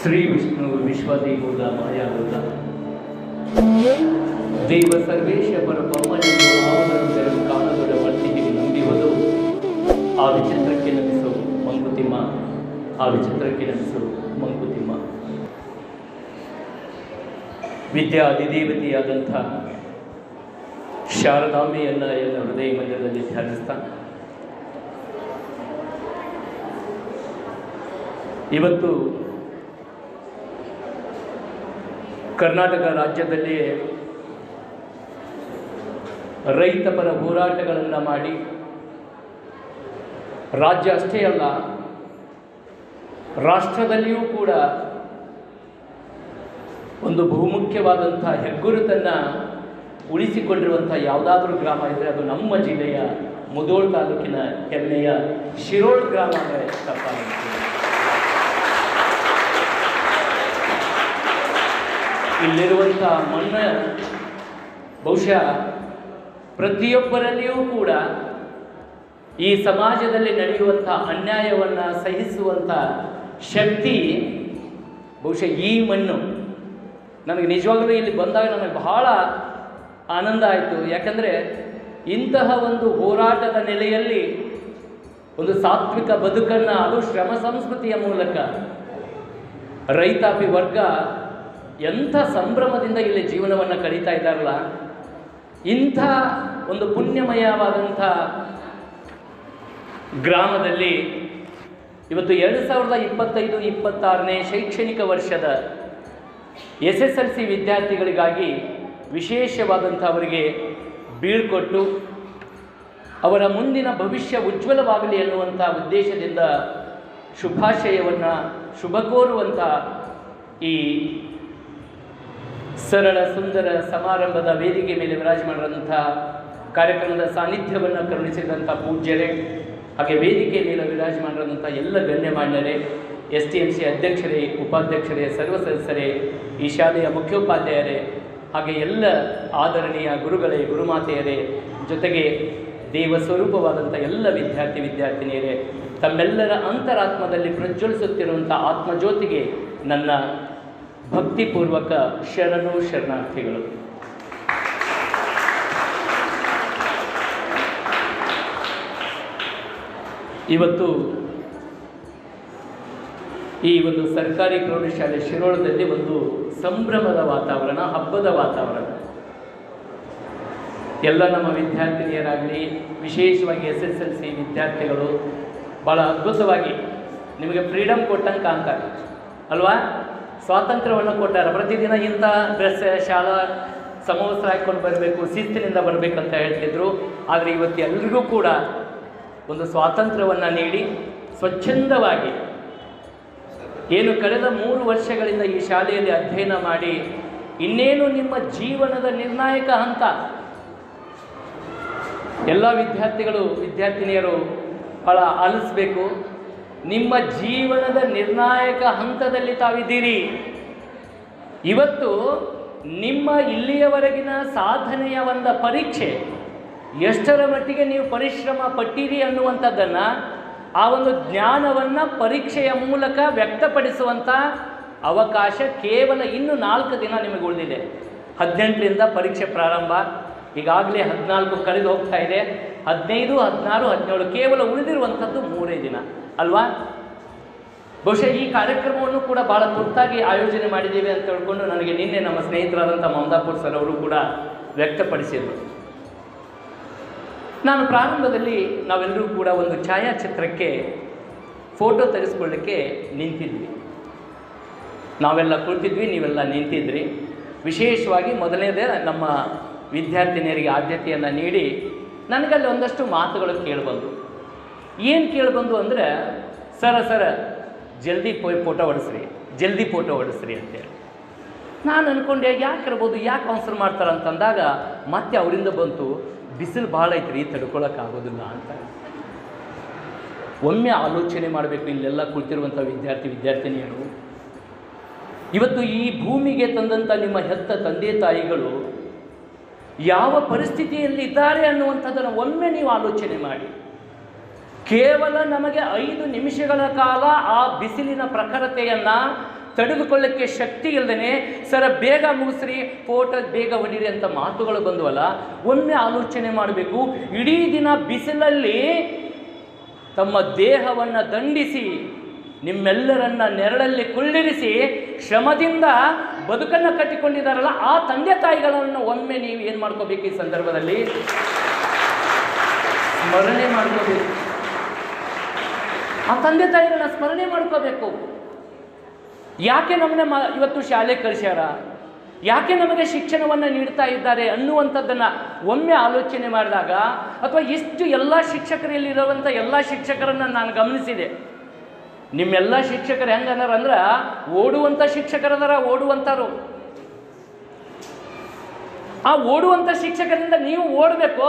ಶ್ರೀ ವಿಷ್ಣು ವಿಶ್ವದೇವದ ಮಾಯಾವೃತ ದೇವ ಸರ್ವೇಶ ಪರಪಮ್ಮನೆಂದು ಆವರಣದಲ್ಲಿ ಕಾಣದೊಡ ವರ್ತಿಗೆ ನಂಬಿವುದು ಆ ವಿಚಿತ್ರಕ್ಕೆ ನಮಿಸು ಮಂಕುತಿಮ್ಮ, ಆ ವಿಚಿತ್ರಕ್ಕೆ ನಮಿಸು ಮಂಕುತಿಮ್ಮ. ವಿದ್ಯಾಧಿದೇವತೆಯಾದಂಥ ಶಾರದಾಂಬೆಯನ್ನ ಎಲ್ಲ ಹೃದಯ ಮಂದಿರದಲ್ಲಿ ಧ್ಯಾನಿಸ್ತಾ ಇವತ್ತು ಕರ್ನಾಟಕ ರಾಜ್ಯದಲ್ಲಿ ರೈತ ಪರ ಹೋರಾಟಗಳನ್ನು ಮಾಡಿ ರಾಜ್ಯ ಅಷ್ಟೇ ಅಲ್ಲ ರಾಷ್ಟ್ರದಲ್ಲಿಯೂ ಕೂಡ ಒಂದು ಬಹುಮುಖ್ಯವಾದಂಥ ಹೆಗ್ಗುರುತನ್ನು ಉಳಿಸಿಕೊಂಡಿರುವಂಥ ಯಾವುದಾದ್ರೂ ಗ್ರಾಮ ಇದ್ದರೆ ಅದು ನಮ್ಮ ಜಿಲ್ಲೆಯ ಮುಧೋಳ ತಾಲೂಕಿನ ಹೆಮ್ಮೆಯ ಶಿರೋಳ್ ಗ್ರಾಮ ಅಂದರೆ ತಪ್ಪಾಗುತ್ತೆ. ಇಲ್ಲಿರುವಂಥ ಮಣ್ಣು ಬಹುಶಃ ಪ್ರತಿಯೊಬ್ಬರಲ್ಲಿಯೂ ಕೂಡ ಈ ಸಮಾಜದಲ್ಲಿ ನಡೆಯುವಂಥ ಅನ್ಯಾಯವನ್ನು ಸಹಿಸುವಂಥ ಶಕ್ತಿ ಬಹುಶಃ ಈ ಮಣ್ಣು. ನನಗೆ ನಿಜವಾಗಲೂ ಇಲ್ಲಿ ಬಂದಾಗ ನನಗೆ ಬಹಳ ಆನಂದ ಆಯಿತು. ಯಾಕಂದರೆ ಇಂತಹ ಒಂದು ಹೋರಾಟದ ನೆಲೆಯಲ್ಲಿ ಒಂದು ಸಾತ್ವಿಕ ಬದುಕನ್ನು, ಅದು ಶ್ರಮ ಸಂಸ್ಕೃತಿಯ ಮೂಲಕ ರೈತಾಪಿ ವರ್ಗ ಎಂಥ ಸಂಭ್ರಮದಿಂದ ಇಲ್ಲಿ ಜೀವನವನ್ನು ಕಳೀತಾ ಇದ್ದಾರಲ್ಲ, ಇಂಥ ಒಂದು ಪುಣ್ಯಮಯವಾದಂಥ ಗ್ರಾಮದಲ್ಲಿ ಇವತ್ತು 2025-26ನೇ ಶೈಕ್ಷಣಿಕ ವರ್ಷದ SSLC ವಿದ್ಯಾರ್ಥಿಗಳಿಗಾಗಿ ವಿಶೇಷವಾದಂಥ ಅವರಿಗೆ ಬೀಳ್ಕೊಟ್ಟು ಅವರ ಮುಂದಿನ ಭವಿಷ್ಯ ಉಜ್ವಲವಾಗಲಿ ಎನ್ನುವಂಥ ಉದ್ದೇಶದಿಂದ ಶುಭಾಶಯವನ್ನು ಶುಭ ಕೋರುವಂಥ ಈ ಸರಳ ಸುಂದರ ಸಮಾರಂಭದ ವೇದಿಕೆ ಮೇಲೆ ವಿರಾಜಮಾನರಂಥ ಕಾರ್ಯಕ್ರಮದ ಸಾನ್ನಿಧ್ಯವನ್ನು ಕರುಣಿಸಿದಂಥ ಪೂಜ್ಯರೇ, ಹಾಗೆ ವೇದಿಕೆ ಮೇಲೆ ವಿರಾಜಮಾನರಂಥ ಎಲ್ಲ ಗಣ್ಯಮಾನ್ಯರೇ, STMC ಅಧ್ಯಕ್ಷರೇ, ಉಪಾಧ್ಯಕ್ಷರೇ, ಸರ್ವ ಸದಸ್ಯರೇ, ಈ ಶಾಲೆಯ ಮುಖ್ಯೋಪಾಧ್ಯಾಯರೇ, ಹಾಗೆ ಎಲ್ಲ ಆದರಣೀಯ ಗುರುಗಳೇ, ಗುರುಮಾತೆಯರೇ, ಜೊತೆಗೆ ದೇವ ಸ್ವರೂಪವಾದಂಥ ಎಲ್ಲ ವಿದ್ಯಾರ್ಥಿನಿಯರೇ, ತಮ್ಮೆಲ್ಲರ ಅಂತರಾತ್ಮದಲ್ಲಿ ಪ್ರಜ್ವಲಿಸುತ್ತಿರುವಂಥ ಆತ್ಮಜ್ಯೋತಿಗೆ ನನ್ನ ಭಕ್ತಿಪೂರ್ವಕ ಶರಣು ಶರಣಾರ್ಥಿಗಳು. ಇವತ್ತು ಈ ಒಂದು ಸರ್ಕಾರಿ ಪ್ರೌಢಶಾಲೆ ಶಿರೋಳದಲ್ಲಿ ಒಂದು ಸಂಭ್ರಮದ ವಾತಾವರಣ, ಹಬ್ಬದ ವಾತಾವರಣ. ಎಲ್ಲ ನಮ್ಮ ವಿದ್ಯಾರ್ಥಿನಿಯರಾಗಲಿ, ವಿಶೇಷವಾಗಿ SSLC ವಿದ್ಯಾರ್ಥಿಗಳು ಭಾಳ ಅದ್ಭುತವಾಗಿ ನಿಮಗೆ ಫ್ರೀಡಮ್ ಕೊಟ್ಟಂಗೆ ಕಾಣ್ತಾರೆ ಅಲ್ವಾ? ಸ್ವಾತಂತ್ರ್ಯವನ್ನು ಕೊಟ್ಟಾರೆ. ಪ್ರತಿದಿನ ಇಂಥ ಡ್ರೆಸ್, ಶಾಲಾ ಸಮವಸ್ತ್ರ ಹಾಕ್ಕೊಂಡು ಬರಬೇಕು, ಶಿಸ್ತಿನಿಂದ ಬರಬೇಕಂತ ಹೇಳ್ತಿದ್ರು. ಆದರೆ ಇವತ್ತು ಎಲ್ರಿಗೂ ಕೂಡ ಒಂದು ಸ್ವಾತಂತ್ರ್ಯವನ್ನು ನೀಡಿ ಸ್ವಚ್ಛಂದವಾಗಿ ಏನು ಕಳೆದ 3 ವರ್ಷಗಳಿಂದ ಈ ಶಾಲೆಯಲ್ಲಿ ಅಧ್ಯಯನ ಮಾಡಿ ಇನ್ನೇನು ನಿಮ್ಮ ಜೀವನದ ನಿರ್ಣಾಯಕ ಹಂತ, ಎಲ್ಲ ವಿದ್ಯಾರ್ಥಿಗಳು ವಿದ್ಯಾರ್ಥಿನಿಯರು ಭಾಳ ಆಲಿಸಬೇಕು. ನಿಮ್ಮ ಜೀವನದ ನಿರ್ಣಾಯಕ ಹಂತದಲ್ಲಿ ತಾವಿದ್ದೀರಿ. ಇವತ್ತು ನಿಮ್ಮ ಇಲ್ಲಿಯವರೆಗಿನ ಸಾಧನೆಯ ಒಂದು ಪರೀಕ್ಷೆ, ಎಷ್ಟರ ಮಟ್ಟಿಗೆ ನೀವು ಪರಿಶ್ರಮ ಪಟ್ಟಿರಿ ಅನ್ನುವಂಥದ್ದನ್ನು, ಆ ಒಂದು ಜ್ಞಾನವನ್ನು ಪರೀಕ್ಷೆಯ ಮೂಲಕ ವ್ಯಕ್ತಪಡಿಸುವಂಥ ಅವಕಾಶ ಕೇವಲ ಇನ್ನು 4 ದಿನ ನಿಮಗೆ ಉಳಿದಿದೆ. 18ರಿಂದ ಪರೀಕ್ಷೆ ಪ್ರಾರಂಭ, ಈಗಾಗಲೇ 14 ಕಳೆದು ಹೋಗ್ತಾ ಇದೆ. 15, 16, 17 ಕೇವಲ ಉಳಿದಿರುವಂಥದ್ದು 3 ದಿನ ಅಲ್ವಾ? ಬಹುಶಃ ಈ ಕಾರ್ಯಕ್ರಮವನ್ನು ಕೂಡ ಭಾಳ ತುರ್ತಾಗಿ ಆಯೋಜನೆ ಮಾಡಿದ್ದೀವಿ ಅಂತ ಹೇಳ್ಕೊಂಡು ನನಗೆ ನಿನ್ನೆ ನಮ್ಮ ಸ್ನೇಹಿತರಾದಂಥ ಮಮದಾಪುರ್ ಸರ್ ಅವರು ಕೂಡ ವ್ಯಕ್ತಪಡಿಸಿದರು. ನಾನು ಪ್ರಾರಂಭದಲ್ಲಿ ನಾವೆಲ್ಲರೂ ಕೂಡ ಒಂದು ಛಾಯಾಚಿತ್ರಕ್ಕೆ ಫೋಟೋ ತೆಗೆಸ್ಕೊಳ್ಳಿಕ್ಕೆ ನಿಂತಿದ್ವಿ. ನಾವೆಲ್ಲ ಕುಳಿತಿದ್ವಿ, ನೀವೆಲ್ಲ ನಿಂತಿದ್ರಿ. ವಿಶೇಷವಾಗಿ ಮೊದಲನೇದೇ ನಮ್ಮ ವಿದ್ಯಾರ್ಥಿನಿಯರಿಗೆ ಆದ್ಯತೆಯನ್ನು ನೀಡಿ ನನಗಲ್ಲಿ ಒಂದಷ್ಟು ಮಾತುಗಳು ಕೇಳಿಬಂದು. ಏನು ಕೇಳಿಬಂದು ಅಂದರೆ, ಸರ ಜಲ್ದಿ ಫೋಟೋ ಹೊಡಿಸ್ರಿ ಅಂತೇಳಿ. ನಾನು ಅಂದ್ಕೊಂಡೆ ಯಾಕಿರ್ಬೋದು, ಯಾಕೆ ಆನ್ಸರ್ ಮಾಡ್ತಾರೆ ಅಂತಂದಾಗ ಮತ್ತೆ ಅವರಿಂದ ಬಂತು, ಬಿಸಿಲು ಭಾಳ ಐತ್ರಿ, ತಡ್ಕೊಳಕ್ಕಾಗೋದಿಲ್ಲ ಅಂತ. ಒಮ್ಮೆ ಆಲೋಚನೆ ಮಾಡಬೇಕು ಇಲ್ಲೆಲ್ಲ ಕುಳಿತಿರುವಂಥ ವಿದ್ಯಾರ್ಥಿನಿಯರು. ಇವತ್ತು ಈ ಭೂಮಿಗೆ ತಂದಂಥ ನಿಮ್ಮ ಹೆತ್ತ ತಂದೆ ತಾಯಿಗಳು ಯಾವ ಪರಿಸ್ಥಿತಿಯಲ್ಲಿ ಇದ್ದಾರೆ ಅನ್ನುವಂಥದ್ದನ್ನು ಒಮ್ಮೆ ನೀವು ಆಲೋಚನೆ ಮಾಡಿ. ಕೇವಲ ನಮಗೆ 5 ನಿಮಿಷಗಳ ಕಾಲ ಆ ಬಿಸಿಲಿನ ಪ್ರಖರತೆಯನ್ನು ತಡೆದುಕೊಳ್ಳಕ್ಕೆ ಶಕ್ತಿ ಇಲ್ಲದೇ ಸರ ಬೇಗ ಮುಗಿಸ್ರಿ, ಫೋಟೋ ಬೇಗ ಹೊಡೀರಿ ಅಂತ ಮಾತುಗಳು ಬಂದವಲ್ಲ, ಒಮ್ಮೆ ಆಲೋಚನೆ ಮಾಡಬೇಕು. ಇಡೀ ದಿನ ಬಿಸಿಲಲ್ಲಿ ತಮ್ಮ ದೇಹವನ್ನು ದಂಡಿಸಿ ನಿಮ್ಮೆಲ್ಲರನ್ನ ನೆರಳಲ್ಲಿ ಕುಳ್ಳಿರಿಸಿ ಶ್ರಮದಿಂದ ಬದುಕನ್ನು ಕಟ್ಟಿಕೊಂಡಿದ್ದಾರಲ್ಲ, ಆ ತಂದೆ ತಾಯಿಗಳನ್ನು ಒಮ್ಮೆ ನೀವು ಏನು ಮಾಡ್ಕೋಬೇಕು, ಈ ಸಂದರ್ಭದಲ್ಲಿ ಸ್ಮರಣೆ ಮಾಡ್ಕೋಬೇಕು. ಆ ತಂದೆ ತಾಯಿಗಳನ್ನ ಸ್ಮರಣೆ ಮಾಡ್ಕೋಬೇಕು. ಯಾಕೆ ನಮ್ಮನ್ನ ಇವತ್ತು ಶಾಲೆ ಕಳಿಸ್ಯಾರ, ಯಾಕೆ ನಮಗೆ ಶಿಕ್ಷಣವನ್ನು ನೀಡ್ತಾ ಇದ್ದಾರೆ ಅನ್ನುವಂಥದ್ದನ್ನು ಒಮ್ಮೆ ಆಲೋಚನೆ ಮಾಡಿದಾಗ, ಅಥವಾ ಇಷ್ಟು ಎಲ್ಲ ಶಿಕ್ಷಕರಲ್ಲಿರುವಂಥ ಎಲ್ಲ ಶಿಕ್ಷಕರನ್ನು ನಾನು ಗಮನಿಸಿದೆ. ನಿಮ್ಮೆಲ್ಲ ಶಿಕ್ಷಕರು ಹೆಂಗದಾರ ಅಂದ್ರೆ ಓಡುವಂಥ ಶಿಕ್ಷಕರದಾರ, ಓಡುವಂಥವ್ರು. ಆ ಓಡುವಂಥ ಶಿಕ್ಷಕರಿಂದ ನೀವು ಓಡಬೇಕು,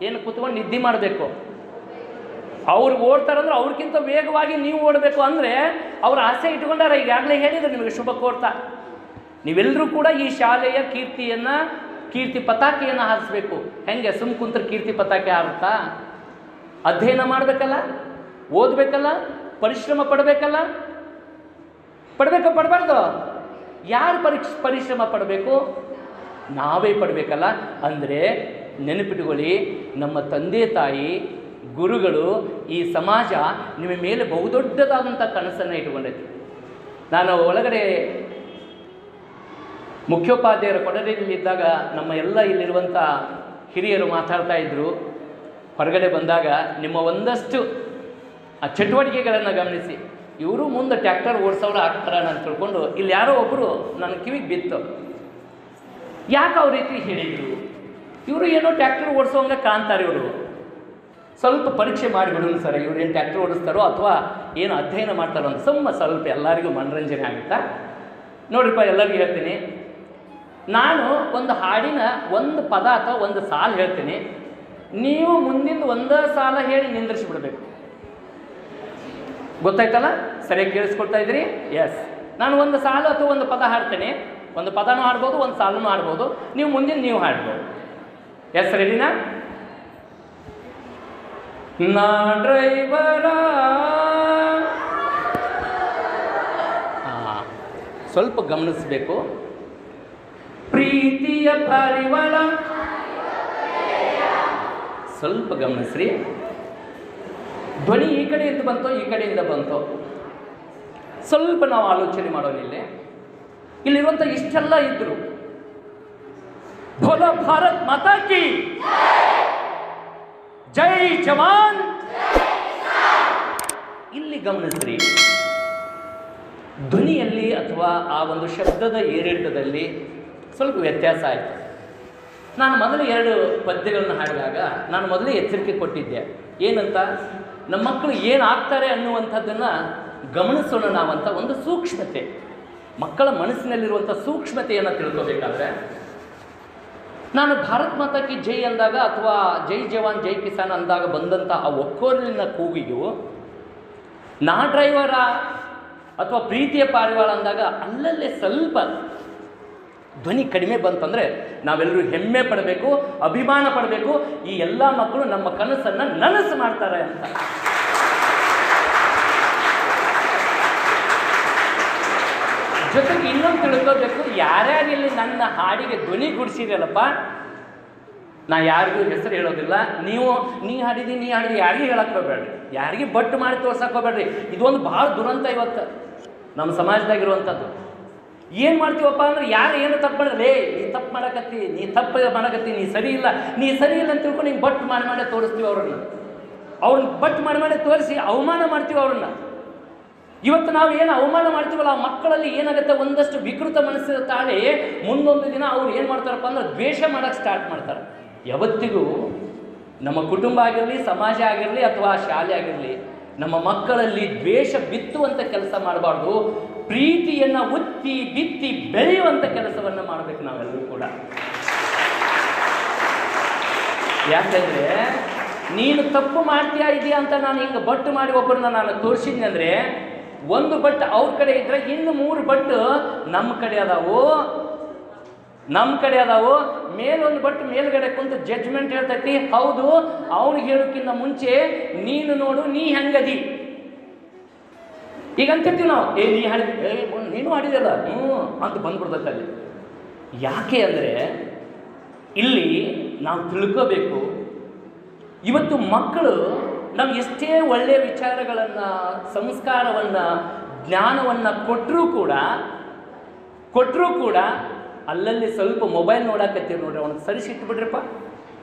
ಏನು ಕೂತ್ಕೊಂಡು ನಿದ್ದೆ ಮಾಡಬೇಕು. ಅವ್ರು ಓಡ್ತಾರಂದ್ರೆ ಅವ್ರಿಗಿಂತ ವೇಗವಾಗಿ ನೀವು ಓಡಬೇಕು. ಅಂದರೆ ಅವ್ರ ಆಸೆ ಇಟ್ಕೊಂಡಾರ. ಈಗಾಗಲೇ ಹೇಳಿದ್ರು ನಿಮಗೆ ಶುಭ ಕೋರ್ತಾ. ನೀವೆಲ್ಲರೂ ಕೂಡ ಈ ಶಾಲೆಯ ಕೀರ್ತಿ ಪತಾಕೆಯನ್ನು ಹಾರಿಸ್ಬೇಕು. ಹೆಂಗೆ ಸುಮ್ ಕುಂತ್ರ ಕೀರ್ತಿ ಪತಾಕೆ ಹಾರುತ್ತಾ? ಅಧ್ಯಯನ ಮಾಡಬೇಕಲ್ಲ, ಓದಬೇಕಲ್ಲ, ಪರಿಶ್ರಮ ಪಡಬೇಕಲ್ಲ. ಪಡಬಾರ್ದು? ಯಾರು ಪರಿಶ್ರಮ ಪಡಬೇಕು? ನಾವೇ ಪಡಬೇಕಲ್ಲ. ಅಂದರೆ ನೆನಪಿಟ್ಕೊಳ್ಳಿ, ನಮ್ಮ ತಂದೆ ತಾಯಿ, ಗುರುಗಳು, ಈ ಸಮಾಜ ನಿಮ್ಮ ಮೇಲೆ ಬಹುದೊಡ್ಡದಾದಂಥ ಕನಸನ್ನು ಇಟ್ಕೊಂಡೈತಿ. ನಾನು ಒಳಗಡೆ ಮುಖ್ಯೋಪಾಧ್ಯಾಯರ ಕೊಠಡಿಯಲ್ಲಿದ್ದಾಗ ನಮ್ಮ ಎಲ್ಲ ಇಲ್ಲಿರುವಂಥ ಹಿರಿಯರು ಮಾತಾಡ್ತಾ ಇದ್ದರು. ಹೊರಗಡೆ ಬಂದಾಗ ನಿಮ್ಮ ಒಂದಷ್ಟು ಆ ಚಟುವಟಿಕೆಗಳನ್ನು ಗಮನಿಸಿ, ಇವರು ಮುಂದೆ ಟ್ಯಾಕ್ಟರ್ ಓಡಿಸೋರು ಆಗ್ತಾರ ಅಂತ ತಿಳ್ಕೊಂಡು ಇಲ್ಲಿ ಯಾರೋ ಒಬ್ಬರು ನನ್ನ ಕಿವಿಗೆ ಬಿತ್ತು. ಯಾಕೆ ಅವ್ರ ರೀತಿ ಹೇಳಿದರು? ಇವರು ಏನೋ ಟ್ಯಾಕ್ಟರ್ ಓಡಿಸೋಂಗೆ ಕಾಣ್ತಾರೆ. ಇವರು ಸ್ವಲ್ಪ ಪರೀಕ್ಷೆ ಮಾಡಿಬಿಡೋನು ಸರ್, ಇವ್ರು ಏನು ಟ್ಯಾಕ್ಟರ್ ಓಡಿಸ್ತಾರೋ ಅಥವಾ ಏನು ಅಧ್ಯಯನ ಮಾಡ್ತಾರೋ ಅಂತ ಸ್ವಲ್ಪ ಎಲ್ಲರಿಗೂ ಮನರಂಜನೆ ಆಗುತ್ತಾ. ನೋಡ್ರಿಪ್ಪ, ಎಲ್ಲರಿಗೂ ಹೇಳ್ತೀನಿ, ನಾನು ಒಂದು ಹಾಡಿನ ಒಂದು ಪದ ಅಥವಾ ಒಂದು ಸಾಲು ಹೇಳ್ತೀನಿ, ನೀವು ಮುಂದಿನ ಒಂದೇ ಸಾಲ ಹೇಳಿ ನಿಂದ್ರಿಸಿಬಿಡ್ಬೇಕು. ಗೊತ್ತಾಯ್ತಲ್ಲ? ಸರಿಯಾಗಿ ಕೇಳಿಸ್ಕೊಳ್ತಾ ಇದ್ರಿ? ಎಸ್. ನಾನು ಒಂದು ಸಾಲು ಅಥವಾ ಒಂದು ಪದ ಹಾಡ್ತೇನೆ. ಒಂದು ಪದನೂ ಹಾಡ್ಬೋದು, ಒಂದು ಸಾಲನೂ ಹಾಡ್ಬೋದು. ನೀವು ಮುಂದಿನ ನೀವು ಹಾಡ್ಬೋದು. ಎಸ್, ರೆಡಿನಾ? ನಾ ಡ್ರೈವರ. ಸ್ವಲ್ಪ ಗಮನಿಸಬೇಕು. ಪ್ರೀತಿಯ ಪರಿಮಳ, ಸ್ವಲ್ಪ ಗಮನಿಸ್ರಿ. ಧ್ವನಿ ಈ ಕಡೆಯಿಂದ ಬಂತೋ ಈ ಕಡೆಯಿಂದ ಬಂತೋ ಸ್ವಲ್ಪ ನಾವು ಆಲೋಚನೆ ಮಾಡೋನಿಲ್ಲ. ಇಲ್ಲಿರುವಂಥ ಇಷ್ಟೆಲ್ಲ ಇದ್ರು. ಬೋಲೋ ಭಾರತ್ ಮಾತಾ ಕಿ ಜೈ ಜವಾನ್. ಇಲ್ಲಿ ಗಮನಿಸ್ರಿ, ಧ್ವನಿಯಲ್ಲಿ ಅಥವಾ ಆ ಒಂದು ಶಬ್ದದ ಏರಿಳಿತದಲ್ಲಿ ಸ್ವಲ್ಪ ವ್ಯತ್ಯಾಸ ಆಯಿತು. ನಾನು ಮೊದಲು 2 ಪದ್ಯಗಳನ್ನು ಹಾಡಿದಾಗ ನಾನು ಮೊದಲೇ ಎಚ್ಚರಿಕೆ ಕೊಟ್ಟಿದ್ದೆ. ಏನಂತ? ನಮ್ಮ ಮಕ್ಕಳು ಏನಾಗ್ತಾರೆ ಅನ್ನುವಂಥದ್ದನ್ನು ಗಮನಿಸೋಣ ನಾವಂತ ಒಂದು ಸೂಕ್ಷ್ಮತೆ, ಮಕ್ಕಳ ಮನಸ್ಸಿನಲ್ಲಿರುವಂಥ ಸೂಕ್ಷ್ಮತೆಯನ್ನು ತಿಳ್ಕೋಬೇಕಾದ್ರೆ, ನಾನು ಭಾರತ್ ಮಾತಾ ಕಿ ಜೈ ಅಂದಾಗ ಅಥವಾ ಜೈ ಜವಾನ್ ಜೈ ಕಿಸಾನ್ ಅಂದಾಗ ಬಂದಂಥ ಆ ಒಕ್ಕೊರಲಿನ ಕೂಗಿಗೂ, ನಾ ಡ್ರೈವರ ಅಥವಾ ಪ್ರೀತಿಯ ಪಾರಿವಾಳ ಅಂದಾಗ ಅಲ್ಲಲ್ಲೇ ಸ್ವಲ್ಪ ಧ್ವನಿ ಕಡಿಮೆ ಬಂತಂದರೆ ನಾವೆಲ್ಲರೂ ಹೆಮ್ಮೆ ಪಡಬೇಕು, ಅಭಿಮಾನ ಪಡಬೇಕು. ಈ ಎಲ್ಲ ಮಕ್ಕಳು ನಮ್ಮ ಕನಸನ್ನು ನನಸು ಮಾಡ್ತಾರೆ ಅಂತ. ಜೊತೆಗೆ ಇನ್ನೊಂದು ತಿಳ್ಕೋಬೇಕು, ಯಾರ್ಯಾರಿಲ್ಲಿ ನನ್ನ ಹಾಡಿಗೆ ಧ್ವನಿ ಗುಡಿಸಿರಲ್ಲಪ್ಪ, ನಾ ಯಾರಿಗೂ ಹೆಸರು ಹೇಳೋದಿಲ್ಲ. ನೀ ಹಾಡಿದಿ ಯಾರಿಗೂ ಹೇಳಕ್ಕೆ ಹೋಗ್ಬೇಡ್ರಿ, ಯಾರಿಗೆ ಬಟ್ಟು ಮಾಡಿ ತೋರ್ಸಕ್ಕೆ ಹೋಗ್ಬೇಡ್ರಿ. ಇದೊಂದು ಭಾಳ ದುರಂತ ಇವತ್ತು ನಮ್ಮ ಸಮಾಜದಾಗಿರುವಂಥದ್ದು. ಏನು ಮಾಡ್ತೀವಪ್ಪ ಅಂದ್ರೆ, ಯಾರು ಏನು ತಪ್ಪು ಮಾಡಿದ್ರೆ, ನೀ ತಪ್ಪು ಮಾಡಕತ್ತಿ, ನೀ ಸರಿ ಇಲ್ಲ ಅಂತ ತಿಳ್ಕೊಂಡು ಹಿಂಗೆ ಬಟ್ಟು ಮಾಡಿ ತೋರಿಸ್ತೀವಿ ಅವ್ರನ್ನ ಬಟ್ಟು ಮಾಡಿ ತೋರಿಸಿ ಅವಮಾನ ಮಾಡ್ತೀವಿ ಅವ್ರನ್ನ. ಇವತ್ತು ನಾವು ಏನು ಅವಮಾನ ಮಾಡ್ತೀವಲ್ಲ, ಆ ಮಕ್ಕಳಲ್ಲಿ ಏನಾಗುತ್ತೆ, ಒಂದಷ್ಟು ವಿಕೃತ ಮನಸ್ಸಿನ ತಾಳಿ ಮುಂದೊಂದು ದಿನ ಅವ್ರು ಏನು ಮಾಡ್ತಾರಪ್ಪ ಅಂದ್ರೆ ದ್ವೇಷ ಮಾಡೋಕ್ಕೆ ಸ್ಟಾರ್ಟ್ ಮಾಡ್ತಾರೆ. ಯಾವತ್ತಿಗೂ ನಮ್ಮ ಕುಟುಂಬ ಆಗಿರಲಿ, ಸಮಾಜ ಆಗಿರಲಿ ಅಥವಾ ಶಾಲೆ ಆಗಿರಲಿ, ನಮ್ಮ ಮಕ್ಕಳಲ್ಲಿ ದ್ವೇಷ ಬಿತ್ತುವಂಥ ಕೆಲಸ ಮಾಡಬಾರ್ದು. ಪ್ರೀತಿಯನ್ನು ಉತ್ತಿ ಬಿತ್ತಿ ಬೆಳೆಯುವಂಥ ಕೆಲಸವನ್ನು ಮಾಡಬೇಕು ನಾವೆಲ್ಲರೂ ಕೂಡ. ಯಾಕಂದರೆ ನೀನು ತಪ್ಪು ಮಾಡ್ತೀಯಾ ಇದೆಯಾ ಅಂತ ನಾನು ಹಿಂಗೆ ಬಟ್ಟು ಮಾಡಿ ಒಬ್ಬರನ್ನ ನಾನು ತೋರಿಸಿದ್ನಿ ಅಂದರೆ, ಒಂದು ಬಟ್ಟು ಅವ್ರ ಕಡೆ ಇದ್ದರೆ ಇನ್ನು 3 ಬಟ್ಟು ನಮ್ಮ ಕಡೆ ಅದಾವು. ಮೇಲೊಂದು ಬಟ್ಟು ಮೇಲ್ಗಡೆ ಕುಂತು ಜಡ್ಜ್ಮೆಂಟ್ ಹೇಳ್ತೈತಿ. ಹೌದು, ಅವ್ನಿಗೆ ಹೇಳೋಕ್ಕಿಂತ ಮುಂಚೆ ನೀನು ನೋಡು, ನೀ ಹೆಂಗದಿ. ಈಗ ಅಂತಿರ್ತೀವಿ ನಾವು, ನೀ ಹಾಡಿದ, ನೀನು ಹಾಡಿದಲ್ಲ ಅಂತ ಬಂದ್ಬಿಡ್ತೈತೆ ಅಲ್ಲಿ. ಯಾಕೆ ಅಂದರೆ ಇಲ್ಲಿ ನಾವು ತಿಳ್ಕೋಬೇಕು, ಇವತ್ತು ಮಕ್ಕಳು ನಾವು ಎಷ್ಟೇ ಒಳ್ಳೆಯ ವಿಚಾರಗಳನ್ನು, ಸಂಸ್ಕಾರವನ್ನು, ಜ್ಞಾನವನ್ನು ಕೊಟ್ಟರೂ ಕೂಡ ಅಲ್ಲಲ್ಲಿ ಸ್ವಲ್ಪ ಮೊಬೈಲ್ ನೋಡಾಕತ್ತೀರಿ ನೋಡ್ರಿ, ಅವ್ನಿಗೆ ಸರಿಸಿಟ್ಬಿಡ್ರಿಪ್ಪ.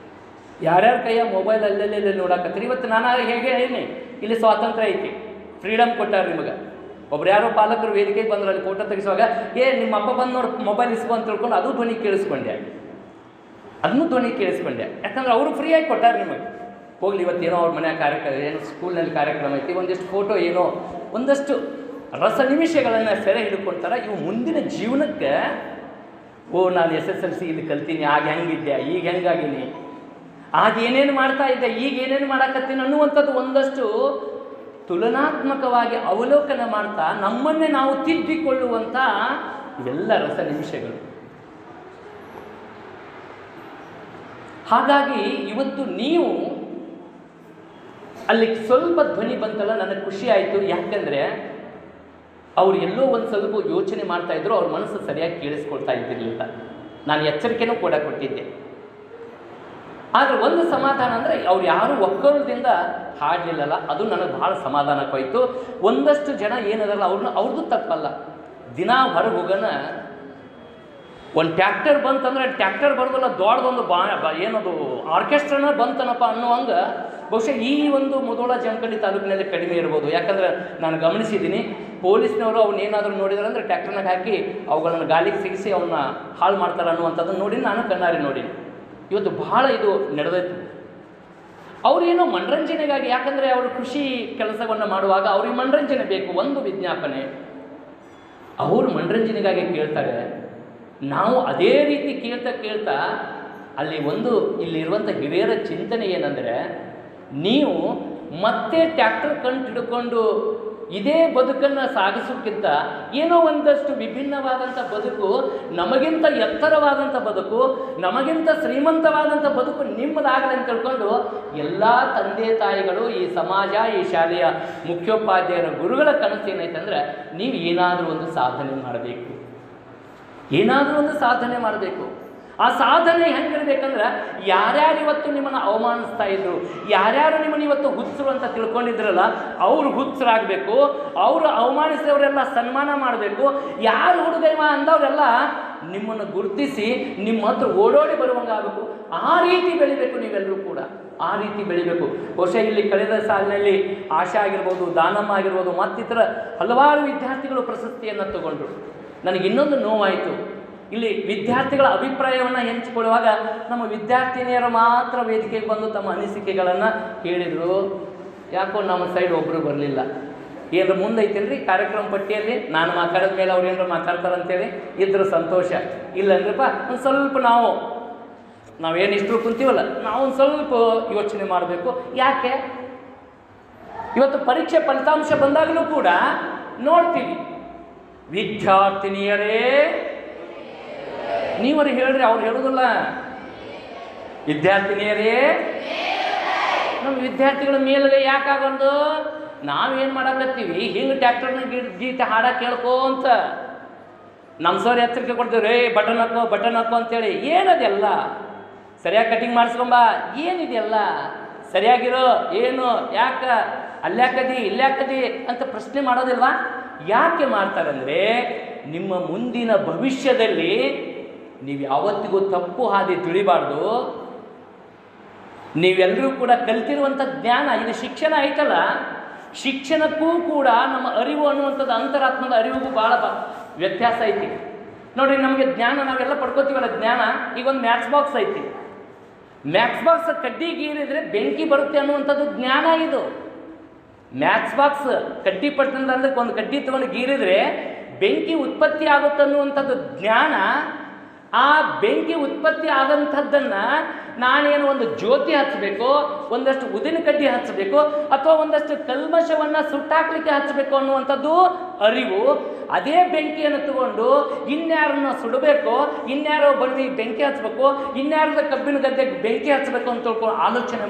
ಯಾರ್ಯಾರ ಕೈಯ ಮೊಬೈಲ್ ಅಲ್ಲಲ್ಲಿ ನೋಡಾಕತ್ತೀರಿ. ಇವತ್ತು ನಾನು ಹೇಗೆ ಹೇಳಿ, ಇಲ್ಲಿ ಸ್ವಾತಂತ್ರ್ಯ ಐತಿ, ಫ್ರೀಡಮ್ ಕೊಟ್ಟಾರ ನಿಮಗೆ. ಒಬ್ರು ಯಾರೋ ಪಾಲಕರು ವೇದಿಕೆಗೆ ಬಂದ್ರು, ಅಲ್ಲಿ ಫೋಟೋ ತೆಗಿಸುವಾಗ ನಿಮ್ಮ ಅಪ್ಪ ಬಂದು ನೋಡಿ ಮೊಬೈಲ್ ಇಸ್ಕೊ ಅಂತ ತಿಳ್ಕೊಂಡು ಅದು ಧ್ವನಿ ಕೇಳಿಸ್ಕೊಂಡೆ, ಅದನ್ನು ಧ್ವನಿ ಕೇಳಿಸ್ಕೊಂಡೆ. ಯಾಕಂದ್ರೆ ಅವರು ಫ್ರೀಯಾಗಿ ಕೊಟ್ಟಾರೆ ನಿಮಗೆ. ಹೋಗ್ಲಿ, ಇವತ್ತೇನೋ ಅವ್ರ ಮನೆಯ ಕಾರ್ಯಕ್ರಮ, ಏನೋ ಸ್ಕೂಲ್ನಲ್ಲಿ ಕಾರ್ಯಕ್ರಮ ಐತಿ, ಒಂದಿಷ್ಟು ಫೋಟೋ, ಏನೋ ಒಂದಷ್ಟು ರಸ ನಿಮಿಷಗಳನ್ನು ಸೆರೆ ಹಿಡ್ಕೊಳ್ತಾರೆ. ಇವು ಮುಂದಿನ ಜೀವನಕ್ಕೆ, ನಾನು SSLC ಇಲ್ಲಿ ಕಲ್ತೀನಿ, ಆಗ ಹೆಂಗಿದ್ದೆ, ಈಗ ಹೆಂಗಾಗಿನಿ, ಆಗ ಏನೇನು ಮಾಡ್ತಾ ಇದ್ದೆ, ಈಗ ಏನೇನು ಮಾಡಾಕತ್ತೀನಿ ಅನ್ನುವಂಥದ್ದು ಒಂದಷ್ಟು ತುಲನಾತ್ಮಕವಾಗಿ ಅವಲೋಕನ ಮಾಡ್ತಾ ನಮ್ಮನ್ನೇ ನಾವು ತಿದ್ದಿಕೊಳ್ಳುವಂಥ ಇವೆಲ್ಲ ರಸ ನಿಮಿಷಗಳು. ಹಾಗಾಗಿ ಇವತ್ತು ನೀವು ಅಲ್ಲಿ ಸ್ವಲ್ಪ ಧ್ವನಿ ಬಂತಲ್ಲ, ನನಗೆ ಖುಷಿ ಆಯಿತು. ಯಾಕಂದರೆ ಅವ್ರು ಎಲ್ಲೋ ಒಂದು ಸ್ವಲ್ಪ ಯೋಚನೆ ಮಾಡ್ತಾಯಿದ್ರು, ಅವ್ರ ಮನಸ್ಸು ಸರಿಯಾಗಿ ಕೇಳಿಸ್ಕೊಳ್ತಾ ಇದ್ದಿರಲಿಲ್ಲ. ನಾನು ಎಚ್ಚರಿಕೆನೂ ಕೂಡ ಕೊಟ್ಟಿದ್ದೆ. ಆದರೆ ಒಂದು ಸಮಾಧಾನ ಅಂದರೆ ಅವ್ರು ಯಾರೂ ಒಕ್ಕಲದಿಂದ ಹಾಡಲಿಲ್ಲಲ್ಲ, ಅದು ನನಗೆ ಭಾಳ ಸಮಾಧಾನಕ್ಕೋಯ್ತು. ಒಂದಷ್ಟು ಜನ ಏನದಲ್ಲ, ಅವ್ರದ್ದು ತಪ್ಪಲ್ಲ. ದಿನ ಹೊರಗೆ ಹೋಗೋಣ, ಒಂದು ಟ್ಯಾಕ್ಟರ್ ಬಂತಂದ್ರೆ ಟ್ಯಾಕ್ಟರ್ ಬರೋದಲ್ಲ, ದೊಡ್ಡದೊಂದು ಏನದು ಆರ್ಕೆಸ್ಟ್ರಾನ ಬಂತನಪ್ಪ ಅನ್ನುವಂಗೆ ಬಹುಶಃ ಈ ಒಂದು ಮುಧೋಳ ಜಮಖಂಡಿ ತಾಲೂಕಿನಲ್ಲಿ ಕಡಿಮೆ ಇರ್ಬೋದು. ಯಾಕಂದ್ರೆ ನಾನು ಗಮನಿಸಿದ್ದೀನಿ, ಪೊಲೀಸ್ನವರು ಅವನ್ನೇನಾದರೂ ನೋಡಿದ್ರೆ ಅಂದರೆ ಟ್ಯಾಕ್ಟರ್ನಾಗ ಹಾಕಿ ಅವುಗಳನ್ನು ಗಾಳಿಗೆ ಸಿಗಿಸಿ ಅವನ್ನ ಹಾಳು ಮಾಡ್ತಾರೆ ಅನ್ನುವಂಥದ್ದನ್ನು ನೋಡಿ ನಾನು ಕಣ್ಣಾರೆ ನೋಡಿ. ಇವತ್ತು ಬಹಳ ಇದು ನಡೆದೈತಿ. ಅವರೇನೋ ಮನರಂಜನೆಗಾಗಿ, ಯಾಕಂದರೆ ಅವರು ಕೃಷಿ ಕೆಲಸವನ್ನು ಮಾಡುವಾಗ ಅವ್ರಿಗೆ ಮನರಂಜನೆ ಬೇಕು, ಒಂದು ವಿಜ್ಞಾಪನೆ ಅವರು ಮನರಂಜನೆಗಾಗಿ ಕೇಳ್ತಾರೆ. ನಾವು ಅದೇ ರೀತಿ ಕೇಳ್ತಾ ಅಲ್ಲಿ ಇಲ್ಲಿರುವಂಥ ಹಿರಿಯರ ಚಿಂತನೆ ಏನಂದರೆ, ನೀವು ಮತ್ತೆ ಟ್ಯಾಕ್ಟರ್ ಕಂಡು ಹಿಡ್ಕೊಂಡು ಇದೇ ಬದುಕನ್ನು ಸಾಗಿಸೋಕ್ಕಿಂತ ಏನೋ ಒಂದಷ್ಟು ವಿಭಿನ್ನವಾದಂಥ ಬದುಕು, ನಮಗಿಂತ ಎತ್ತರವಾದಂಥ ಬದುಕು, ನಮಗಿಂತ ಶ್ರೀಮಂತವಾದಂಥ ಬದುಕು ನಿಮ್ಮದಾಗಲಿ ಅಂತ ತಿಳ್ಕೊಂಡು ಎಲ್ಲ ತಂದೆ ತಾಯಿಗಳು, ಈ ಸಮಾಜ, ಈ ಶಾಲೆಯ ಮುಖ್ಯೋಪಾಧ್ಯಾಯರ ಗುರುಗಳ ಕನಸು ಏನೈತೆ ಅಂದರೆ, ನೀವು ಏನಾದರೂ ಒಂದು ಸಾಧನೆ ಮಾಡಬೇಕು, ಏನಾದರೂ ಒಂದು ಸಾಧನೆ ಮಾಡಬೇಕು. ಆ ಸಾಧನೆ ಹೆಂಗಿರ್ಬೇಕಂದ್ರೆ, ಯಾರ್ಯಾರು ಇವತ್ತು ನಿಮ್ಮನ್ನು ಅವಮಾನಿಸ್ತಾ ಇದ್ರು, ಯಾರ್ಯಾರು ನಿಮ್ಮನ್ನು ಇವತ್ತು ಹುಚ್ಚರು ಅಂತ ತಿಳ್ಕೊಂಡಿದ್ರಲ್ಲ, ಅವರು ಹುಚ್ಚರಾಗಬೇಕು. ಅವರು ಅವಮಾನಿಸಿದವರೆಲ್ಲ ಸನ್ಮಾನ ಮಾಡಬೇಕು. ಯಾರು ಹುಡುಗೈವ ಅಂದವರೆಲ್ಲ ನಿಮ್ಮನ್ನು ಗುರುತಿಸಿ ನಿಮ್ಮ ಹತ್ರ ಓಡೋಡಿ ಬರುವಂಗಾಗಬೇಕು. ಆ ರೀತಿ ಬೆಳಿಬೇಕು ನೀವೆಲ್ಲರೂ ಕೂಡ, ಆ ರೀತಿ ಬೆಳಿಬೇಕು. ಬಹುಶಃ ಇಲ್ಲಿ ಕಳೆದ ಸಾಲಿನಲ್ಲಿ ಆಶಾ ಆಗಿರ್ಬೋದು, ದಾನಮ್ಮ ಆಗಿರ್ಬೋದು, ಮತ್ತಿತರ ಹಲವಾರು ವಿದ್ಯಾರ್ಥಿಗಳು ಪ್ರಶಸ್ತಿಯನ್ನು ತಗೊಂಡ್ರು. ನನಗೆ ಇನ್ನೊಂದು ನೋವಾಯಿತು, ಇಲ್ಲಿ ವಿದ್ಯಾರ್ಥಿಗಳ ಅಭಿಪ್ರಾಯವನ್ನು ಹಂಚಿಕೊಳ್ಳುವಾಗ ನಮ್ಮ ವಿದ್ಯಾರ್ಥಿನಿಯರು ಮಾತ್ರ ವೇದಿಕೆಗೆ ಬಂದು ತಮ್ಮ ಅನಿಸಿಕೆಗಳನ್ನು ಹೇಳಿದರು. ಯಾಕೋ ನಮ್ಮ ಸೈಡ್ ಒಬ್ಬರು ಬರಲಿಲ್ಲ. ಏನಾರು ಮುಂದೈತೇನ್ರಿ ಕಾರ್ಯಕ್ರಮ ಪಟ್ಟಿಯಲ್ಲಿ, ನಾನು ಮಾತಾಡಿದ ಮೇಲೆ ಅವ್ರು ಏನಾರು ಮಾತಾಡ್ತಾರಂತೇಳಿ ಇದ್ರ ಸಂತೋಷ. ಇಲ್ಲಂದ್ರಪ್ಪ ಒಂದು ಸ್ವಲ್ಪ ನಾವೇನು ಇಷ್ಟರು ಕುಂತೀವಲ್ಲ, ನಾವು ಒಂದು ಸ್ವಲ್ಪ ಯೋಚನೆ ಮಾಡಬೇಕು. ಯಾಕೆ ಇವತ್ತು ಪರೀಕ್ಷೆ ಫಲಿತಾಂಶ ಬಂದಾಗಲೂ ಕೂಡ ನೋಡ್ತೀವಿ, ವಿದ್ಯಾರ್ಥಿನಿಯರೇ ನೀವರು ಹೇಳ್ರಿ, ಅವ್ರು ಹೇಳೋದಿಲ್ಲ. ವಿದ್ಯಾರ್ಥಿನಿಯರೇ, ನಮ್ಮ ವಿದ್ಯಾರ್ಥಿಗಳ ಮೇಲ್ಗೆ ಯಾಕಾಗೊಂದು ನಾವೇನು ಮಾಡಕತ್ತೀವಿ, ಹಿಂಗೆ ಟ್ಯಾಕ್ಟರ್ನ ಗೀತೆ ಹಾಡಕ್ಕೆ ಕೇಳ್ಕೋ ಅಂತ ನಮ್ಮ ಸರ್ ಎಚ್ಚರಿಕೆ ಕೊಡ್ತೀವಿ, ಬಟನ್ ಹಾಕೋ ಅಂತೇಳಿ. ಏನದೆಲ್ಲ ಸರಿಯಾಗಿ ಕಟಿಂಗ್ ಮಾಡಿಸ್ಕೊಂಬ, ಏನಿದೆಯಲ್ಲ ಸರಿಯಾಗಿರೋ, ಏನು ಯಾಕೆ ಅಲ್ಯಾಕದಿ ಇಲ್ಯಾಕದಿ ಅಂತ ಪ್ರಶ್ನೆ ಮಾಡೋದಿಲ್ವಾ? ಯಾಕೆ ಮಾಡ್ತಾರಂದರೆ, ನಿಮ್ಮ ಮುಂದಿನ ಭವಿಷ್ಯದಲ್ಲಿ ನೀವು ಯಾವತ್ತಿಗೂ ತಪ್ಪು ಹಾದಿ ತಿಳಿಬಾರ್ದು. ನೀವೆಲ್ಲರೂ ಕೂಡ ಕಲ್ತಿರುವಂಥ ಜ್ಞಾನ, ಇದು ಶಿಕ್ಷಣ ಐತಲ್ಲ, ಶಿಕ್ಷಣಕ್ಕೂ ಕೂಡ ನಮ್ಮ ಅರಿವು ಅನ್ನುವಂಥದ್ದು, ಅಂತರಾತ್ಮದ ಅರಿವಿಗೂ ಭಾಳ ವ್ಯತ್ಯಾಸ ಐತಿ. ನೋಡಿರಿ, ನಮಗೆ ಜ್ಞಾನ ನಾವೆಲ್ಲ ಪಡ್ಕೋತೀವಲ್ಲ ಜ್ಞಾನ. ಈಗ ಒಂದು ಮ್ಯಾಥ್ಸ್ ಬಾಕ್ಸ್ ಐತಿ, ಮ್ಯಾಥ್ಸ್ ಬಾಕ್ಸ್ ಕಡ್ಡಿ ಗೀರಿದ್ರೆ ಬೆಂಕಿ ಬರುತ್ತೆ ಅನ್ನುವಂಥದ್ದು ಜ್ಞಾನ. ಇದು ಮ್ಯಾಥ್ಸ್ ಬಾಕ್ಸ್ ಕಡ್ಡಿ ಪಟ್ಟಂತ ಅದಕ್ಕೆ ಒಂದು ಕಡ್ಡಿ ತೊಗೊಂಡು ಗೀರಿದ್ರೆ ಬೆಂಕಿ ಉತ್ಪತ್ತಿ ಆಗುತ್ತೆ ಅನ್ನುವಂಥದ್ದು ಜ್ಞಾನ. ಆ ಬೆಂಕಿ ಉತ್ಪತ್ತಿ ಆದಂಥದ್ದನ್ನು ನಾನೇನು ಒಂದು ಜ್ಯೋತಿ ಹಚ್ಚಬೇಕು, ಒಂದಷ್ಟು ಉದಿನ ಕಡ್ಡಿ ಹಚ್ಚಬೇಕು, ಅಥವಾ ಒಂದಷ್ಟು ಕಲ್ಮಶವನ್ನು ಸುಟ್ಟಾಕ್ಲಿಕ್ಕೆ ಹಚ್ಚಬೇಕು ಅನ್ನುವಂಥದ್ದು ಅರಿವು. ಅದೇ ಬೆಂಕಿಯನ್ನು ತಗೊಂಡು ಇನ್ಯಾರನ್ನು ಸುಡಬೇಕು, ಇನ್ಯಾರೋ ಬನ್ನಿ ಬೆಂಕಿ ಹಚ್ಚಬೇಕು, ಇನ್ಯಾರದ ಕಬ್ಬಿನ ಗದ್ದೆಗೆ ಬೆಂಕಿ ಹಚ್ಚಬೇಕು ಅಂತ ತಿಳ್ಕೊಂಡು ಆಲೋಚನೆ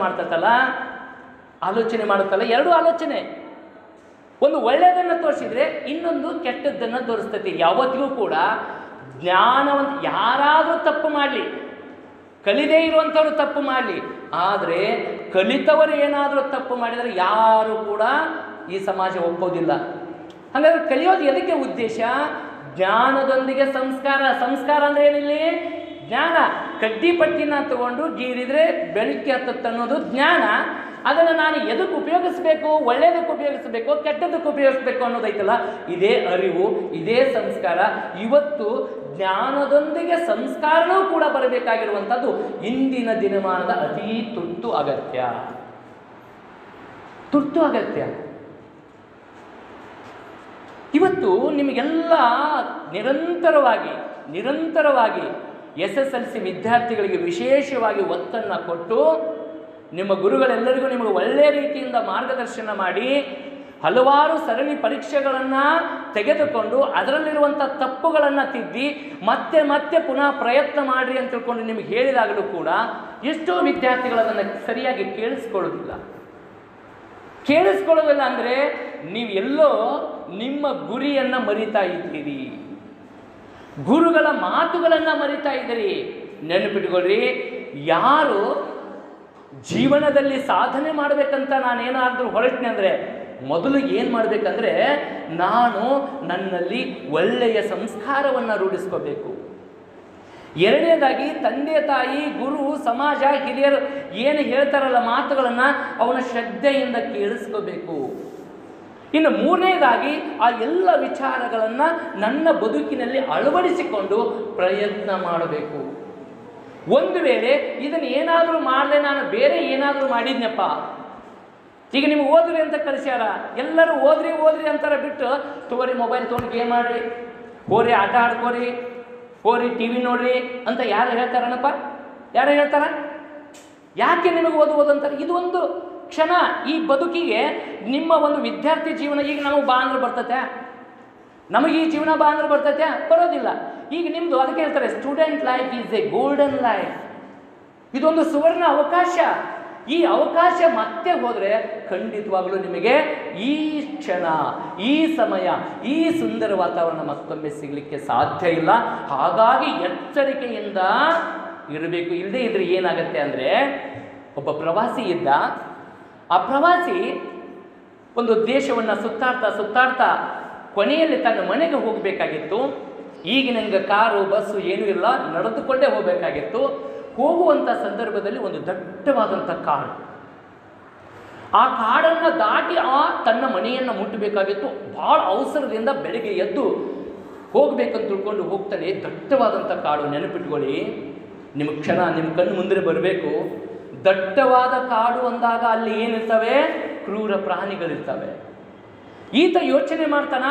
ಮಾಡುತ್ತಲ್ಲ, ಎರಡು ಆಲೋಚನೆ. ಒಂದು ಒಳ್ಳೆಯದನ್ನು ತೋರಿಸಿದ್ರೆ ಇನ್ನೊಂದು ಕೆಟ್ಟದ್ದನ್ನು ತೋರಿಸ್ತೈತಿ. ಯಾವತ್ತಿಗೂ ಕೂಡ ಜ್ಞಾನವಂತ ಯಾರಾದರೂ ತಪ್ಪು ಮಾಡಲಿ, ಕಲಿದೇ ಇರುವಂಥವ್ರು ತಪ್ಪು ಮಾಡಲಿ, ಆದರೆ ಕಲಿತವರು ಏನಾದರೂ ತಪ್ಪು ಮಾಡಿದರೆ ಯಾರು ಕೂಡ ಈ ಸಮಾಜ ಒಪ್ಪೋದಿಲ್ಲ. ಹಾಗಾದ್ರೆ ಕಲಿಯೋದು ಎದಕ್ಕೆ ಉದ್ದೇಶ? ಜ್ಞಾನದೊಂದಿಗೆ ಸಂಸ್ಕಾರ. ಸಂಸ್ಕಾರ ಅಂದರೆ ಏನಿಲ್ಲಿ? ಜ್ಞಾನ. ಕಡ್ಡಿ ಪಟ್ಟಿನ ತಗೊಂಡು ಗೀರಿದ್ರೆ ಬೆಳಗ್ಗೆ ಹತ್ತತ್ತು ಅನ್ನೋದು ಜ್ಞಾನ. ಅದನ್ನು ನಾನು ಎದಕ್ಕೆ ಉಪಯೋಗಿಸ್ಬೇಕು? ಒಳ್ಳೆಯದಕ್ಕೆ ಉಪಯೋಗಿಸ್ಬೇಕು, ಕೆಟ್ಟದಕ್ಕೆ ಉಪಯೋಗಿಸ್ಬೇಕು ಅನ್ನೋದೈತಲ್ಲ, ಇದೇ ಅರಿವು, ಇದೇ ಸಂಸ್ಕಾರ. ಇವತ್ತು ಜ್ಞಾನದೊಂದಿಗೆ ಸಂಸ್ಕಾರವೂ ಕೂಡ ಬರಬೇಕಾಗಿರುವಂಥದ್ದು ಇಂದಿನ ದಿನಮಾನದ ಅತೀ ತುರ್ತು ಅಗತ್ಯ. ತುರ್ತು ಅಗತ್ಯ. ಇವತ್ತು ನಿಮಗೆಲ್ಲ ನಿರಂತರವಾಗಿ SSLC ವಿದ್ಯಾರ್ಥಿಗಳಿಗೆ ವಿಶೇಷವಾಗಿ ಒತ್ತನ್ನು ಕೊಟ್ಟು ನಿಮ್ಮ ಗುರುಗಳೆಲ್ಲರಿಗೂ ನಿಮಗೆ ಒಳ್ಳೆಯ ರೀತಿಯಿಂದ ಮಾರ್ಗದರ್ಶನ ಮಾಡಿ ಹಲವಾರು ಸರಣಿ ಪರೀಕ್ಷೆಗಳನ್ನು ತೆಗೆದುಕೊಂಡು ಅದರಲ್ಲಿರುವಂಥ ತಪ್ಪುಗಳನ್ನು ತಿದ್ದಿ ಮತ್ತೆ ಪುನಃ ಪ್ರಯತ್ನ ಮಾಡಿರಿ ಅಂತ ತಿಳ್ಕೊಂಡು ನಿಮಗೆ ಹೇಳಿದಾಗಲೂ ಕೂಡ ಎಷ್ಟೋ ವಿದ್ಯಾರ್ಥಿಗಳು ಅದನ್ನು ಸರಿಯಾಗಿ ಕೇಳಿಸ್ಕೊಳ್ಳೋದಿಲ್ಲ. ಅಂದರೆ ನೀವು ಎಲ್ಲೋ ನಿಮ್ಮ ಗುರಿಯನ್ನು ಮರಿತಾ ಇದ್ದೀರಿ, ಗುರುಗಳ ಮಾತುಗಳನ್ನು ಮರಿತಾ ಇದ್ದೀರಿ. ನೆನಪಿಟ್ಕೊಳ್ರಿ, ಯಾರು ಜೀವನದಲ್ಲಿ ಸಾಧನೆ ಮಾಡಬೇಕಂತ ನಾನೇನಾದರೂ ಹೊರಟನೆ ಅಂದರೆ ಮೊದಲು ಏನು ಮಾಡಬೇಕಂದ್ರೆ ನಾನು ನನ್ನಲ್ಲಿ ಒಳ್ಳೆಯ ಸಂಸ್ಕಾರವನ್ನು ರೂಢಿಸ್ಕೋಬೇಕು. ಎರಡನೇದಾಗಿ ತಂದೆ ತಾಯಿ, ಗುರು, ಸಮಾಜ, ಹಿರಿಯರು ಏನು ಹೇಳ್ತಾರಲ್ಲ ಮಾತುಗಳನ್ನು ಅವನ ಶ್ರದ್ಧೆಯಿಂದ ಕೇಳಿಸ್ಕೋಬೇಕು. ಇನ್ನು ಮೂರನೇದಾಗಿ ಆ ಎಲ್ಲ ವಿಚಾರಗಳನ್ನು ನನ್ನ ಬದುಕಿನಲ್ಲಿ ಅಳವಡಿಸಿಕೊಂಡು ಪ್ರಯತ್ನ ಮಾಡಬೇಕು. ಒಂದು ವೇಳೆ ಇದನ್ನು ಏನಾದರೂ ಮಾಡದೆ ನಾನು ಬೇರೆ ಏನಾದರೂ ಮಾಡಿದ್ನಪ್ಪ, ಈಗ ನಿಮ್ಗೆ ಓದ್ರಿ ಅಂತ ಕಳಿಸ್ಯಾರ, ಎಲ್ಲರೂ ಓದ್ರಿ ಅಂತಾರೆ ಬಿಟ್ಟು ತಗೋರಿ ಮೊಬೈಲ್ ತೊಗೊಂಡು ಗೇಮ್ ಮಾಡ್ರಿ, ಹೋರಿ ಆಟ ಆಡ್ಕೋರಿ, ಹೋರಿ TV ನೋಡ್ರಿ ಅಂತ ಯಾರು ಹೇಳ್ತಾರನಪ್ಪ? ಯಾರು ಹೇಳ್ತಾರ? ಯಾಕೆ ನಿಮಗೆ ಓದಂತಾರೆ? ಇದು ಒಂದು ಕ್ಷಣ. ಈ ಬದುಕಿಗೆ ನಿಮ್ಮ ಒಂದು ವಿದ್ಯಾರ್ಥಿ ಜೀವನ ಈಗ ನಮಗೆ ಬಾ ಅಂದ್ರೆ ಬರ್ತೈತೆ? ನಮಗೆ ಈ ಜೀವನ ಬಾ ಅಂದ್ರೆ ಬರ್ತೈತೆ? ಬರೋದಿಲ್ಲ. ಈಗ ನಿಮ್ಮದು ಅದಕ್ಕೆ ಹೇಳ್ತಾರೆ student life is A golden life. ಇದೊಂದು ಸುವರ್ಣ ಅವಕಾಶ. ಈ ಅವಕಾಶ ಮತ್ತೆ ಹೋದರೆ ಖಂಡಿತವಾಗಲೂ ನಿಮಗೆ ಈ ಕ್ಷಣ, ಈ ಸಮಯ, ಈ ಸುಂದರ ವಾತಾವರಣ ಮತ್ತೊಮ್ಮೆ ಸಿಗಲಿಕ್ಕೆ ಸಾಧ್ಯ ಇಲ್ಲ. ಹಾಗಾಗಿ ಎಚ್ಚರಿಕೆಯಿಂದ ಇರಬೇಕು. ಇಲ್ಲದೇ ಇದ್ರೆ ಏನಾಗುತ್ತೆ ಅಂದರೆ, ಒಬ್ಬ ಪ್ರವಾಸಿ ಇದ್ದ. ಆ ಪ್ರವಾಸಿ ಒಂದು ದೇಶವನ್ನು ಸುತ್ತಾಡ್ತಾ ಕೊನೆಯಲ್ಲಿ ತನ್ನ ಮನೆಗೆ ಹೋಗಬೇಕಾಗಿತ್ತು. ಈಗಿನಂಗೆ ಕಾರು, ಬಸ್ಸು ಏನೂ ಇಲ್ಲ, ನಡೆದುಕೊಂಡೇ ಹೋಗಬೇಕಾಗಿತ್ತು. ಹೋಗುವಂಥ ಸಂದರ್ಭದಲ್ಲಿ ಒಂದು ದಟ್ಟವಾದಂಥ ಕಾಡು. ಆ ಕಾಡನ್ನು ದಾಟಿ ತನ್ನ ಮನೆಯನ್ನು ಮುಟ್ಟಬೇಕಾಗಿತ್ತು. ಭಾಳ ಅವಸರದಿಂದ ಬೆಳಗ್ಗೆ ಎದ್ದು ಹೋಗ್ಬೇಕಂತ ತಿಳ್ಕೊಂಡು ಹೋಗ್ತಾನೆ. ದಟ್ಟವಾದಂಥ ಕಾಡು. ನೆನಪಿಟ್ಕೊಳ್ಳಿ, ನಿಮ್ಮ ಕ್ಷಣ ನಿಮ್ಮ ಕಣ್ಣು ಮುಂದೆ ಬರಬೇಕು. ದಟ್ಟವಾದ ಕಾಡು ಅಂದಾಗ ಅಲ್ಲಿ ಏನಿರ್ತವೆ? ಕ್ರೂರ ಪ್ರಾಣಿಗಳಿರ್ತವೆ. ಈತ ಯೋಚನೆ ಮಾಡ್ತಾನ,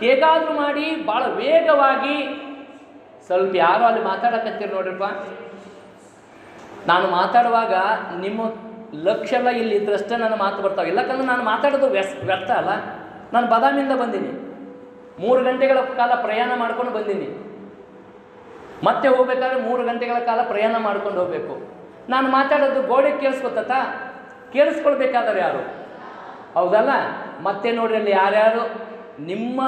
ಹೇಗಾದರೂ ಮಾಡಿ ಭಾಳ ವೇಗವಾಗಿ ಸ್ವಲ್ಪ ಯಾರೋ ಅಲ್ಲಿ ಮಾತಾಡಕತ್ತೀರಿ ನೋಡ್ರಿಪ್ಪ, ನಾನು ಮಾತಾಡುವಾಗ ನಿಮ್ಮ ಲಕ್ಷ್ಯ ಎಲ್ಲ ಇಲ್ಲಿ ಇದ್ರಷ್ಟೇ ನನ್ನ ಮಾತು ಬರ್ತಾವೆ. ಇಲ್ಲಕಂದ್ರೆ ನಾನು ಮಾತಾಡೋದು ವ್ಯರ್ಥ ಅಲ್ಲ. ನಾನು ಬಾದಾಮಿಯಿಂದ ಬಂದೀನಿ, 3 ಗಂಟೆಗಳ ಕಾಲ ಪ್ರಯಾಣ ಮಾಡ್ಕೊಂಡು ಬಂದೀನಿ. ಮತ್ತೆ ಹೋಗ್ಬೇಕಾದ್ರೆ 3 ಗಂಟೆಗಳ ಕಾಲ ಪ್ರಯಾಣ ಮಾಡ್ಕೊಂಡು ಹೋಗಬೇಕು. ನಾನು ಮಾತಾಡೋದು ಗೋಡೆ ಕೇಳಿಸ್ಕೊಳ್ಬೇಕಾದ್ರೆ ಯಾರು? ಹೌದಲ್ಲ? ಮತ್ತೆ ನೋಡ್ರಿ, ಅಲ್ಲಿ ಯಾರ್ಯಾರು ನಿಮ್ಮ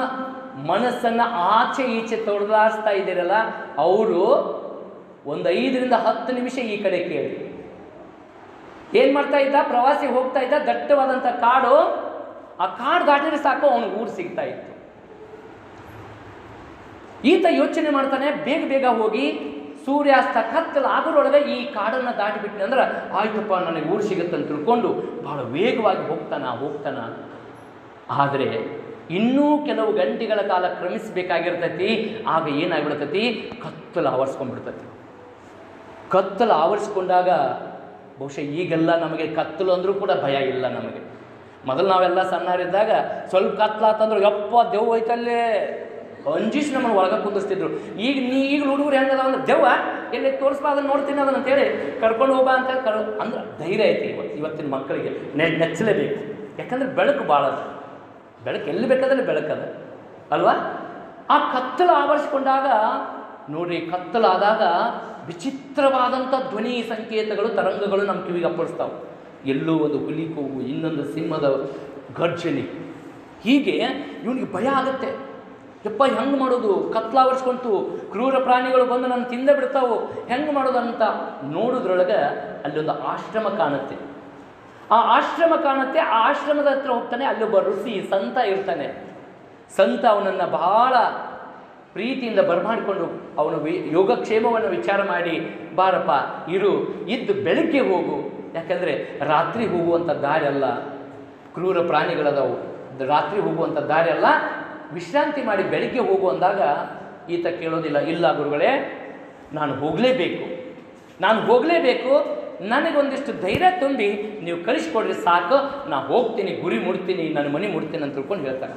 ಮನಸ್ಸನ್ನು ಆಚೆ ಈಚೆ ತೊಡಲಾಡಿಸ್ತಾ ಇದ್ದೀರಲ್ಲ, ಅವರು ಒಂದು 5 ರಿಂದ 10 ನಿಮಿಷ ಈ ಕಡೆ ಕೇಳಿ. ಏನು ಮಾಡ್ತಾ ಇದ್ದ? ಪ್ರವಾಸಿ ಹೋಗ್ತಾ ಇದ್ದ, ದಟ್ಟವಾದಂಥ ಕಾಡು. ಆ ಕಾಡು ದಾಟಿದ್ರೆ ಸಾಕು ಅವನಿಗೆ ಊರು ಸಿಗ್ತಾ ಇತ್ತು. ಈತ ಯೋಚನೆ ಮಾಡ್ತಾನೆ, ಬೇಗ ಹೋಗಿ ಸೂರ್ಯಾಸ್ತ ಕತ್ತಲು ಆಗೋರೊಳಗೆ ಈ ಕಾಡನ್ನು ದಾಟಿಬಿಟ್ನೆ ಅಂದ್ರೆ ಆಯ್ತಪ್ಪ ನನಗೆ ಊರು ಸಿಗುತ್ತಂತ ತಿಳ್ಕೊಂಡು ಭಾಳ ವೇಗವಾಗಿ ಹೋಗ್ತಾನ. ಆದರೆ ಇನ್ನೂ ಕೆಲವು ಗಂಟೆಗಳ ಕಾಲ ಕ್ರಮಿಸಬೇಕಾಗಿರ್ತೈತಿ. ಆಗ ಏನಾಗ್ಬಿಡ್ತೈತಿ? ಕತ್ತಲು ಆವರಿಸ್ಕೊಂಡ್ಬಿಡ್ತೈತಿ. ಕತ್ತಲು ಆವರಿಸ್ಕೊಂಡಾಗ ಬಹುಶಃ ಈಗೆಲ್ಲ ನಮಗೆ ಕತ್ತಲು ಅಂದರೂ ಕೂಡ ಭಯ ಇಲ್ಲ ನಮಗೆ. ಮೊದಲು ನಾವೆಲ್ಲ ಸಣ್ಣರಿದ್ದಾಗ ಸ್ವಲ್ಪ ಕತ್ಲಾತಂದ್ರೆ ಯಪ್ಪ ದೆವ್ವ ಐತಲ್ಲೇ ಅಂಜಿಸ್ ನಮ್ಮನ್ನು ಒಳಗೆ ಕುಂದಿಸ್ತಿದ್ರು. ಈಗ ಹುಡುಗರು ಹೆಂಗದ ಅಂದ್ರೆ ದೆವ್ವ ಎಲ್ಲಿ ತೋರಿಸ್ಬಾ ಅದನ್ನು ನೋಡ್ತೀನಿ ಅದನ್ನು ಅಂತೇಳಿ ಕರ್ಕೊಂಡು ಹೋಗ್ಬಾ ಅಂತ ಅಂದ್ರೆ ಧೈರ್ಯ ಐತಿ ಇವತ್ತಿನ ಮಕ್ಕಳಿಗೆ. ನೆಚ್ಚಲೇಬೇಕು. ಯಾಕಂದ್ರೆ ಬೆಳಕು ಭಾಳ ಅದ. ಬೆಳಕು ಎಲ್ಲಿ ಬೇಕಾದ್ರೆ ಬೆಳಕದ ಅಲ್ವಾ? ಆ ಕತ್ತಲು ಆವರಿಸ್ಕೊಂಡಾಗ ನೋಡ್ರಿ, ಕತ್ತಲಾದಾಗ ವಿಚಿತ್ರವಾದಂಥ ಧ್ವನಿ ಸಂಕೇತಗಳು, ತರಂಗಗಳು ನಮ್ಮ ಕಿವಿಗೆ ಅಪ್ಪಳಿಸ್ತಾವೆ. ಎಲ್ಲೋ ಒಂದು ಹುಲಿ ಕೂಗು, ಇನ್ನೊಂದು ಸಿಂಹದ ಗರ್ಜನೆ, ಹೀಗೆ ಇವನಿಗೆ ಭಯ ಆಗುತ್ತೆ. ಯಪ್ಪ ಹೆಂಗೆ ಮಾಡೋದು, ಕತ್ಲಾವರ್ಸ್ಕೊಂತು, ಕ್ರೂರ ಪ್ರಾಣಿಗಳು ಬಂದು ನನ್ನ ತಿಂದ ಬಿಡ್ತಾವು, ಹೆಂಗೆ ಮಾಡೋದು ಅಂತ ನೋಡೋದ್ರೊಳಗೆ ಅಲ್ಲೊಂದು ಆಶ್ರಮ ಕಾಣುತ್ತೆ. ಆ ಆಶ್ರಮ ಕಾಣುತ್ತೆ. ಆ ಆಶ್ರಮದ ಹತ್ರ ಹೋಗ್ತಾನೆ. ಅಲ್ಲೊಬ್ಬ ಋಷಿ ಸಂತ ಇರ್ತಾನೆ. ಸಂತ ಅವನನ್ನು ಬಹಳ ಪ್ರೀತಿಯಿಂದ ಬರಮಾಡಿಕೊಂಡು ಅವನು ಯೋಗಕ್ಷೇಮವನ್ನು ವಿಚಾರ ಮಾಡಿ, ಬಾರಪ್ಪ ಇದ್ದು ಬೆಳಗ್ಗೆ ಹೋಗು, ಯಾಕಂದರೆ ರಾತ್ರಿ ಹೋಗುವಂಥ ದಾರಿ ಅಲ್ಲ, ಕ್ರೂರ ಪ್ರಾಣಿಗಳದವು, ರಾತ್ರಿ ಹೋಗುವಂಥ ದಾರಿ ಅಲ್ಲ, ವಿಶ್ರಾಂತಿ ಮಾಡಿ ಬೆಳಗ್ಗೆ ಹೋಗು ಅಂದಾಗ ಈತ ಕೇಳೋದಿಲ್ಲ. ಇಲ್ಲ ಗುರುಗಳೇ, ನಾನು ಹೋಗಲೇಬೇಕು, ನನಗೊಂದಿಷ್ಟು ಧೈರ್ಯ ತುಂಬಿ ನೀವು ಕಳಿಸ್ಕೊಡ್ರಿ ಸಾಕು, ನಾನು ಹೋಗ್ತೀನಿ, ಗುರಿ ಮುಡ್ತೀನಿ, ನನ್ನ ಮನೆ ಮುಡ್ತೀನಿ ಅಂತ ತಿಳ್ಕೊಂಡು ಹೇಳ್ತಾರೆ.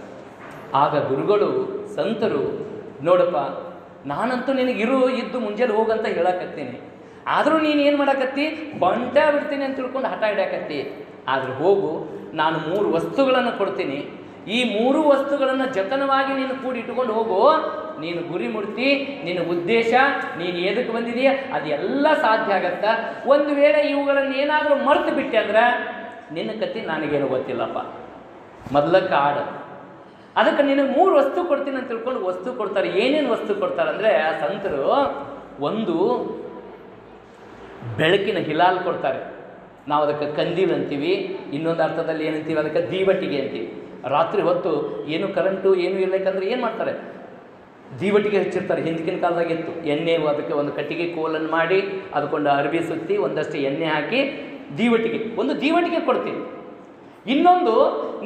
ಆಗ ಗುರುಗಳು ಸಂತರು, ನೋಡಪ್ಪ ನಾನಂತೂ ನಿನಗೆ ಇದ್ದು ಮುಂಜಾನೆ ಹೋಗಂತ ಹೇಳಕತ್ತೀನಿ, ಆದರೂ ನೀನು ಏನು ಮಾಡಕತ್ತಿ, ಬಂಟ ಬಿಡ್ತೀನಿ ಅಂತ ತಿಳ್ಕೊಂಡು ಹಠ ಹಿಡ್ಯಾಕತ್ತಿ. ಆದ್ರೆ ಹೋಗು, ನಾನು 3 ವಸ್ತುಗಳನ್ನು ಕೊಡ್ತೀನಿ, ಈ 3 ವಸ್ತುಗಳನ್ನು ಜತನವಾಗಿ ನೀನು ಕೂಡಿ ಇಟ್ಕೊಂಡು ಹೋಗು, ನೀನು ಗುರಿ ಮುಡ್ತಿ, ನಿನ್ನ ಉದ್ದೇಶ, ನೀನು ಎದಕ್ಕೆ ಬಂದಿದೆಯಾ ಅದೆಲ್ಲ ಸಾಧ್ಯ ಆಗತ್ತಾ. ಒಂದು ವೇಳೆ ಇವುಗಳನ್ನು ಏನಾದರೂ ಮರೆತು ಬಿಟ್ಟೆ ಅಂದ್ರೆ ನಿನ್ನ ಕತ್ತಿ ನನಗೇನು ಗೊತ್ತಿಲ್ಲಪ್ಪ, ಮೊದಲಕ್ಕೆ ಆಡ. ಅದಕ್ಕೆ ನಿನಗೆ 3 ವಸ್ತು ಕೊಡ್ತೀನಿ ಅಂತ ತಿಳ್ಕೊಂಡು ವಸ್ತು ಕೊಡ್ತಾರೆ. ಏನೇನು ವಸ್ತು ಕೊಡ್ತಾರೆ ಅಂದರೆ ಆ ಸಂತರು, ಒಂದು ಬೆಳಕಿನ ಹಿಲಾಲ್ ಕೊಡ್ತಾರೆ, ನಾವು ಅದಕ್ಕೆ ಕಂದೀಲ್ ಅಂತೀವಿ, ಇನ್ನೊಂದು ಅರ್ಥದಲ್ಲಿ ಏನಂತೀವಿ ಅದಕ್ಕೆ ದೀವಟಿಗೆ ಅಂತೀವಿ. ರಾತ್ರಿ ಹೊತ್ತು ಏನು ಕರೆಂಟು ಏನು ಇರಬೇಕಂದ್ರೆ ಏನು ಮಾಡ್ತಾರೆ, ದೀವಟಿಗೆ ಹಚ್ಚಿರ್ತಾರೆ. ಹಿಂದಿನ ಕಾಲದಾಗಿತ್ತು, ಎಣ್ಣೆ ಅದಕ್ಕೆ ಒಂದು ಕಟ್ಟಿಗೆ ಕೋಲನ್ನು ಮಾಡಿ ಅದಕ್ಕೊಂದು ಅರಬಿ ಸುತ್ತಿ ಒಂದಷ್ಟು ಎಣ್ಣೆ ಹಾಕಿ ಒಂದು ದೀವಟಿಗೆ ಕೊಡ್ತೀವಿ. ಇನ್ನೊಂದು,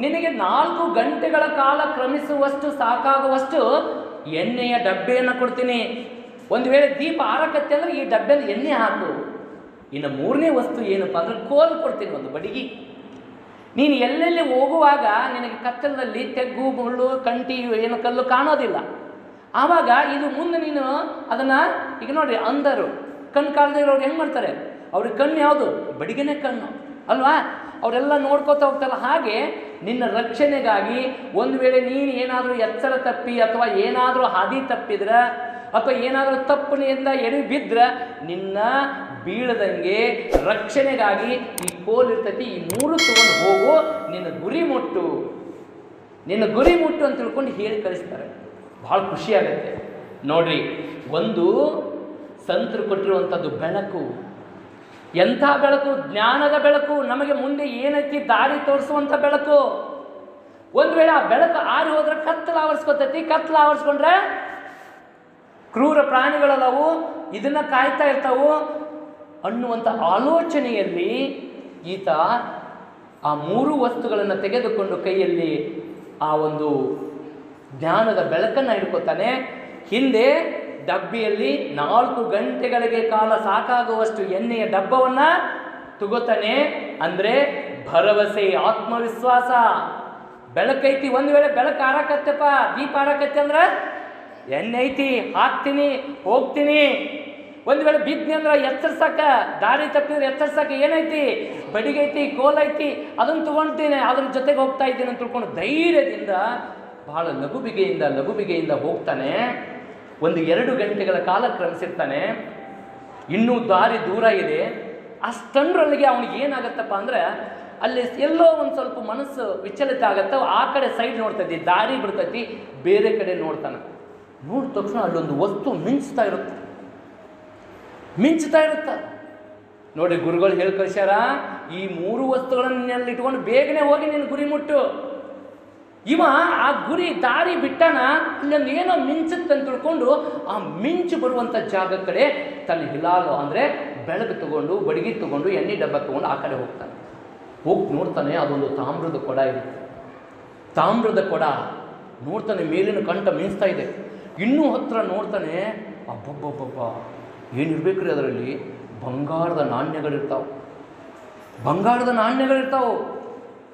ನಿನಗೆ 4 ಗಂಟೆಗಳ ಕಾಲ ಕ್ರಮಿಸುವಷ್ಟು ಸಾಕಾಗುವಷ್ಟು ಎಣ್ಣೆಯ ಡಬ್ಬೆಯನ್ನು ಕೊಡ್ತೀನಿ. ಒಂದು ವೇಳೆ ದೀಪ ಆರಕತ್ತೆ ಅಂದರೆ ಈ ಡಬ್ಬೆಯಲ್ಲಿ ಎಣ್ಣೆ ಹಾಕು. ಇನ್ನು 3ನೇ ವಸ್ತು ಏನಪ್ಪ ಅಂದರೆ ಕೋಲ್ ಕೊಡ್ತೀನಿ, ಒಂದು ಬಡಿಗೆ. ನೀನು ಎಲ್ಲೆಲ್ಲಿ ಹೋಗುವಾಗ ನಿನಗೆ ಕತ್ತಲದಲ್ಲಿ ತೆಗ್ಗು ಮುಳ್ಳು ಕಂಟಿ ಏನು ಕಲ್ಲು ಕಾಣೋದಿಲ್ಲ. ಆವಾಗ ಇದು ಮುಂದೆ ನೀನು ಅದನ್ನು, ಈಗ ನೋಡಿರಿ ಅಂಧರು ಕಣ್ಣು ಕಾಣದೇ ಇರೋರು ಹೆಂಗೆ ಮಾಡ್ತಾರೆ, ಅವ್ರಿಗೆ ಕಣ್ಣು ಯಾವುದು, ಬಡಿಗೆನೇ ಕಣ್ಣು ಅಲ್ವಾ, ಅವರೆಲ್ಲ ನೋಡ್ಕೋತಾ ಹೋಗ್ತಾರಲ್ಲ. ಹಾಗೆ ನಿನ್ನ ರಕ್ಷಣೆಗಾಗಿ ಒಂದು ವೇಳೆ ನೀನು ಏನಾದರೂ ಎಚ್ಚರ ತಪ್ಪಿ ಅಥವಾ ಏನಾದರೂ ಹಾದಿ ತಪ್ಪಿದ್ರೆ ಅಥವಾ ಏನಾದರೂ ತಪ್ಪನೆಯಿಂದ ಎಡಿ ಬಿದ್ದರೆ ನಿನ್ನ ಬೀಳದಂಗೆ ರಕ್ಷಣೆಗಾಗಿ ಈ ಕೋಲ್ ಇರ್ತೈತಿ, ಈ 3 ತಗೊಂಡು ಹೋಗು, ನಿನ್ನ ಗುರಿ ಮುಟ್ಟು ಅಂತ ತಿಳ್ಕೊಂಡು ಹೇಳಿ ಕಳಿಸ್ತಾರೆ. ಭಾಳ ಖುಷಿಯಾಗತ್ತೆ ನೋಡ್ರಿ. ಒಂದು ಸಂತರು ಕೊಟ್ಟಿರುವಂಥದ್ದು ಬೆಳಕು, ಎಂಥ ಬೆಳಕು, ಜ್ಞಾನದ ಬೆಳಕು, ನಮಗೆ ಮುಂದೆ ಏನೈತಿ ದಾರಿ ತೋರಿಸುವಂಥ ಬೆಳಕು. ಒಂದು ವೇಳೆ ಆ ಬೆಳಕು ಆರಿ ಹೋದ್ರೆ ಕತ್ತಲು ಆವರಿಸ್ಕೊಂಡ್ರೆ ಕ್ರೂರ ಪ್ರಾಣಿಗಳಲ್ಲವು ಇದನ್ನು ಕಾಯ್ತಾ ಇರ್ತಾವು ಅನ್ನುವಂಥ ಆಲೋಚನೆಯಲ್ಲಿ ಈತ ಆ 3 ವಸ್ತುಗಳನ್ನು ತೆಗೆದುಕೊಂಡು ಕೈಯಲ್ಲಿ ಆ ಒಂದು ಜ್ಞಾನದ ಬೆಳಕನ್ನು ಹಿಡ್ಕೊತಾನೆ. ಹಿಂದೆ ಡಬ್ಬಿಯಲ್ಲಿ 4 ಗಂಟೆಗಳಿಗೆ ಕಾಲ ಸಾಕಾಗುವಷ್ಟು ಎಣ್ಣೆಯ ಡಬ್ಬವನ್ನು ತಗೋತಾನೆ. ಅಂದರೆ ಭರವಸೆ, ಆತ್ಮವಿಶ್ವಾಸ, ಬೆಳಕೈತಿ. ಒಂದು ವೇಳೆ ಬೆಳಕು ಆರಾಕತ್ತಪ್ಪ, ದೀಪ ಆರಾಕತ್ತೆ ಅಂದ್ರೆ ಎಣ್ಣೆ ಐತಿ, ಹಾಕ್ತೀನಿ, ಹೋಗ್ತೀನಿ. ಒಂದು ವೇಳೆ ಬಿದ್ನಿ ಅಂದ್ರೆ ಎಚ್ಚರಿಸಕ್ಕ, ದಾರಿ ತಪ್ಪಿದ್ರೆ ಎಚ್ಚರಿಸಕ್ಕೆ ಏನೈತಿ, ಬಡಿಗೈತಿ, ಕೋಲೈತಿ, ಅದನ್ನು ತಗೊಳ್ತೀನಿ, ಅದ್ರ ಜೊತೆಗೆ ಹೋಗ್ತಾ ಇದ್ದೀನಿ ಅಂತ ತಿಳ್ಕೊಂಡು ಧೈರ್ಯದಿಂದ ಬಹಳ ಲಘುಬಿಗೆಯಿಂದ ಹೋಗ್ತಾನೆ. ಒಂದು 2 ಗಂಟೆಗಳ ಕಾಲ ಕ್ರಮಿಸಿರ್ತಾನೆ. ಇನ್ನೂ ದಾರಿ ದೂರ ಇದೆ. ಅಷ್ಟೊಂದರೊಳಗೆ ಅವನಿಗೆ ಏನಾಗತ್ತಪ್ಪ ಅಂದರೆ ಅಲ್ಲಿ ಎಲ್ಲೋ ಒಂದು ಸ್ವಲ್ಪ ಮನಸ್ಸು ವಿಚಲಿತ ಆಗತ್ತೆ. ಆ ಕಡೆ ಸೈಡ್ ನೋಡ್ತೈತಿ, ದಾರಿ ಬಿಡ್ತೈತಿ, ಬೇರೆ ಕಡೆ ನೋಡ್ತಾನೆ. ನೋಡಿದ ತಕ್ಷಣ ಅಲ್ಲೊಂದು ವಸ್ತು ಮಿಂಚ್ತಾ ಇರುತ್ತೆ. ನೋಡಿ, ಗುರುಗಳು ಹೇಳಿ ಕಳ್ಸ್ಯಾರ, ಈ 3 ವಸ್ತುಗಳನ್ನು ಇಟ್ಕೊಂಡು ಬೇಗನೆ ಹೋಗಿ ನೀನು ಗುರಿ ಮುಟ್ಟು. ಇವ ಆ ಗುರಿ ದಾರಿ ಬಿಟ್ಟನ, ಇಲ್ಲೊಂದು ಏನೋ ಮಿಂಚುತ್ತೆ ಅಂತ ತಿಳ್ಕೊಂಡು ಆ ಮಿಂಚು ಬರುವಂಥ ಜಾಗ ಕಡೆ ತನ್ನ ಹಿಲಾಲು ಅಂದರೆ ಬೆಳಕು ತಗೊಂಡು, ಬಡಿಗೆ ತಗೊಂಡು, ಎಣ್ಣೆ ಡಬ್ಬ ತಗೊಂಡು ಆ ಕಡೆ ಹೋಗ್ತಾನೆ. ಹೋಗಿ ನೋಡ್ತಾನೆ, ಅದೊಂದು ತಾಮ್ರದ ಕೊಡ ಇರುತ್ತೆ. ತಾಮ್ರದ ಕೊಡ ನೋಡ್ತಾನೆ, ಮೇಲಿನ ಕಂಠ ಮಿಂಚ್ತಾ ಇದೆ. ಇನ್ನೂ ಹತ್ರ ನೋಡ್ತಾನೆ, ಅಬ್ಬಬ್ಬಬ್ಬಬ್ಬ ಏನಿರ್ಬೇಕ್ರಿ ಅದರಲ್ಲಿ, ಬಂಗಾರದ ನಾಣ್ಯಗಳಿರ್ತಾವೆ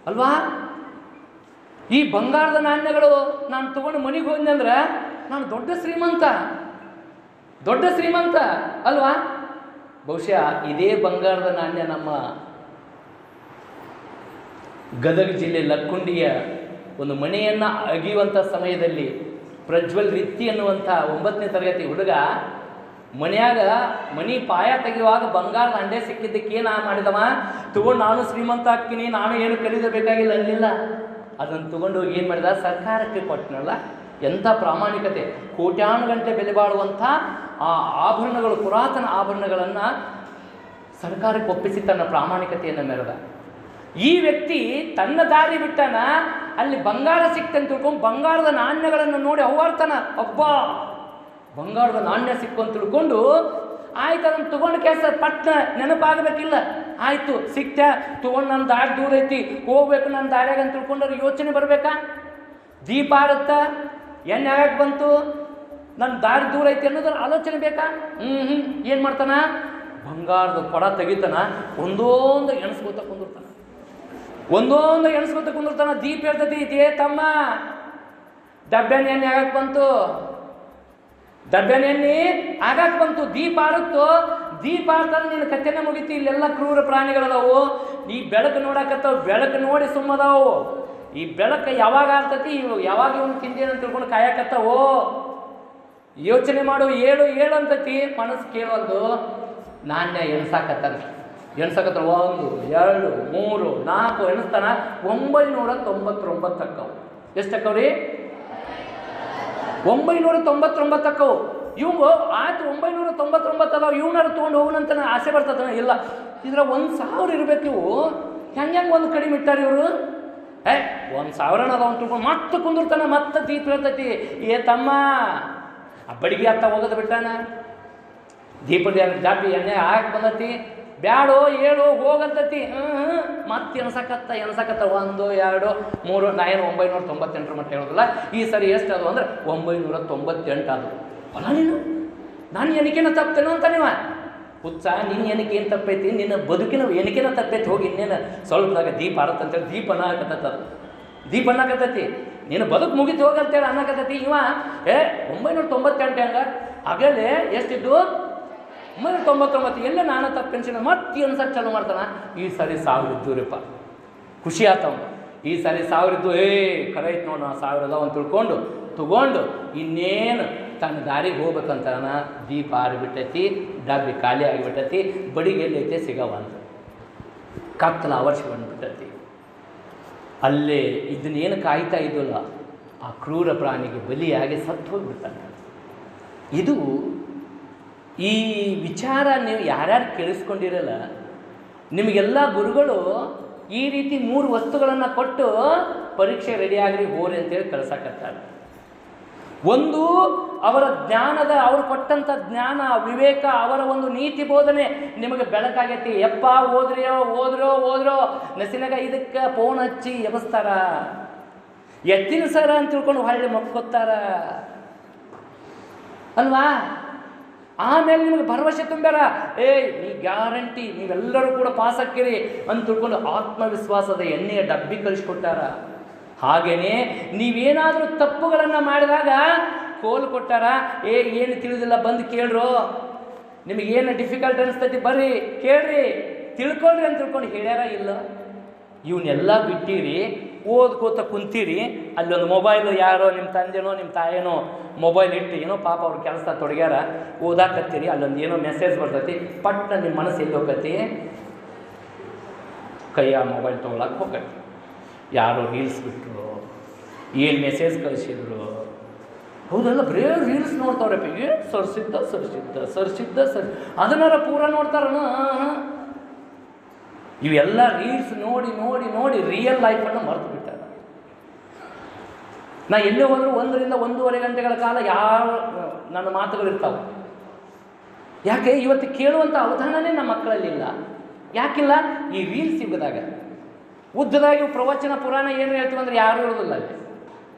ಅಲ್ವಾ. ಈ ಬಂಗಾರದ ನಾಣ್ಯಗಳು ನಾನು ತಗೊಂಡು ಮನೆಗೆ ಹೋದ್ನಿ ಅಂದ್ರೆ ನಾನು ದೊಡ್ಡ ಶ್ರೀಮಂತ ಅಲ್ವಾ. ಬಹುಶಃ ಇದೇ ಬಂಗಾರದ ನಾಣ್ಯ ನಮ್ಮ ಗದಗ ಜಿಲ್ಲೆ ಲಕ್ಕುಂಡಿಯ ಒಂದು ಮನೆಯನ್ನು ಅಗಿಯುವಂಥ ಸಮಯದಲ್ಲಿ ಪ್ರಜ್ವಲ್ ರಿತ್ತಿ ಅನ್ನುವಂಥ 9ನೇ ತರಗತಿ ಹುಡುಗ ಮನೆ ಪಾಯ ತೆಗೆಯುವಾಗ ಬಂಗಾರದ ಅಂಡೆ ಸಿಕ್ಕಿದ್ದಕ್ಕೆ ಏನು ಮಾಡಿದವ, ತಗೊಂಡು ನಾನು ಶ್ರೀಮಂತ ಆಗ್ತೀನಿ, ನಾನು ಏನು ಕಲಿಯಬೇಕಾಗಿಲ್ಲ ಅನ್ನಲಿಲ್ಲ. ಅದನ್ನು ತಗೊಂಡು ಹೋಗಿ ಏನು ಮಾಡಿದ, ಸರ್ಕಾರಕ್ಕೆ ಕೊಟ್ಟನಲ್ಲ. ಎಂಥ ಪ್ರಾಮಾಣಿಕತೆ! ಕೋಟ್ಯಾನುಗಂಟೆ ಬೆಲೆ ಬಾಳುವಂಥ ಆ ಆಭರಣಗಳು, ಪುರಾತನ ಆಭರಣಗಳನ್ನು ಸರ್ಕಾರಕ್ಕೆ ಒಪ್ಪಿಸಿ ತನ್ನ ಪ್ರಾಮಾಣಿಕತೆಯನ್ನು ಮೆರೆದ. ಈ ವ್ಯಕ್ತಿ ತನ್ನ ದಾರಿ ಬಿಟ್ಟನ, ಅಲ್ಲಿ ಬಂಗಾರ ಸಿಕ್ತಂತ ತಿಳ್ಕೊಂಡು ಬಂಗಾರದ ನಾಣ್ಯಗಳನ್ನು ನೋಡಿ ಅವ್ವಾರ್ತಾನ, ಅಬ್ಬಾ ಬಂಗಾರದ ನಾಣ್ಯ ಸಿಕ್ಕು ಅಂತ ತಿಳ್ಕೊಂಡು ಆಯ್ತು ಅದನ್ನು ತೊಗೊಂಡು ಕೆಲಸ ಪಟ್ನ ನೆನಪಾಗಬೇಕಿಲ್ಲ. ಆಯಿತು ಸಿಕ್ತ ತೊಗೊಂಡು ನನ್ನ ದಾರಿ ದೂರ ಐತಿ, ಹೋಗ್ಬೇಕು ನನ್ನ ದಾರಿಯಾಗ ಅಂತ ತಿಳ್ಕೊಂಡ್ರೆ ಯೋಚನೆ ಬರಬೇಕಾ? ದೀಪ ಆರುತ್ತಾ, ಎಣ್ಣೆ ಆಗಕ್ಕೆ ಬಂತು, ನನ್ನ ದಾರಿ ದೂರ ಐತಿ ಅನ್ನೋದ್ರ ಆಲೋಚನೆ ಬೇಕಾ? ಏನು ಮಾಡ್ತಾನ, ಬಂಗಾರದ ಕೊಡ ತೆಗಿತಾನ, ಒಂದೊಂದು ಎಣಿಸ್ಕೋತ ಕುಂದಿರ್ತಾನ, ಒಂದೊಂದು ಎಣಿಸ್ಕೋತ ಕುಂದಿರ್ತಾನ. ದೀಪ ಹೇಳ್ತತಿ, ಇದೇ ತಮ್ಮ ಡಬ್ಬೆನ ಎಣ್ಣೆ ಆಗಕ್ಕೆ ಬಂತು, ಡಬ್ಬೆನ ಎಣ್ಣೆ ಆಗಕ್ಕೆ ಬಂತು, ದೀಪ ಆರುತ್ತೋ, ದೀಪ ಆಡ್ತಾನೆ ನಿನ್ನ ಕಥೆನೇ ಮುಗಿತಿ. ಇಲ್ಲೆಲ್ಲ ಕ್ರೂರ ಪ್ರಾಣಿಗಳದಾವು, ಈ ಬೆಳಕು ನೋಡಕತ್ತಾವ, ಬೆಳಕು ನೋಡಿ ಸುಮ್ಮದಾವು. ಈ ಬೆಳಕು ಯಾವಾಗ ಆರ್ತತಿ, ಯಾವಾಗ ಇವನು ತಿಂದೇನು ಅಂತ ತಿಳ್ಕೊಂಡು ಕಾಯಕತ್ತಾವೋ. ಯೋಚನೆ ಮಾಡು, ಏಳು ಏಳು ಅಂತತಿ, ಮನಸ್ಸು ಕೇಳೋದು. ನಾಣ್ಯ ಎಣ್ಸಾಕತ್ತಾನ, 1 2 3 4 ಎಣಿಸ್ತಾನ. 999 ಅಕ್ಕವು. ಎಷ್ಟು ಅಕ್ಕವ್ರಿ? 999 ಅಕ್ಕವು. ಇವು ಆಯ್ತು 999 ಅದಾವ, ಇವನಾರು ತೊಗೊಂಡು ಹೋಗೋಣಂತ ಆಸೆ ಬರ್ತದ. ಇಲ್ಲ, ಇದ್ರ 1000 ಇರ್ಬೇಕು. ಇವು ಹೆಂಗೆ ಒಂದು ಕಡಿಮೆ ಇಟ್ಟಾರ ಇವರು. 1000 ಅದಾವ ಅಂತ ತಿಳ್ಕೊಂಡು ಮತ್ತೆ ಕುಂದಿರ್ತಾನ, ಮತ್ತೆ ದೀಪ ಹೇಳ್ತೈತಿ, ಏ ತಮ್ಮ ಆ ಬಡಿಗೆ ಹತ್ತ ಹೋಗೋದು ಬಿಟ್ಟಾನ, ದೀಪದ ಜಾತಿ ಎಣ್ಣೆ ಹಾಕಿ ಬಂದತಿ, ಬ್ಯಾಡೋ ಏಳು ಹೋಗಂತತಿ. ಮತ್ತೆ ಎಣಸಕತ್ತ 1 2 3. ನಾ ಏನು 998 ಮಟ್ಟ ಹೇಳೋದಿಲ್ಲ. ಈ ಸರಿ ಎಷ್ಟು ಅದು ಅಂದ್ರೆ 998 ಅದು. ಅಲ್ಲ ನೀನು ನಾನು ಎಣಿಕೆನ ತಪ್ಪೇನೋ ಅಂತ ನೀವ ಹುಚ್ಚ, ನಿನ್ನ ಎಣಿಕೆ ಏನು ತಪ್ಪೈತಿ, ನಿನ್ನ ಬದುಕಿನ ಎಣಿಕೆನ ತಪ್ಪೈತಿ. ಹೋಗಿ ಇನ್ನೇನು ಸ್ವಲ್ಪದಾಗ ದೀಪ ಆಡತ್ತಂತೇಳಿ ದೀಪನ ಹಾಕತ್ತ, ದೀಪನ ಹಾಕತ್ತೈತಿ, ನೀನು ಬದುಕು ಮುಗಿತು ಹೋಗಂತೇಳಿ ಅನ್ನಕತ್ತೈತಿ. ಇವ 998 ಹೆಂಗ ಆಗಲೇ ಎಷ್ಟಿದ್ದು 999. ಎಲ್ಲ ನಾನು ತಪ್ಪೆನ್ಸಿನ ಮತ್ತೆ ಅನ್ಸಕ್ಕೆ ಚಾಲು ಮಾಡ್ತಾನ. ಈ ಸರಿ 1000 ಇದ್ದೂರಪ್ಪ, ಖುಷಿ ಆತವ. ಈ ಸರಿ 1000 ಇದ್ದು, ಕರೆ ಐತೆ ನೋಡು, 1000 ಅದಾವ ಅಂತ ತಿಳ್ಕೊಂಡು ತಗೊಂಡು ಇನ್ನೇನು ತನ್ನ ದಾರಿಗೆ ಹೋಗ್ಬೇಕಂತಾನ. ದೀಪ ಆರಿಬಿಟ್ಟೈತಿ, ಡಬ್ಬಿ ಖಾಲಿ ಆಗಿಬಿಟ್ಟೈತಿ, ಬಡಿಗೆ ಎಲ್ಲೈತೆ ಸಿಗವಂತ, ಕತ್ತಲ ಅವರ್ಷ ಬಂದ್ಬಿಟ್ಟೈತಿ. ಅಲ್ಲೇ ಇದನ್ನೇನು ಕಾಯ್ತಾ ಇದ್ದಲ್ಲ, ಆ ಕ್ರೂರ ಪ್ರಾಣಿಗೆ ಬಲಿಯಾಗಿ ಸತ್ತು ಹೋಗ್ಬಿಡ್ತಾನೆ. ಇದು ಈ ವಿಚಾರ ನೀವು ಯಾರ್ಯಾರು ಕೇಳಿಸ್ಕೊಂಡಿರಲ್ಲ, ನಿಮಗೆಲ್ಲ ಗುರುಗಳು ಈ ರೀತಿ 3 ವಸ್ತುಗಳನ್ನು ಕೊಟ್ಟು ಪರೀಕ್ಷೆ ರೆಡಿಯಾಗ್ರಿ ಹೋರಿ ಅಂತೇಳಿ ಕಳ್ಸಕತ್ತಾರೆ. ಒಂದು ಅವರ ಜ್ಞಾನದ, ಅವರು ಕೊಟ್ಟಂಥ ಜ್ಞಾನ, ವಿವೇಕ, ಅವರ ಒಂದು ನೀತಿ ಬೋಧನೆ ನಿಮಗೆ ಬೆಳಕಾಗೈತಿ. ಎಪ್ಪ ಓದ್ರೋ ನಸಿನಾಗ ಇದಕ್ಕೆ ಫೋನ್ ಹಚ್ಚಿ ಎಬಸ್ತಾರ, ಎತ್ತಿನ ಸರ ಅಂತ ತಿಳ್ಕೊಂಡು ಹೊಳ್ಳಿ ಮಕ್ಕೋತಾರ ಅಲ್ವಾ. ಆಮೇಲೆ ನಿಮಗೆ ಭರವಸೆ ತುಂಬ್ಯಾರ, ನೀ ಗ್ಯಾರಂಟಿ ನೀವೆಲ್ಲರೂ ಕೂಡ ಪಾಸ್ ಹಾಕಿರಿ ಅಂತ ತಿಳ್ಕೊಂಡು ಆತ್ಮವಿಶ್ವಾಸದ ಎಣ್ಣೆಯ ಡಬ್ಬಿ ಕಳಿಸ್ಕೊಟ್ಟಾರ. ಹಾಗೇನೆ ನೀವೇನಾದರೂ ತಪ್ಪುಗಳನ್ನು ಮಾಡಿದಾಗ ಕೋಲು ಕೊಟ್ಟಾರ, ಏನು ತಿಳಿದಿಲ್ಲ ಬಂದು ಕೇಳ್ರು, ನಿಮಗೇನು ಡಿಫಿಕಲ್ಟ್ ಅನಿಸ್ತೈತಿ ಬರ್ರಿ ಕೇಳ್ರಿ ತಿಳ್ಕೊಳ್ರಿ ಅಂತ ತಿಳ್ಕೊಂಡು ಹೇಳ್ಯಾರ ಇಲ್ಲ. ಇವನ್ನೆಲ್ಲ ಬಿಟ್ಟಿರಿ, ಓದ್ಕೋತ ಕುಂತೀರಿ, ಅಲ್ಲೊಂದು ಮೊಬೈಲು ಯಾರೋ ನಿಮ್ಮ ತಂದೆನೋ ನಿಮ್ಮ ತಾಯೇನೋ ಮೊಬೈಲ್ ಇಟ್ಟು ಏನೋ ಪಾಪ ಅವ್ರ ಕೆಲಸ ತೊಡಗ್ಯಾರ, ಓದಾಕತ್ತೀರಿ, ಅಲ್ಲೊಂದು ಏನೋ ಮೆಸೇಜ್ ಬರ್ತೈತಿ, ಪಟ್ಟ ನಿಮ್ಮ ಮನಸ್ಸು ಎಲ್ಲಿ ಹೋಗತಿ, ಕೈಯ ಮೊಬೈಲ್ ತೊಗೊಳಕ್ಕೆ ಹೋಗತಿ. ಯಾರೋ ರೀಲ್ಸ್ ಬಿಟ್ಟರು, ಏನು ಮೆಸೇಜ್ ಕಳಿಸಿದ್ರು, ಹೌದಲ್ಲ ಬರೇ ರೀಲ್ಸ್ ನೋಡ್ತಾವ್ರಪ್ಪ. ಏನು ಸರ್ಸಿದ್ದ ಅದನ್ನಾರ ಪೂರ ನೋಡ್ತಾರಣ. ಇವೆಲ್ಲ ರೀಲ್ಸ್ ನೋಡಿ ನೋಡಿ ನೋಡಿ ರಿಯಲ್ ಲೈಫನ್ನು ಮರೆತು ಬಿಟ್ಟಾರ. ನಾ ಎಲ್ಲೇ ಹೋದರೂ 1 ರಿಂದ 1.5 ಗಂಟೆಗಳ ಕಾಲ ಯಾವ ನನ್ನ ಮಾತುಗಳಿರ್ತಾವೆ. ಯಾಕೆ ಇವತ್ತು ಕೇಳುವಂಥ ಅವಧಾನನೇ ನಮ್ಮ ಮಕ್ಕಳಲ್ಲಿಲ್ಲ. ಯಾಕಿಲ್ಲ? ಈ ರೀಲ್ಸ್ ಯುಗದಾಗ ಉದ್ದದಾಗಿ ಪ್ರವಚನ ಪುರಾಣ ಏನು ಹೇಳ್ತೀವಿ ಅಂದ್ರೆ ಯಾರೂ ಇರೋದಿಲ್ಲ. ಅಲ್ಲಿ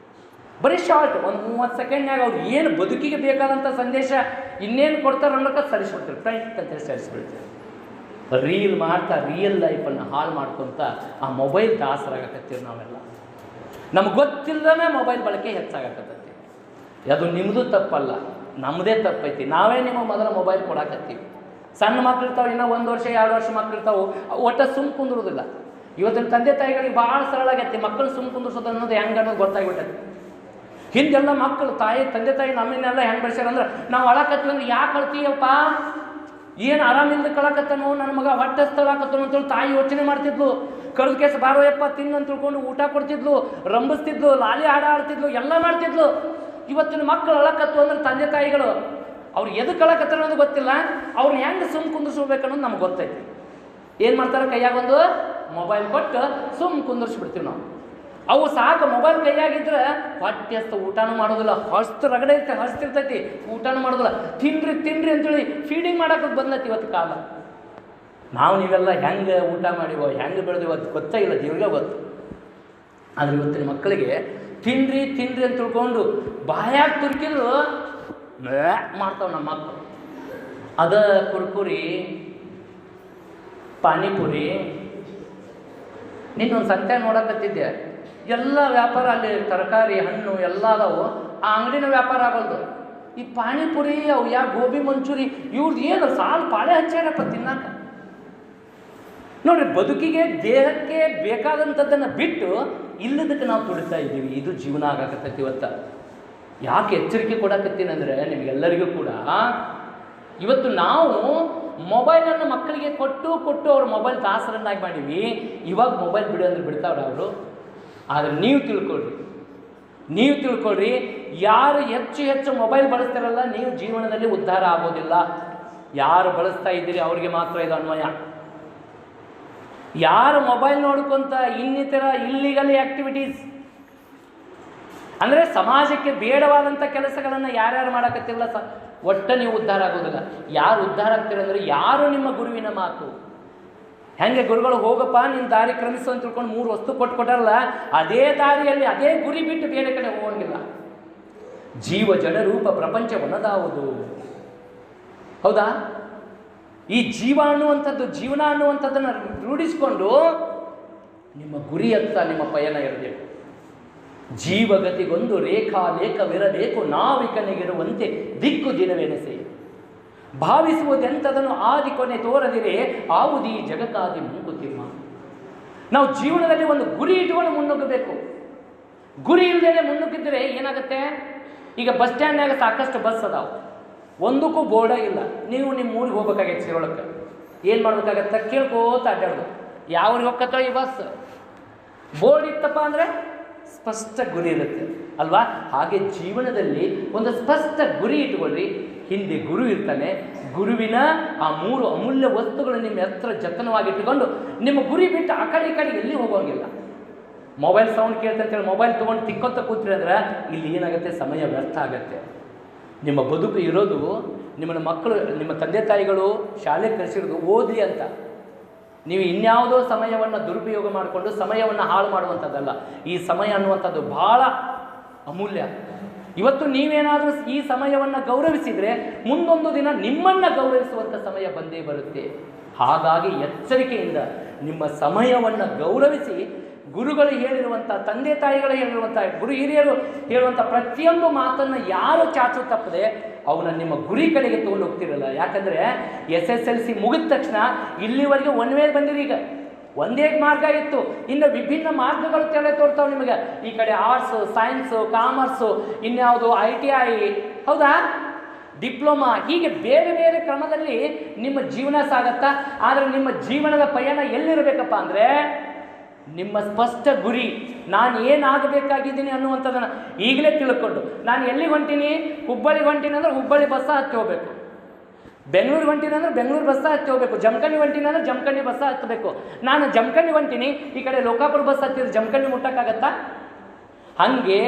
ಬರೀ ಶಾರ್ಟ್, ಒಂದು 30 ಸೆಕೆಂಡ್ನಾಗ ಅವ್ರು ಏನು ಬದುಕಿಗೆ ಬೇಕಾದಂಥ ಸಂದೇಶ ಇನ್ನೇನು ಕೊಡ್ತಾರೆ ಅನ್ನೋಕೆ ಸರಿಸ್ಬಿಡ್ತಾರೆ, ಫ್ರೆಂಡ್ ಅಂತ ಸರಿಸ್ಬಿಡ್ತಾರೆ. ರೀಲ್ ಮಾಡ್ತಾ ರಿಯಲ್ ಲೈಫನ್ನು ಹಾಳು ಮಾಡ್ಕೊತ ಆ ಮೊಬೈಲ್ ದಾಸರಾಗಕತ್ತೀವಿ ನಾವೆಲ್ಲ. ನಮ್ಗೆ ಗೊತ್ತಿಲ್ಲದೇ ಮೊಬೈಲ್ ಬಳಕೆ ಹೆಚ್ಚಾಗಕತ್ತೈತಿ. ಅದು ನಿಮ್ಮದು ತಪ್ಪಲ್ಲ, ನಮ್ಮದೇ ತಪ್ಪೈತಿ. ನಾವೇ ನಿಮ್ಮ ಮೊದಲ ಮೊಬೈಲ್ ಕೊಡಾಕತ್ತೀವಿ. ಸಣ್ಣ ಮಕ್ಳು ಇರ್ತಾವೆ, ಇನ್ನೂ 1 ವರ್ಷ 2 ವರ್ಷ ಮಕ್ಳು ಇರ್ತಾವೆ, ಒಟ್ಟು ಸುಮ್ಮ ಕುಂದಿರೋದಿಲ್ಲ. ಇವತ್ತಿನ ತಂದೆ ತಾಯಿಗಳಿಗೆ ಭಾಳ ಸರಳ ಆಗೈತಿ, ಮಕ್ಕಳು ಸುಮ್ಮ ಕುಂದಿರ್ಸೋದು ಅನ್ನೋದು ಹೆಂಗೆ ಅನ್ನೋದು ಗೊತ್ತಾಗ್ಬಿಟ್ಟೈತಿ. ಹಿಂದೆಲ್ಲ ಮಕ್ಕಳು ತಂದೆ ತಾಯಿ ನಮ್ಮನ್ನೆಲ್ಲ ಹೆಂಗೆ ಬೆಳೆಸ್ಯಾರ ಅಂದ್ರೆ, ನಾವು ಅಳಕತ್ತೀವಿ ಅಂದ್ರೆ ಯಾಕೆ ಅಳ್ತೀಯಪ್ಪ, ಏನು ಆರಾಮಿಲ್ದ ಕಳಕತ್ತನೋ, ನನ್ನ ಮಗ ಹೊಟ್ಟೆ ಸ್ಥಳಾಕತ್ತನೋ ಅಂತೇಳಿ ತಾಯಿ ಯೋಚನೆ ಮಾಡ್ತಿದ್ಲು. ಕಳೆದ ಕೇಸ ಬಾರೋ ಯಪ್ಪ ತಿನ್ನು ಅಂತ ತಿಳ್ಕೊಂಡು ಊಟ ಕೊಡ್ತಿದ್ಲು, ರಂಭಿಸ್ತಿದ್ಲು, ಲಾಲಿ ಹಾಡ ಆಡ್ತಿದ್ಲು, ಎಲ್ಲ ಮಾಡ್ತಿದ್ಲು. ಇವತ್ತಿನ ಮಕ್ಕಳು ಅಳಕತ್ತು ಅಂದ್ರೆ ತಂದೆ ತಾಯಿಗಳು ಅವ್ರು ಎದಕ್ಕೆ ಅಳಕತ್ತಾರ ಅನ್ನೋದು ಗೊತ್ತಿಲ್ಲ, ಅವ್ರನ್ನ ಹೆಂಗೆ ಕುಂದಿರ್ಸ್ಬೇಕು ಅನ್ನೋದು ನಮ್ಗೆ ಗೊತ್ತೈತಿ. ಏನು ಮಾಡ್ತಾರೆ, ಕೈಯಾಗೊಂದು ಮೊಬೈಲ್ ಕೊಟ್ಟು ಕುಂದಿರ್ಸ್ಬಿಡ್ತೀವಿ ನಾವು. ಅವು ಸಾಕು, ಮೊಬೈಲ್ ಕೈಯಾಗಿದ್ರೆ ಹೊಟ್ಟೆ ಹಸ್ತ ಊಟನೂ ಮಾಡೋದಿಲ್ಲ, ಹಸ್ತಿರ್ತೈತಿ ಊಟನೂ ಮಾಡೋದಿಲ್ಲ. ತಿನ್ರಿ ಅಂತೇಳಿ ಫೀಡಿಂಗ್ ಮಾಡೋಕೆ ಬಂದೈತಿ ಇವತ್ತು ಕಾಲ. ನಾವು ನೀವೆಲ್ಲ ಹೆಂಗೆ ಊಟ ಮಾಡಿವೋ, ಹೆಂಗೆ ಬೆಳೆದಿವೋ ಅದು ಗೊತ್ತೇ ಇಲ್ಲ, ದೇವ್ರಿಗೆ ಗೊತ್ತು. ಆದರೆ ಇವತ್ತಿನ ಮಕ್ಕಳಿಗೆ ತಿನ್ರಿ ಅಂತ ತಿಳ್ಕೊಂಡು ಬಾಯಾಗಿ ತುರ್ಕಿದ್ರು ಮಾಡ್ತಾವೆ ನಮ್ಮ ಮಕ್ಕಳು. ಅದ ಕುರ್ಕುರಿ, ಪಾನಿಪುರಿ. ನಿನ್ನೊಂದು ಸಂತೆ ನೋಡಕತ್ತಿದ್ದೆ, ಎಲ್ಲ ವ್ಯಾಪಾರ ಅಲ್ಲಿ ತರಕಾರಿ ಹಣ್ಣು ಎಲ್ಲ ಅದಾವು, ಆ ಅಂಗಡಿನ ವ್ಯಾಪಾರ ಆಗೋದು. ಈ ಪಾನಿಪುರಿ ಅವು ಗೋಬಿ ಮಂಚೂರಿ ಇವ್ರದ್ದು ಏನು ಸಾಲು ಪಾಳೆ ಹಚ್ಚಾರಪ್ಪ ತಿನ್ನಾಕ. ನೋಡ್ರಿ, ಬದುಕಿಗೆ ದೇಹಕ್ಕೆ ಬೇಕಾದಂಥದ್ದನ್ನು ಬಿಟ್ಟು ಇಲ್ಲದಕ್ಕೆ ನಾವು ತುಡಿತಾ ಇದ್ದೀವಿ. ಇದು ಜೀವನ ಆಗಾಕತ್ತೈತಿ ಇವತ್ತು. ಯಾಕೆ ಎಚ್ಚರಿಕೆ ಕೊಡಕತ್ತೀನಿ ಅಂದರೆ, ನಿಮಗೆಲ್ಲರಿಗೂ ಕೂಡ ಇವತ್ತು ನಾವು ಮೊಬೈಲನ್ನು ಮಕ್ಕಳಿಗೆ ಕೊಟ್ಟು ಅವ್ರ ಮೊಬೈಲ್ ದಾಸರನ್ನಾಗಿ ಮಾಡೀವಿ. ಇವಾಗ ಮೊಬೈಲ್ ಬಿಡು ಅಂದ್ರೆ ಬಿಡ್ತಾವ್ರ ಅವರು. ಆದರೆ ನೀವು ತಿಳ್ಕೊಳ್ರಿ, ಯಾರು ಹೆಚ್ಚು ಮೊಬೈಲ್ ಬಳಸ್ತಾರಲ್ಲ, ನೀವು ಜೀವನದಲ್ಲಿ ಉದ್ಧಾರ ಆಗೋದಿಲ್ಲ. ಯಾರು ಬಳಸ್ತಾ ಇದ್ದೀರಿ ಅವ್ರಿಗೆ ಮಾತ್ರ ಇದು ಅನ್ವಯ. ಯಾರು ಮೊಬೈಲ್ ನೋಡ್ಕೊಂತ ಇನ್ನಿತರ ಇಲ್ಲಿಗಲ್ ಆ್ಯಕ್ಟಿವಿಟೀಸ್ ಅಂದರೆ ಸಮಾಜಕ್ಕೆ ಬೇಡವಾದಂಥ ಕೆಲಸಗಳನ್ನು ಯಾರ್ಯಾರು ಮಾಡಕತ್ತಿರಲ್ಲ, ಒಟ್ಟು ನೀವು ಉದ್ಧಾರ ಆಗೋದಿಲ್ಲ. ಯಾರು ಉದ್ಧಾರ ಆಗ್ತೀರಂದ್ರೆ, ಯಾರು ನಿಮ್ಮ ಗುರುವಿನ ಮಾತು. ಹೆಂಗೆ ಗುರುಗಳು ಹೋಗಪ್ಪ ನಿನ್ನ ದಾರಿ ಕ್ರಮಿಸು ಅಂತ ತಿಳ್ಕೊಂಡು 3 ವಸ್ತು ಕೊಟ್ಟಾರಲ್ಲ, ಅದೇ ದಾರಿಯಲ್ಲಿ ಅದೇ ಗುರಿ ಬಿಟ್ಟು ಬೇರೆ ಕಡೆ ಹೋಗಂಗಿಲ್ಲ. ಜೀವ ಜಡರೂಪ ಪ್ರಪಂಚ ಒಣದಾವುದು. ಹೌದಾ? ಈ ಜೀವನ ಅನ್ನುವಂಥದ್ದನ್ನು ರೂಢಿಸಿಕೊಂಡು ನಿಮ್ಮ ಗುರಿಯತ್ತ ನಿಮ್ಮ ಪಯಣ ಇರಬೇಕು. ಜೀವಗತಿಗೊಂದು ಲೇಖವಿರಬೇಕು, ನಾವಿಕನಿಗಿರುವಂತೆ ದಿಕ್ಕು ದಿನವೆನಸೆ. ಭಾವಿಸುವುದೆಂಥದನ್ನು ಆದಿ ಕೊನೆ ತೋರದಿರೆ ಆವುದೀ ಜಗತ್ತಾದಿ ಮುಂಕುತಿಮ್ಮ. ನಾವು ಜೀವನದಲ್ಲಿ ಒಂದು ಗುರಿ ಇಟ್ಕೊಂಡು ಮುನ್ನುಗ್ಗಬೇಕು. ಗುರಿ ಇಲ್ಲದೇ ಮುನ್ನುಗ್ಗಿದ್ರೆ ಏನಾಗುತ್ತೆ, ಈಗ ಬಸ್ ಸ್ಟ್ಯಾಂಡ್ನಾಗ ಸಾಕಷ್ಟು ಬಸ್ ಅದಾವೆ, ಒಂದಕ್ಕೂ ಬೋರ್ಡ ಇಲ್ಲ. ನೀವು ನಿಮ್ಮ ಊರಿಗೆ ಹೋಗ್ಬೇಕಾಗೈತೆ, ಸಿರೋಳಕ್ಕೆ ಏನು ಮಾಡ್ಬೇಕಾಗತ್ತೆ, ಕೇಳ್ಕೋತ ಅಡ್ಡಾಡ್ದು ಯಾವ್ರಿಗೆ ಹೋಗ್ಕತ್ತೋ ಈ ಬಸ್. ಬೋರ್ಡ್ ಇತ್ತಪ್ಪ ಅಂದರೆ ಸ್ಪಷ್ಟ ಗುರಿ ಇರುತ್ತೆ ಅಲ್ವಾ? ಹಾಗೆ ಜೀವನದಲ್ಲಿ ಒಂದು ಸ್ಪಷ್ಟ ಗುರಿ ಇಟ್ಕೊಳ್ಳಿ. ಹಿಂದೆ ಗುರು ಇರ್ತಾನೆ, ಗುರುವಿನ ಆ 3 ಅಮೂಲ್ಯ ವಸ್ತುಗಳು ನಿಮ್ಮ ಹತ್ರ ಜತನವಾಗಿಟ್ಟುಕೊಂಡು ನಿಮ್ಮ ಗುರಿ ಬಿಟ್ಟು ಆ ಕಡೆ ಈ ಕಡೆ ಎಲ್ಲಿ ಹೋಗೋಂಗಿಲ್ಲ. ಮೊಬೈಲ್ ಸೌಂಡ್ ಕೇಳ್ತಂತೇಳಿ ಮೊಬೈಲ್ ತೊಗೊಂಡು ತಿಕ್ಕೊತ ಕೂತ್ರಿ ಅಂದ್ರೆ ಇಲ್ಲಿ ಏನಾಗುತ್ತೆ, ಸಮಯ ವ್ಯರ್ಥ ಆಗುತ್ತೆ. ನಿಮ್ಮ ಬದುಕು ಇರೋದು ನಿಮ್ಮನ್ನ ಮಕ್ಕಳು, ನಿಮ್ಮ ತಂದೆ ತಾಯಿಗಳು ಶಾಲೆಗೆ ಕಳಿಸಿರೋದು ಓದಲಿ ಅಂತ. ನೀವು ಇನ್ಯಾವುದೋ ಸಮಯವನ್ನು ದುರುಪಯೋಗ ಮಾಡಿಕೊಂಡು ಸಮಯವನ್ನು ಹಾಳು ಮಾಡುವಂಥದ್ದಲ್ಲ. ಈ ಸಮಯ ಅನ್ನುವಂಥದ್ದು ಭಾಳ ಅಮೂಲ್ಯ. ಇವತ್ತು ನೀವೇನಾದರೂ ಈ ಸಮಯವನ್ನು ಗೌರವಿಸಿದರೆ ಮುಂದೊಂದು ದಿನ ನಿಮ್ಮನ್ನು ಗೌರವಿಸುವಂಥ ಸಮಯ ಬಂದೇ ಬರುತ್ತೆ. ಹಾಗಾಗಿ ಎಚ್ಚರಿಕೆಯಿಂದ ನಿಮ್ಮ ಸಮಯವನ್ನು ಗೌರವಿಸಿ, ಗುರುಗಳು ಹೇಳಿರುವಂಥ, ತಂದೆ ತಾಯಿಗಳು ಹೇಳಿರುವಂಥ, ಗುರು ಹಿರಿಯರು ಹೇಳುವಂಥ ಪ್ರತಿಯೊಂದು ಮಾತನ್ನು ಯಾರು ಚಾಚು ತಪ್ಪದೆ ಅವನ್ನ ನಿಮ್ಮ ಗುರಿ ಕಡೆಗೆ ತೊಗೊಂಡು ಹೋಗ್ತಿರಲ್ಲ. ಯಾಕಂದರೆ SSLC ಮುಗಿದ ತಕ್ಷಣ ಇಲ್ಲಿವರೆಗೆ ಒನ್ ವೇ ಬಂದಿರಿ. ಈಗ ಒಂದೇ ಮಾರ್ಗ ಇತ್ತು, ಇನ್ನು ವಿಭಿನ್ನ ಮಾರ್ಗಗಳು ತೆರೆ ತೋರ್ತಾವೆ ನಿಮಗೆ. ಈ ಕಡೆ ಆರ್ಟ್ಸು, ಸೈನ್ಸು, ಕಾಮರ್ಸು, ಇನ್ಯಾವುದು ITI, ಹೌದಾ, ಡಿಪ್ಲೊಮಾ, ಹೀಗೆ ಬೇರೆ ಬೇರೆ ಕ್ರಮದಲ್ಲಿ ನಿಮ್ಮ ಜೀವನ ಸಾಗತ್ತಾ. ಆದರೆ ನಿಮ್ಮ ಜೀವನದ ಪಯಣ ಎಲ್ಲಿರಬೇಕಪ್ಪ ಅಂದರೆ ನಿಮ್ಮ ಸ್ಪಷ್ಟ ಗುರಿ, ನಾನು ಏನಾಗಬೇಕಾಗಿದ್ದೀನಿ ಅನ್ನುವಂಥದ್ದನ್ನು ಈಗಲೇ ತಿಳ್ಕೊಂಡು, ನಾನು ಎಲ್ಲಿಗೆ ಹೊಂಟೀನಿ, ಹುಬ್ಬಳ್ಳಿಗೆ ಹೊಂಟೀನಿ ಅಂದರೆ ಹುಬ್ಬಳ್ಳಿ ಬಸ್ಸ ಹತ್ತಿ ಹೋಗಬೇಕು, ಬೆಂಗಳೂರಿಗೆ ಹೊಂಟೀನಿ ಅಂದರೆ ಬೆಂಗಳೂರು ಬಸ್ಸ ಹತ್ತಿ ಹೋಗಬೇಕು, ಜಮಖಂಡಿ ಹೊಂಟೀನಿ ಅಂದರೆ ಜಮಖಂಡಿ ಬಸ್ಸ ಹತ್ತಬೇಕು. ನಾನು ಜಮಖಂಡಿ ಹೊಂಟೀನಿ, ಈ ಕಡೆ ಲೋಕಾಪುರ ಬಸ್ ಹತ್ತಿದ್ರೆ ಜಮಖಂಡಿ ಮುಟ್ಟಕ್ಕಾಗತ್ತಾ? ಹಾಗೆ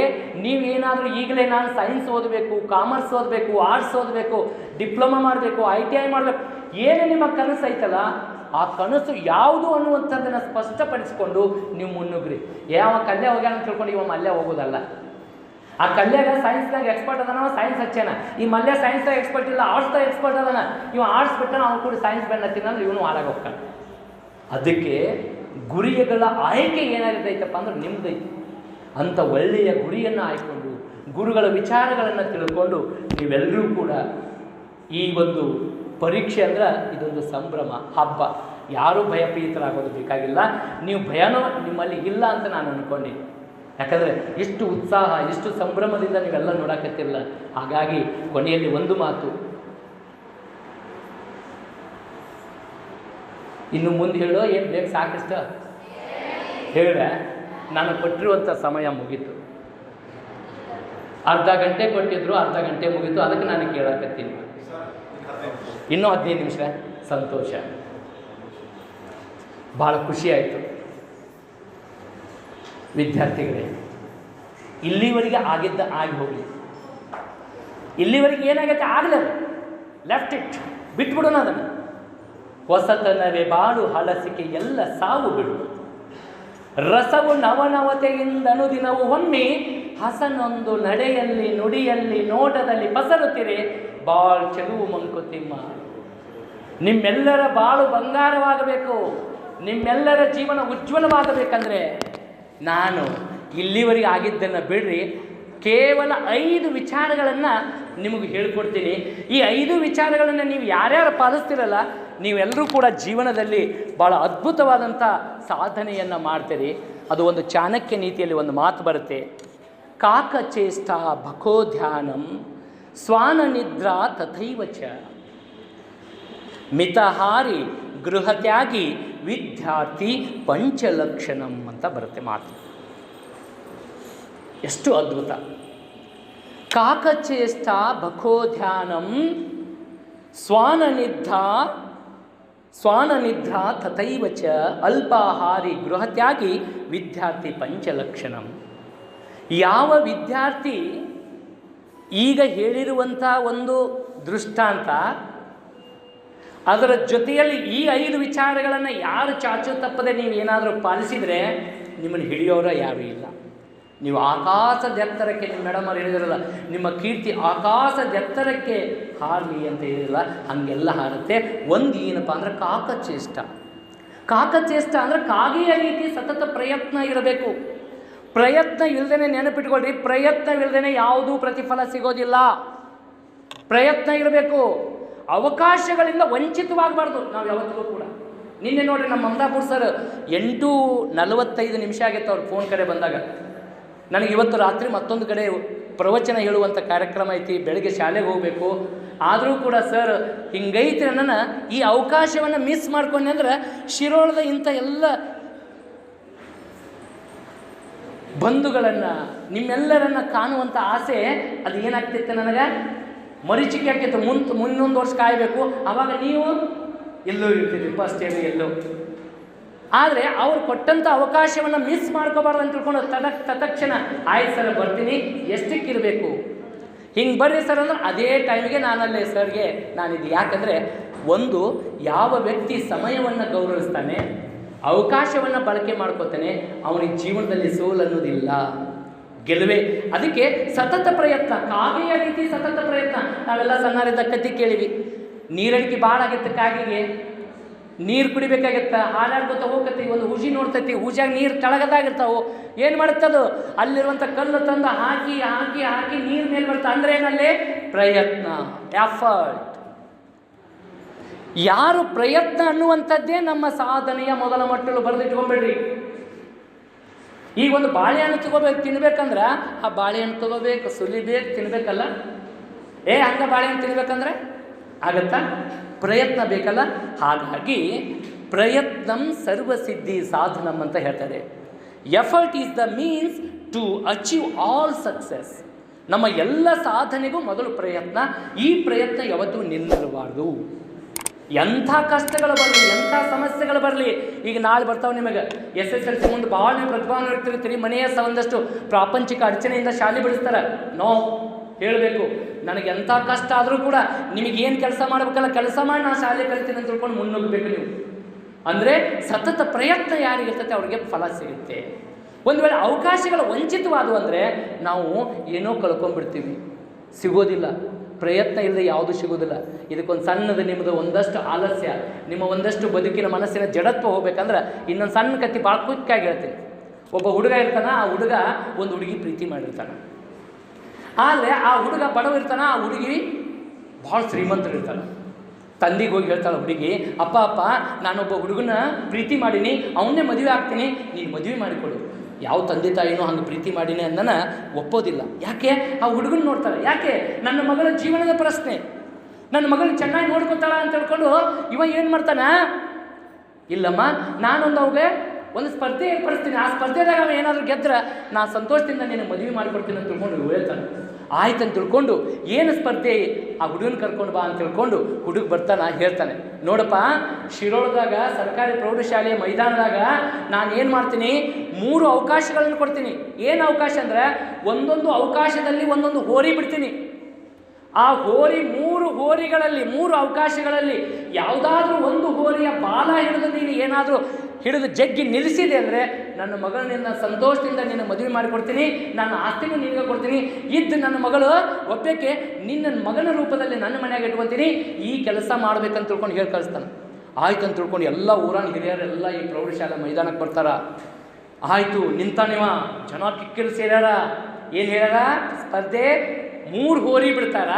ನೀವೇನಾದರೂ ಈಗಲೇ ನಾನು ಸೈನ್ಸ್ ಓದಬೇಕು, ಕಾಮರ್ಸ್ ಓದಬೇಕು, ಆರ್ಟ್ಸ್ ಓದಬೇಕು, ಡಿಪ್ಲೊಮಾ ಮಾಡಬೇಕು, ITI ಮಾಡಬೇಕು, ಏನು ನಿಮ್ಮ ಕನಸು ಐತಲ್ಲ, ಆ ಕನಸು ಯಾವುದು ಅನ್ನುವಂಥದ್ದನ್ನು ಸ್ಪಷ್ಟಪಡಿಸಿಕೊಂಡು ನೀವು ಮುನ್ನುಗ್ರಿ. ಯಾವ ಕಲ್ಯ ಹೋಗ್ಯಾನ ಅಂತ ತಿಳ್ಕೊಂಡು ಇವ ಮಲ್ಯ ಹೋಗೋದಲ್ಲ. ಆ ಕಲ್ಯಾಗ ಸೈನ್ಸ್ನಾಗ ಎಕ್ಸ್ಪರ್ಟ್ ಅದಾನ, ಸೈನ್ಸ್ ಹಚ್ಚಾನ. ಈ ಮಲ್ಯ ಸೈನ್ಸ್ದಾಗ ಎಕ್ಸ್ಪರ್ಟ್ ಇಲ್ಲ, ಆರ್ಟ್ಸ್ದಾಗ ಎಕ್ಸ್ಪರ್ಟ್ ಅದಾನ. ಇವ ಆರ್ಟ್ಸ್ ಬಿಟ್ಟಾನ, ಅವ್ನು ಕೂಡ ಸೈನ್ಸ್ ಬೆನ್ನ ಹತ್ತಿನಂದ್ರೆ ಇವನು ಹಾಳಾಗಿ ಹೋಗ್ತಾನೆ. ಅದಕ್ಕೆ ಗುರಿಗಳ ಆಯ್ಕೆ ಏನಾಗಿರ್ತೈತಪ್ಪ ಅಂದ್ರೆ ನಿಮ್ದೈತಿ. ಅಂಥ ಒಳ್ಳೆಯ ಗುರಿಯನ್ನು ಆಯ್ಕೊಂಡು ಗುರುಗಳ ವಿಚಾರಗಳನ್ನು ತಿಳ್ಕೊಂಡು ನೀವೆಲ್ಲರೂ ಕೂಡ ಈ ಒಂದು ಪರೀಕ್ಷೆ ಅಂದ್ರೆ ಇದೊಂದು ಸಂಭ್ರಮ, ಹಬ್ಬ. ಯಾರೂ ಭಯಪೀತರಾಗೋದು ಬೇಕಾಗಿಲ್ಲ. ನೀವು ಭಯನೂ ನಿಮ್ಮಲ್ಲಿ ಇಲ್ಲ ಅಂತ ನಾನು ಅಂದ್ಕೊಂಡೆ. ಯಾಕಂದರೆ ಎಷ್ಟು ಉತ್ಸಾಹ, ಎಷ್ಟು ಸಂಭ್ರಮದಿಂದ ನೀವೆಲ್ಲ ನೋಡಕತ್ತಿರಲ್ಲ. ಹಾಗಾಗಿ ಕೊನೆಯಲ್ಲಿ ಒಂದು ಮಾತು, ಇನ್ನು ಮುಂದೆ ಹೇಳೋ ಏನು ಬೇಕು ಸಾಕಷ್ಟು ಹೇಳಿದೆ. ನಾನು ಕೊಟ್ಟಿರುವಂಥ ಸಮಯ ಮುಗೀತು. ಅರ್ಧ ಗಂಟೆ ಕೊಟ್ಟಿದ್ರು, ಅರ್ಧ ಗಂಟೆ ಮುಗೀತು. ಅದಕ್ಕೆ ನಾನು ಕೇಳಕತ್ತೀನಿ. ಇನ್ನೂ 15 ನಿಮಿಷ. ಸಂತೋಷ, ಭಾಳ ಖುಷಿ ಆಯಿತು. ವಿದ್ಯಾರ್ಥಿಗಳೇ, ಇಲ್ಲಿವರೆಗೆ ಆಗಿದ್ದ ಆಗಿ ಹೋಗಲಿ. ಇಲ್ಲಿವರೆಗೆ ಏನಾಗೈತೆ ಆಗಲಲ್ಲ, ಲೆಫ್ಟ್ ಇಟ್, ಬಿಟ್ಬಿಡೋಣ ಅದನ್ನು. ಹೊಸತನವೇ ಬಾಳು ಹಲಸಿಕೆ ಎಲ್ಲ ಸಾವು ಬಿಡು. ರಸವು ನವನವತೆಯಿಂದ ಅನುದಿನವು ಹೊಮ್ಮಿ ಹಸನೊಂದು ನಡೆಯಲ್ಲಿ ನುಡಿಯಲ್ಲಿ ನೋಟದಲ್ಲಿ ಪಸರುತ್ತಿರೆ ಬಾಳ್ ಚೆಲುವು ಮಂಕುತಿಮ್ಮ. ನಿಮ್ಮೆಲ್ಲರ ಬಾಳು ಬಂಗಾರವಾಗಬೇಕು, ನಿಮ್ಮೆಲ್ಲರ ಜೀವನ ಉಜ್ವಲವಾಗಬೇಕಂದ್ರೆ ನಾನು ಇಲ್ಲಿವರೆಗೆ ಆಗಿದ್ದನ್ನು ಬಿಡ್ರಿ, ಕೇವಲ 5 ವಿಚಾರಗಳನ್ನು ನಿಮಗೆ ಹೇಳ್ಕೊಡ್ತೀನಿ. ಈ 5 ವಿಚಾರಗಳನ್ನು ನೀವು ಯಾರ್ಯಾರು ಪಾಲಿಸ್ತಿರಲ್ಲ, ನೀವೆಲ್ಲರೂ ಕೂಡ ಜೀವನದಲ್ಲಿ ಭಾಳ ಅದ್ಭುತವಾದಂಥ ಸಾಧನೆಯನ್ನು ಮಾಡ್ತೀರಿ. ಅದು ಒಂದು ಚಾಣಕ್ಯ ನೀತಿಯಲ್ಲಿ ಒಂದು ಮಾತು ಬರುತ್ತೆ, ಕಾಕಚೇಷ್ಟ ಭಕೋಧ್ಯಾನಂ ಸ್ವಾನನಿದ್ರಾ ತಥೈವಚ ಮಿತಹಾರಿ ಗೃಹತ್ಯಾಗಿ ವಿದ್ಯಾರ್ಥಿ ಪಂಚಲಕ್ಷಣಂ ಅಂತ ಬರುತ್ತೆ ಮಾತು. ಎಷ್ಟು ಅದ್ಭುತ. ಕಾಕಚೇಷ್ಟ ಭಕೋಧ್ಯಾನಂ ಸ್ವಾನನಿದ್ರಾ ತಥೈವಚ ಅಲ್ಪಾಹಾರಿ ಗೃಹತ್ಯಾಗಿ ವಿದ್ಯಾರ್ಥಿ ಪಂಚಲಕ್ಷಣಂ. ಯಾವ ವಿದ್ಯಾರ್ಥಿ ಈಗ ಹೇಳಿರುವಂಥ ಒಂದು ದೃಷ್ಟಾಂತ, ಅದರ ಜೊತೆಯಲ್ಲಿ ಈ 5 ವಿಚಾರಗಳನ್ನು ಯಾರು ಚಾಚು ತಪ್ಪದೆ ನೀವು ಏನಾದರೂ ಪಾಲಿಸಿದರೆ ನಿಮ್ಮನ್ನು ಹಿಡಿಯೋರ ಯಾರೂ ಇಲ್ಲ. ನೀವು ಆಕಾಶದ ಎತ್ತರಕ್ಕೆ, ನಿಮ್ಮ ಮೇಡಮ್ ಅವ್ರು ಹೇಳಿದ್ರಲ್ಲ, ನಿಮ್ಮ ಕೀರ್ತಿ ಆಕಾಶದ ಎತ್ತರಕ್ಕೆ ಹಾರಲಿ ಅಂತ ಹೇಳಿರಲ್ಲ, ಹಾಗೆಲ್ಲ ಹಾರುತ್ತೆ. ಒಂದು ಏನಪ್ಪ ಅಂದರೆ ಕಾಕಚೇಷ್ಟ. ಕಾಕಚೇಷ್ಟ ಅಂದರೆ ಕಾಗೆಯ ರೀತಿ ಸತತ ಪ್ರಯತ್ನ ಇರಬೇಕು. ಪ್ರಯತ್ನ ಇಲ್ಲದೇ, ನೆನಪಿಟ್ಕೊಳ್ರಿ, ಪ್ರಯತ್ನವಿಲ್ಲದೇ ಯಾವುದೂ ಪ್ರತಿಫಲ ಸಿಗೋದಿಲ್ಲ. ಪ್ರಯತ್ನ ಇರಬೇಕು. ಅವಕಾಶಗಳಿಂದ ವಂಚಿತವಾಗಬಾರ್ದು ನಾವು ಯಾವತ್ತಿಗೂ ಕೂಡ. ನಿನ್ನೆ ನೋಡಿರಿ, ನಮ್ಮ ಮಮತಾಪುರ್ ಸರ್ 8:45 ಆಗಿತ್ತು ಅವ್ರ ಫೋನ್ ಕಡೆ ಬಂದಾಗ. ನನಗೆ ಇವತ್ತು ರಾತ್ರಿ ಮತ್ತೊಂದು ಕಡೆ ಪ್ರವಚನ ಹೇಳುವಂಥ ಕಾರ್ಯಕ್ರಮ ಐತಿ, ಬೆಳಗ್ಗೆ ಶಾಲೆಗೆ ಹೋಗಬೇಕು. ಆದರೂ ಕೂಡ ಸರ್ ಹಿಂಗೈತಿ, ನನ್ನ ಈ ಅವಕಾಶವನ್ನು ಮಿಸ್ ಮಾಡ್ಕೊಂಡೆ ಅಂದ್ರೆ ಶಿರೋಳದ ಇಂಥ ಎಲ್ಲ ಬಂಧುಗಳನ್ನು, ನಿಮ್ಮೆಲ್ಲರನ್ನು ಕಾಣುವಂಥ ಆಸೆ ಅದು ಏನಾಗ್ತಿತ್ತು, ನನಗೆ ಮರೀಚಿಕೆ ಆಗ್ತಿತ್ತು. ಮುಂದೊಂದು ವರ್ಷ ಕಾಯಬೇಕು, ಆವಾಗ ನೀವು ಎಲ್ಲೋ ಇರ್ತೀರಿ, ಫಸ್ಟ್ ಇಯರ್ ಎಲ್ಲೋ. ಆದರೆ ಅವ್ರು ಕೊಟ್ಟಂಥ ಅವಕಾಶವನ್ನು ಮಿಸ್ ಮಾಡ್ಕೋಬಾರ್ದು ಅಂತ ತಿಳ್ಕೊಂಡು ತತ್ಕ್ಷಣ ಆಯ್ತು ಸರ್ ಬರ್ತೀನಿ, ಎಷ್ಟಕ್ಕಿರಬೇಕು, ಹಿಂಗೆ ಬರ್ರಿ ಸರ್ ಅಂದ್ರೆ ಅದೇ ಟೈಮಿಗೆ ನಾನಲ್ಲೇ ಸರ್ಗೆ ನಾನಿದು. ಯಾಕಂದರೆ ಒಂದು ಯಾವ ವ್ಯಕ್ತಿ ಸಮಯವನ್ನು ಗೌರವಿಸ್ತಾನೆ, ಅವಕಾಶವನ್ನು ಬಳಕೆ ಮಾಡ್ಕೋತಾನೆ, ಅವನಿಗೆ ಜೀವನದಲ್ಲಿ ಸೋಲು ಅನ್ನೋದಿಲ್ಲ, ಗೆಲುವೆ. ಅದಕ್ಕೆ ಸತತ ಪ್ರಯತ್ನ, ಕಾಗೆಯ ರೀತಿ ಸತತ ಪ್ರಯತ್ನ. ನಾವೆಲ್ಲ ಸಣ್ಣರಿದ್ದ ಕತ್ತಿ ಕೇಳಿವಿ, ನೀರಡಿಕೆ ಭಾಳ ಆಗತ್ತೆ, ಕಾಗೆಗೆ ನೀರು ಕುಡಿಬೇಕಾಗತ್ತೆ, ಹಾಲಾಡ್ಕೊತ ಹೋಗತ್ತೆ. ಒಂದು ಹುಜಿ ನೋಡ್ತೈತಿ, ಹುಜಿಯಾಗ ನೀರು ಕೆಳಗದಾಗಿರ್ತಾವೆ. ಏನು ಮಾಡುತ್ತದು, ಅಲ್ಲಿರುವಂಥ ಕಲ್ಲು ತಂದು ಹಾಕಿ ಹಾಕಿ ಹಾಕಿ ನೀರು ಮೇಲೆ ಬರುತ್ತೆ. ಅಂದರೆ ಏನಲ್ಲಿ ಪ್ರಯತ್ನ, ಎಫರ್ಟ್. ಯಾರು ಪ್ರಯತ್ನ ಅನ್ನುವಂಥದ್ದೇ ನಮ್ಮ ಸಾಧನೆಯ ಮೊದಲ ಮಟ್ಟಲು ಬರೆದಿಟ್ಕೊಂಡ್ಬಿಡ್ರಿ. ಈಗ ಒಂದು ಬಾಳೆಹಣ್ಣು ತಿನ್ಬೇಕಂದ್ರೆ ಆ ಬಾಳೆಹಣ್ಣು ತಗೋಬೇಕು, ಸುಲಿಬೇಕು, ತಿನ್ಬೇಕಲ್ಲ. ಹಂಗೆ ಬಾಳೆಹಣ್ಣು ತಿನ್ಬೇಕಂದ್ರೆ ಆಗತ್ತಾ? ಪ್ರಯತ್ನ ಬೇಕಲ್ಲ. ಹಾಗಾಗಿ ಪ್ರಯತ್ನಂ ಸರ್ವಸಿದ್ಧಿ ಸಾಧನಂ ಅಂತ ಹೇಳ್ತಾರೆ. Effort is the means to achieve all success. ನಮ್ಮ ಎಲ್ಲ ಸಾಧನೆಗೂ ಮೊದಲು ಪ್ರಯತ್ನ. ಈ ಪ್ರಯತ್ನ ಯಾವತ್ತೂ ನಿಲ್ಲಬಾರ್ದು. ಎಂಥ ಕಷ್ಟಗಳು ಬರಲಿ, ಎಂಥ ಸಮಸ್ಯೆಗಳು ಬರಲಿ. ಈಗ ನಾಳೆ ಬರ್ತಾವೆ ನಿಮಗೆ SSLC ಮುಂದೆ ಭಾಳ ನೀವು ಪ್ರತಿಭಾನ ಇರ್ತಿರ್ತೀರಿ. ಮನೆಯ ಒಂದಷ್ಟು ಪ್ರಾಪಂಚಿಕ ಅಡಚಣೆಯಿಂದ ಶಾಲೆ ಬಿಡಿಸ್ತಾರೆ. ನೋ ಹೇಳಬೇಕು, ನನಗೆ ಎಂಥ ಕಷ್ಟ ಆದರೂ ಕೂಡ ನಿಮಗೇನು ಕೆಲಸ ಮಾಡಬೇಕಲ್ಲ, ಕೆಲಸ ಮಾಡಿ ನಾನು ಶಾಲೆ ಕಲಿತೀನಿ ಅಂತ ತಿಳ್ಕೊಂಡು ಮುನ್ನುಗ್ಗಬೇಕು ನೀವು. ಅಂದರೆ ಸತತ ಪ್ರಯತ್ನ ಯಾರಿಗಿರ್ತೈತೆ ಅವ್ರಿಗೆ ಫಲ ಸಿಗುತ್ತೆ. ಒಂದು ವೇಳೆ ಅವಕಾಶಗಳು ವಂಚಿತವಾದವು ಅಂದರೆ ನಾವು ಏನೋ ಕಳ್ಕೊಂಡ್ಬಿಡ್ತೀವಿ, ಸಿಗೋದಿಲ್ಲ. ಪ್ರಯತ್ನ ಇಲ್ಲದೆ ಯಾವುದೂ ಸಿಗೋದಿಲ್ಲ. ಇದಕ್ಕೊಂದು ಸಣ್ಣದು ನಿಮ್ಮದು ಒಂದಷ್ಟು ಆಲಸ್ಯ, ನಿಮ್ಮ ಒಂದಷ್ಟು ಬದುಕಿನ ಮನಸ್ಸಿನ ಜಡತ್ವ ಹೋಗ್ಬೇಕಂದ್ರೆ ಇನ್ನೊಂದು ಸಣ್ಣ ಕತ್ತಿ ಭಾಳ ಕ್ವಿಕ್ಕಾಗಿ ಹೇಳ್ತೀನಿ. ಒಬ್ಬ ಹುಡುಗ ಇರ್ತಾನೆ, ಆ ಹುಡುಗ ಒಂದು ಹುಡುಗಿ ಪ್ರೀತಿ ಮಾಡಿರ್ತಾನೆ. ಆದರೆ ಆ ಹುಡುಗ ಬಡವ ಇರ್ತಾನೆ, ಆ ಹುಡುಗಿ ಭಾಳ ಶ್ರೀಮಂತರು ಇರ್ತಾನೆ. ತಂದೆಗೆ ಹೋಗಿ ಹೇಳ್ತಾಳೆ ಹುಡುಗಿ, ಅಪ್ಪ ನಾನೊಬ್ಬ ಹುಡುಗನ ಪ್ರೀತಿ ಮಾಡೀನಿ, ಅವನ್ನೇ ಮದುವೆ ಆಗ್ತೀನಿ, ನೀನು ಮದುವೆ ಮಾಡಿಕೊಡು. ಯಾವ ತಂದೆ ತಾಯಿನೂ ಹಂಗೆ ಪ್ರೀತಿ ಮಾಡೀನಿ ಅಂದನ ಒಪ್ಪೋದಿಲ್ಲ. ಯಾಕೆ? ಆ ಹುಡುಗನ ನೋಡ್ತಾರೆ. ಯಾಕೆ? ನನ್ನ ಮಗಳ ಜೀವನದ ಪ್ರಶ್ನೆ, ನನ್ನ ಮಗಳನ್ನ ಚೆನ್ನಾಗಿ ನೋಡ್ಕೊತಾಳ ಅಂತ ಹೇಳ್ಕೊಂಡು ಇವ ಏನು ಮಾಡ್ತಾನೆ, ಇಲ್ಲಮ್ಮ, ನಾನೊಂದು ಅವ್ಗೆ ಒಂದು ಸ್ಪರ್ಧೆ ಏರ್ಪಡಿಸ್ತೀನಿ, ಆ ಸ್ಪರ್ಧೆದಾಗ ಅವ ಏನಾದರೂ ಗೆದ್ರೆ ನಾ ಸಂತೋಷದಿಂದ ನೀನು ಮದುವೆ ಮಾಡಿಕೊಡ್ತೀನಿ ಅಂತ ತಿಳ್ಕೊಂಡು ಹೇಳ್ತಾನೆ. ಆಯ್ತು ಅಂತ ತಿಳ್ಕೊಂಡು ಏನು ಸ್ಪರ್ಧೆ, ಆ ಹುಡುಗನ ಕರ್ಕೊಂಡು ಬಾ ಅಂತ ತಿಳ್ಕೊಂಡು ಹುಡುಗ ಬರ್ತಾನೆ. ಹೇಳ್ತಾನೆ, ನೋಡಪ್ಪ, ಶಿರೋಳದಾಗ ಸರ್ಕಾರಿ ಪ್ರೌಢಶಾಲೆಯ ಮೈದಾನದಾಗ ನಾನು ಏನು ಮಾಡ್ತೀನಿ, 3 ಅವಕಾಶಗಳನ್ನು ಕೊಡ್ತೀನಿ. ಏನು ಅವಕಾಶ ಅಂದರೆ, ಒಂದೊಂದು ಅವಕಾಶದಲ್ಲಿ ಒಂದೊಂದು ಹೋರಿ ಬಿಡ್ತೀನಿ. ಆ ಹೋರಿ 3 ಹೋರಿಗಳಲ್ಲಿ 3 ಅವಕಾಶಗಳಲ್ಲಿ ಯಾವುದಾದ್ರೂ ಒಂದು ಹೋರಿಯ ಬಾಲ ಹಿಡಿದು ನೀನು ಏನಾದರೂ ಹಿಡಿದು ಜಗ್ಗಿ ನಿಲ್ಲಿಸಿದೆ ಅಂದರೆ ನನ್ನ ಮಗಳನ್ನ ಸಂತೋಷದಿಂದ ನೀನು ಮದುವೆ ಮಾಡಿಕೊಡ್ತೀನಿ, ನನ್ನ ಆಸ್ತಿನೂ ನಿನಗೆ ಕೊಡ್ತೀನಿ, ಇದ್ದು ನನ್ನ ಮಗಳು ಒಬ್ಬಕ್ಕೆ ನಿನ್ನ ಮಗನ ರೂಪದಲ್ಲಿ ನನ್ನ ಮನೆಯಾಗ ಇಟ್ಕೊತೀನಿ, ಈ ಕೆಲಸ ಮಾಡ್ಬೇಕಂತ ತಿಳ್ಕೊಂಡು ಹೇಳಿ ಕಳಿಸ್ತಾನೆ. ಆಯ್ತು ಅಂತ ತಿಳ್ಕೊಂಡು ಎಲ್ಲ ಊರಾನ ಹಿರಿಯರೆಲ್ಲ ಈ ಪ್ರೌಢಶಾಲೆ ಮೈದಾನಕ್ಕೆ ಬರ್ತಾರ. ಆಯಿತು, ನಿಂತಾನಿವ, ಜನ ಕಿಕ್ಕಿರು ಸೇರ್ಯಾರ. ಏನು ಹೇಳ್ಯಾರ, ಸ್ಪರ್ಧೆ 3 ಹೋರಿ ಬಿಡ್ತಾರ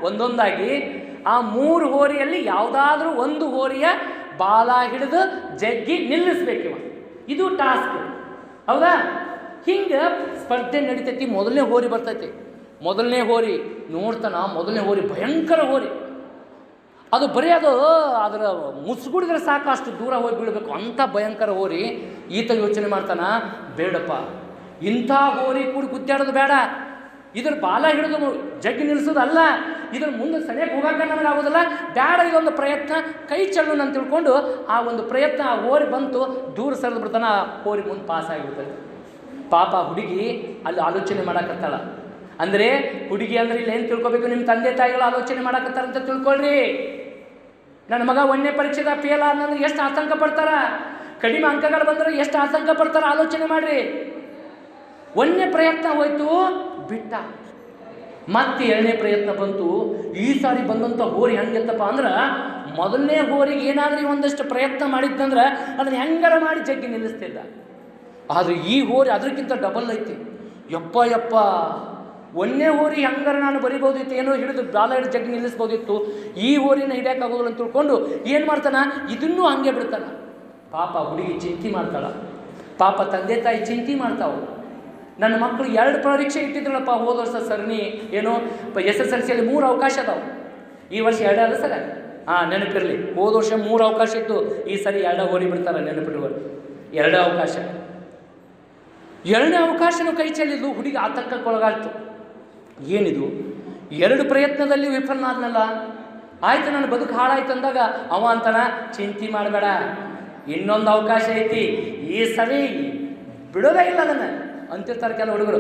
ಒಂದೊಂದಾಗಿ. ಆ 3 ಹೋರಿಯಲ್ಲಿ ಯಾವುದಾದ್ರೂ ಒಂದು ಹೋರಿಯ ಬಾಲ ಹಿಡಿದು ಜಗ್ಗಿ ನಿಲ್ಲಿಸ್ಬೇಕಿವ. ಇದು ಟಾಸ್ಕ್, ಹೌದಾ? ಹಿಂಗೆ ಸ್ಪರ್ಧೆ ನಡಿತೈತಿ. ಮೊದಲನೇ ಹೋರಿ ಬರ್ತೈತಿ. ಮೊದಲನೇ ಹೋರಿ ನೋಡ್ತಾನ. ಮೊದಲನೇ ಹೋರಿ ಭಯಂಕರ ಹೋರಿ. ಅದು ಬರೀ ಅದರ ಮುಸುಗುಡಿದ್ರೆ ಸಾಕು, ಅಷ್ಟು ದೂರ ಹೋಗಿ ಬೀಳಬೇಕು, ಅಂಥ ಭಯಂಕರ ಹೋರಿ. ಈತ ಯೋಚನೆ ಮಾಡ್ತಾನ, ಬೇಡಪ್ಪ, ಇಂಥ ಹೋರಿ ಕೂಡಿ ಗುದ್ದಾಡೋದು ಬೇಡ, ಇದ್ರ ಬಾಲ ಹಿಡಿದು ಜಗ್ಗಿ ನಿಲ್ಲಿಸೋದಲ್ಲ, ಇದ್ರ ಮುಂದೆ ಸರಿಯಾಗಿ ಹೋಗಕ್ಕೆ ನನಗೆ ಆಗೋದಿಲ್ಲ, ಬೇಡ, ಇದೊಂದು ಪ್ರಯತ್ನ, ಕೈ ಚೆಲ್ಲೋಣ ಅಂತ ತಿಳ್ಕೊಂಡು ಆ ಒಂದು ಪ್ರಯತ್ನ, ಆ ಹೋರಿ ಬಂತು, ದೂರ ಸರಿದು ಬಿಡ್ತಾನೆ. ಆ ಹೋರಿ ಮುಂದೆ ಪಾಸ್ ಆಗಿಬಿಡ್ತದೆ. ಪಾಪ ಹುಡುಗಿ ಅಲ್ಲಿ ಆಲೋಚನೆ ಮಾಡಕತ್ತಾಳ. ಅಂದರೆ ಹುಡುಗಿ ಅಂದರೆ ಇಲ್ಲಿ ಏನು ತಿಳ್ಕೊಬೇಕು, ನಿಮ್ಮ ತಂದೆ ತಾಯಿಗಳು ಆಲೋಚನೆ ಮಾಡಕತ್ತಾರ ಅಂತ ತಿಳ್ಕೊಳ್ರಿ. ನನ್ನ ಮಗ 1ನೇ ಪರೀಕ್ಷೆದ ಫೇಲ್ ಆದ ಎಷ್ಟು ಆತಂಕ ಪಡ್ತಾರ, ಕಡಿಮೆ ಅಂಕಗಳು ಬಂದರೆ ಎಷ್ಟು ಆತಂಕ ಪಡ್ತಾರ, ಆಲೋಚನೆ ಮಾಡಿರಿ. 1ನೇ ಪ್ರಯತ್ನ ಹೋಯ್ತು, ಬಿಟ್ಟ. ಮತ್ತೆ 2ನೇ ಪ್ರಯತ್ನ ಬಂತು. ಈ ಸಾರಿ ಬಂದಂಥ ಹೋರಿ ಹೆಂಗಿತ್ತಪ್ಪ ಅಂದ್ರೆ, ಮೊದಲನೇ ಹೋರಿಗೆ ಏನಾದರೂ ಒಂದಷ್ಟು ಪ್ರಯತ್ನ ಮಾಡಿದ್ದಂದ್ರೆ ಅದನ್ನು ಹೆಂಗಾರ ಮಾಡಿ ಜಗ್ಗಿ ನಿಲ್ಲಿಸ್ತಿದ್ದ. ಆದರೆ ಈ ಹೋರಿ ಅದಕ್ಕಿಂತ ಡಬಲ್ ಐತಿ. ಯಪ್ಪ 1ನೇ ಹೋರಿ ಹೆಂಗಾರ ನಾನು ಬರಿಬೋದಿತ್ತು, ಏನೋ ಹಿಡಿದು ಬಾಲ ಹಿಡಿದು ಜಗ್ಗಿ ನಿಲ್ಲಿಸ್ಬೋದಿತ್ತು, ಈ ಹೋರಿನ ಹಿಡಿಯೋಕ್ಕಾಗೋದಿಲ್ಲ ಅಂತ ತಿಳ್ಕೊಂಡು ಏನು ಮಾಡ್ತಾನೆ, ಇದನ್ನೂ ಹಂಗೆ ಬಿಡ್ತಾನೆ. ಪಾಪ ಹುಡುಗಿ ಚಿಂತೆ ಮಾಡ್ತಾಳ. ಪಾಪ ತಂದೆ ತಾಯಿ ಚಿಂತೆ ಮಾಡ್ತಾವೆ. ನನ್ನ ಮಕ್ಕಳು 2 ಪರೀಕ್ಷೆ ಇಟ್ಟಿದ್ರಲ್ಲಪ್ಪ ಹೋದ ವರ್ಷ ಸರಣಿ, ಏನೋ SSLCಯಲ್ಲಿ 3 ಅವಕಾಶ ಅದಾವೆ, ಈ ವರ್ಷ 2 ಅಲ್ಲ ಸರ. ನೆನಪಿರಲಿ, ಹೋದ ವರ್ಷ 3 ಅವಕಾಶ ಇತ್ತು, ಈ ಸರಿ 2 ಹೋರಿ ಬಿಡ್ತಾರೆ. ನೆನಪಿಡುವ 2 ಅವಕಾಶ. 2ನೇ ಅವಕಾಶನೂ ಕೈ ಚೆಲ್ಲಿದ್ದು. ಹುಡುಗಿ ಆತಂಕಕ್ಕೊಳಗಾಯ್ತು. ಏನಿದು, 2 ಪ್ರಯತ್ನದಲ್ಲಿ ವಿಫಲನಾದ್ನಲ್ಲ, ಆಯ್ತು ನನ್ನ ಬದುಕು ಹಾಳಾಯ್ತು ಅಂದಾಗ ಅವ ಅಂತಾನ, ಚಿಂತೆ ಮಾಡಬೇಡ, ಇನ್ನೊಂದು ಅವಕಾಶ ಐತಿ, ಈ ಸರಿ ಬಿಡೋದೇ ಇಲ್ಲ ಅದನ್ನು ಅಂತಿರ್ತಾರೆ ಕೆಲವು ಹುಡುಗರು.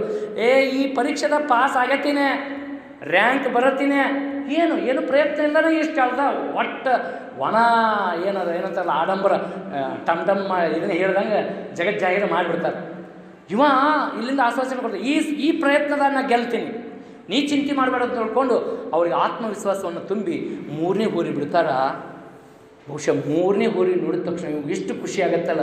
ಈ ಪರೀಕ್ಷೆದ ಪಾಸ್ ಆಗತ್ತೀನಿ, ರ್ಯಾಂಕ್ ಬರತ್ತೀನಿ, ಏನು ಪ್ರಯತ್ನ ಇಲ್ಲದೇ ಇಷ್ಟು ಅಲ್ದ ಒಟ್ಟು ಒಣ ಏನಂತಾರಲ್ಲ ಆಡಂಬರ ಟಮ್ ಇದನ್ನು ಹೇಳ್ದಂಗೆ ಜಗಜ್ಜಾಹೀರ ಮಾಡಿಬಿಡ್ತಾರೆ. ಇವ ಇಲ್ಲಿಂದ ಆಶ್ವಾಸನೆ ಕೊಡ್ತಾರೆ, ಈ ಪ್ರಯತ್ನದ ನಾನು ಗೆಲ್ತೀನಿ, ನೀ ಚಿಂತೆ ಮಾಡಬೇಡ ಅಂತ ನೋಡ್ಕೊಂಡು ಅವ್ರಿಗೆ ಆತ್ಮವಿಶ್ವಾಸವನ್ನು ತುಂಬಿ 3ನೇ ಹೋರಿ ಬಿಡ್ತಾರ. ಬಹುಶಃ 3ನೇ ಹೋರಿ ನೋಡಿದ ತಕ್ಷಣ ನಿಮ್ಗೆ ಎಷ್ಟು ಖುಷಿ ಆಗುತ್ತಲ್ಲ.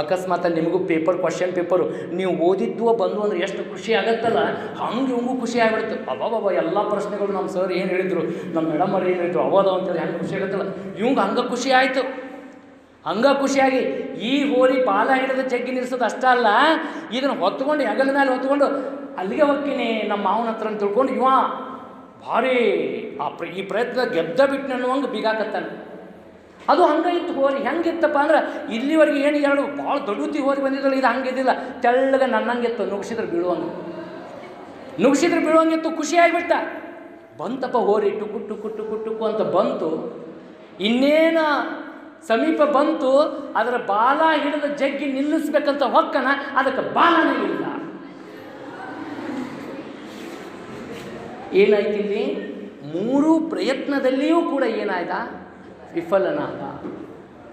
ಅಕಸ್ಮಾತ್ ನಿಮಗೂ ಕ್ವಶನ್ ಪೇಪರು ನೀವು ಓದಿದ್ವು ಬಂದು ಅಂದರೆ ಎಷ್ಟು ಖುಷಿ ಆಗುತ್ತಲ್ಲ, ಹಂಗೆ ಇವಂಗೂ ಖುಷಿ ಆಗಿಬಿಡುತ್ತೆ. ಅಬ್ಬಾಬಾಬಾ, ಎಲ್ಲ ಪ್ರಶ್ನೆಗಳು ನಮ್ಮ ಸರ್ ಏನು ಹೇಳಿದರು, ನಮ್ಮ ಮೇಡಮ್ ಅವ್ರು ಏನು ಹೇಳಿದ್ರು, ಅವದ ಅಂತೇಳಿ ಹೆಂಗೆ ಖುಷಿ ಆಗುತ್ತಲ್ಲ, ಇವಂಗೆ ಹಂಗೆ ಖುಷಿ ಆಯಿತು. ಹಂಗೆ ಖುಷಿಯಾಗಿ ಈ ಹೋರಿ ಬಾಲ ಹಿಡಿದು ಜಗ್ಗಿ ನಿಲ್ಲಿಸೋದು ಅಷ್ಟೇ ಅಲ್ಲ, ಇದನ್ನು ಹೊತ್ಕೊಂಡು ಹೆಗಲ ಮೇಲೆ ಹೊತ್ಕೊಂಡು ಅಲ್ಲಿಗೆ ಹೋಗ್ತೀನಿ ನಮ್ಮ ಮಾವನ ಹತ್ರ ಅಂತ ತಿಳ್ಕೊಂಡು ಇವ ಭಾರಿ ಈ ಪ್ರಯತ್ನ ಗೆದ್ದ ಬಿಟ್ಟು ಅನ್ನುವಂಗೆ ಬೀಗಾಕತ್ತಾನೆ. ಅದು ಹಂಗೆ ಇತ್ತು ಹೋರಿ. ಹೆಂಗಿತ್ತಪ್ಪ ಅಂದ್ರೆ, ಇಲ್ಲಿವರೆಗೆ ಏನು 2 ಭಾಳ ದೊಡ್ಡತಿ ಹೋರಿ ಬಂದಿದ್ದಲ್ಲ, ಇದು ಹಂಗಿದ್ದಿಲ್ಲ, ತೆಳ್ಳಗೆ ನನ್ನಂಗಿತ್ತು, ನುಗ್ಸಿದ್ರೆ ಬೀಳುವಂಗಿತ್ತು. ಖುಷಿಯಾಗಿಬಿಟ್ಟ. ಬಂತಪ್ಪ ಹೋರಿ, ಟುಕ್ಕು ಟುಕ್ಕು ಟುಕ್ಕು ಟುಕ್ಕು ಅಂತ ಬಂತು. ಇನ್ನೇನು ಸಮೀಪ ಬಂತು, ಅದರ ಬಾಲ ಹಿಡಿದು ಜಗ್ಗಿ ನಿಲ್ಲಿಸ್ಬೇಕಂತ ಹೊಕ್ಕನ, ಅದಕ್ಕೆ ಬಾಲನೇ ಇಲ್ಲ. ಏನಾಯ್ತು ಇಲ್ಲಿ, 3 ಪ್ರಯತ್ನದಲ್ಲಿಯೂ ಕೂಡ ಏನಾಯ್ತ, ವಿಫಲನಾದ.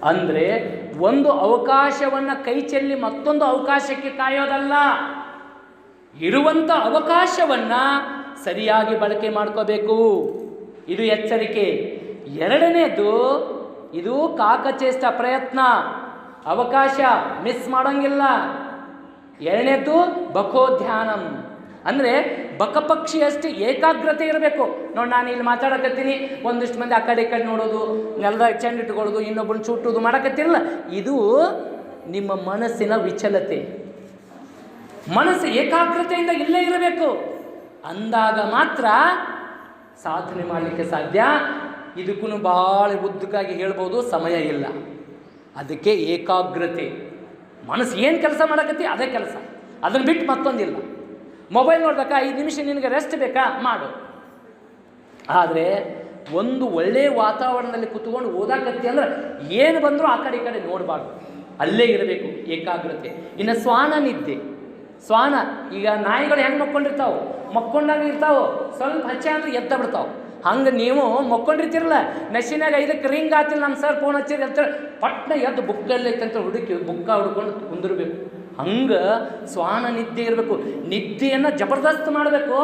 ಅಂದರೆ ಒಂದು ಅವಕಾಶವನ್ನು ಕೈ ಚೆಲ್ಲಿ ಮತ್ತೊಂದು ಅವಕಾಶಕ್ಕೆ ಕಾಯೋದಲ್ಲ, ಇರುವಂಥ ಅವಕಾಶವನ್ನು ಸರಿಯಾಗಿ ಬಳಕೆ ಮಾಡ್ಕೋಬೇಕು. ಇದು ಎಚ್ಚರಿಕೆ. 2ನೇದು, ಇದು ಕಾಕಚೇಷ್ಟ ಪ್ರಯತ್ನ, ಅವಕಾಶ ಮಿಸ್ ಮಾಡೋಂಗಿಲ್ಲ. 2ನೇದು ಬಕೋಧ್ಯಾನಂ, ಅಂದರೆ ಬಕಪಕ್ಷಿಯಷ್ಟು ಏಕಾಗ್ರತೆ ಇರಬೇಕು. ನೋಡಿ, ನಾನು ಇಲ್ಲಿ ಮಾತಾಡಕತ್ತೀನಿ, ಒಂದಿಷ್ಟು ಮಂದಿ ಆ ಕಡೆ ಈ ಕಡೆ ನೋಡೋದು, ನೆಲದಾಗ ಚೆಂಡು ಇಟ್ಕೊಳ್ಳೋದು, ಇನ್ನೊಬ್ಬನ ಚುಟ್ಟೋದು ಮಾಡಕತ್ತಿರಲ್ಲ, ಇದು ನಿಮ್ಮ ಮನಸ್ಸಿನ ವಿಚಲತೆ. ಮನಸ್ಸು ಏಕಾಗ್ರತೆಯಿಂದ ಇಲ್ಲೇ ಇರಬೇಕು. ಅಂದಾಗ ಮಾತ್ರ ಸಾಧನೆ ಮಾಡಲಿಕ್ಕೆ ಸಾಧ್ಯ. ಇದಕ್ಕೂ ಭಾಳ ಉದ್ದಕ್ಕಾಗಿ ಹೇಳ್ಬೋದು, ಸಮಯ ಇಲ್ಲ. ಅದಕ್ಕೆ ಏಕಾಗ್ರತೆ. ಮನಸ್ಸು ಏನು ಕೆಲಸ ಮಾಡಕತ್ತಿ ಅದೇ ಕೆಲಸ, ಅದನ್ನು ಬಿಟ್ಟು ಮತ್ತೊಂದಿಲ್ಲ. ಮೊಬೈಲ್ ನೋಡ್ಬೇಕಾ, 5 ನಿಮಿಷ ನಿನಗೆ ರೆಸ್ಟ್ ಬೇಕಾ ಮಾಡು. ಆದರೆ ಒಂದು ಒಳ್ಳೆಯ ವಾತಾವರಣದಲ್ಲಿ ಕೂತ್ಕೊಂಡು ಓದಾಕತ್ತಿ ಅಂದ್ರೆ ಏನು ಬಂದರೂ ಆ ಕಡೆ ಈ ಕಡೆ ನೋಡಬಾರ್ದು, ಅಲ್ಲೇ ಇರಬೇಕು ಏಕಾಗ್ರತೆ. ಇನ್ನು ಶ್ವಾನ ನಿದ್ದೆ. ಶ್ವಾನ ಈಗ ನಾಯಿಗಳು ಹೆಂಗೆ ಮಕ್ಕೊಂಡಿರ್ತಾವೆ, ಮಕ್ಕೊಂಡಾಗ ಇರ್ತಾವೆ, ಸ್ವಲ್ಪ ಹಚ್ಚೆ ಅಂದ್ರೆ ಎದ್ದ ಬಿಡ್ತಾವೆ. ಹಂಗೆ ನೀವು ಮಕ್ಕೊಂಡಿರ್ತಿರಲ್ಲ, ನಶಿನಾಗ 5ಕ್ಕೆ ರಿಂಗ್ ಆತಿಲ್ಲ, ನಮ್ಮ ಸರ್ ಫೋನ್ ಹಚ್ಚಿರಿ ಅಂತ ಪಟ್ನ ಎದ್ದು ಬುಕ್ಕಲ್ಲಿ ಐತಂತ ಬುಕ್ಕ ಹುಡ್ಕೊಂಡು ಕುಂದಿರ್ಬೇಕು. ಹಂಗೆ ಶ್ವಾನ ನಿದ್ದೆ ಇರಬೇಕು. ನಿದ್ದೆಯನ್ನು ಜಬರ್ದಸ್ತ್ ಮಾಡಬೇಕು.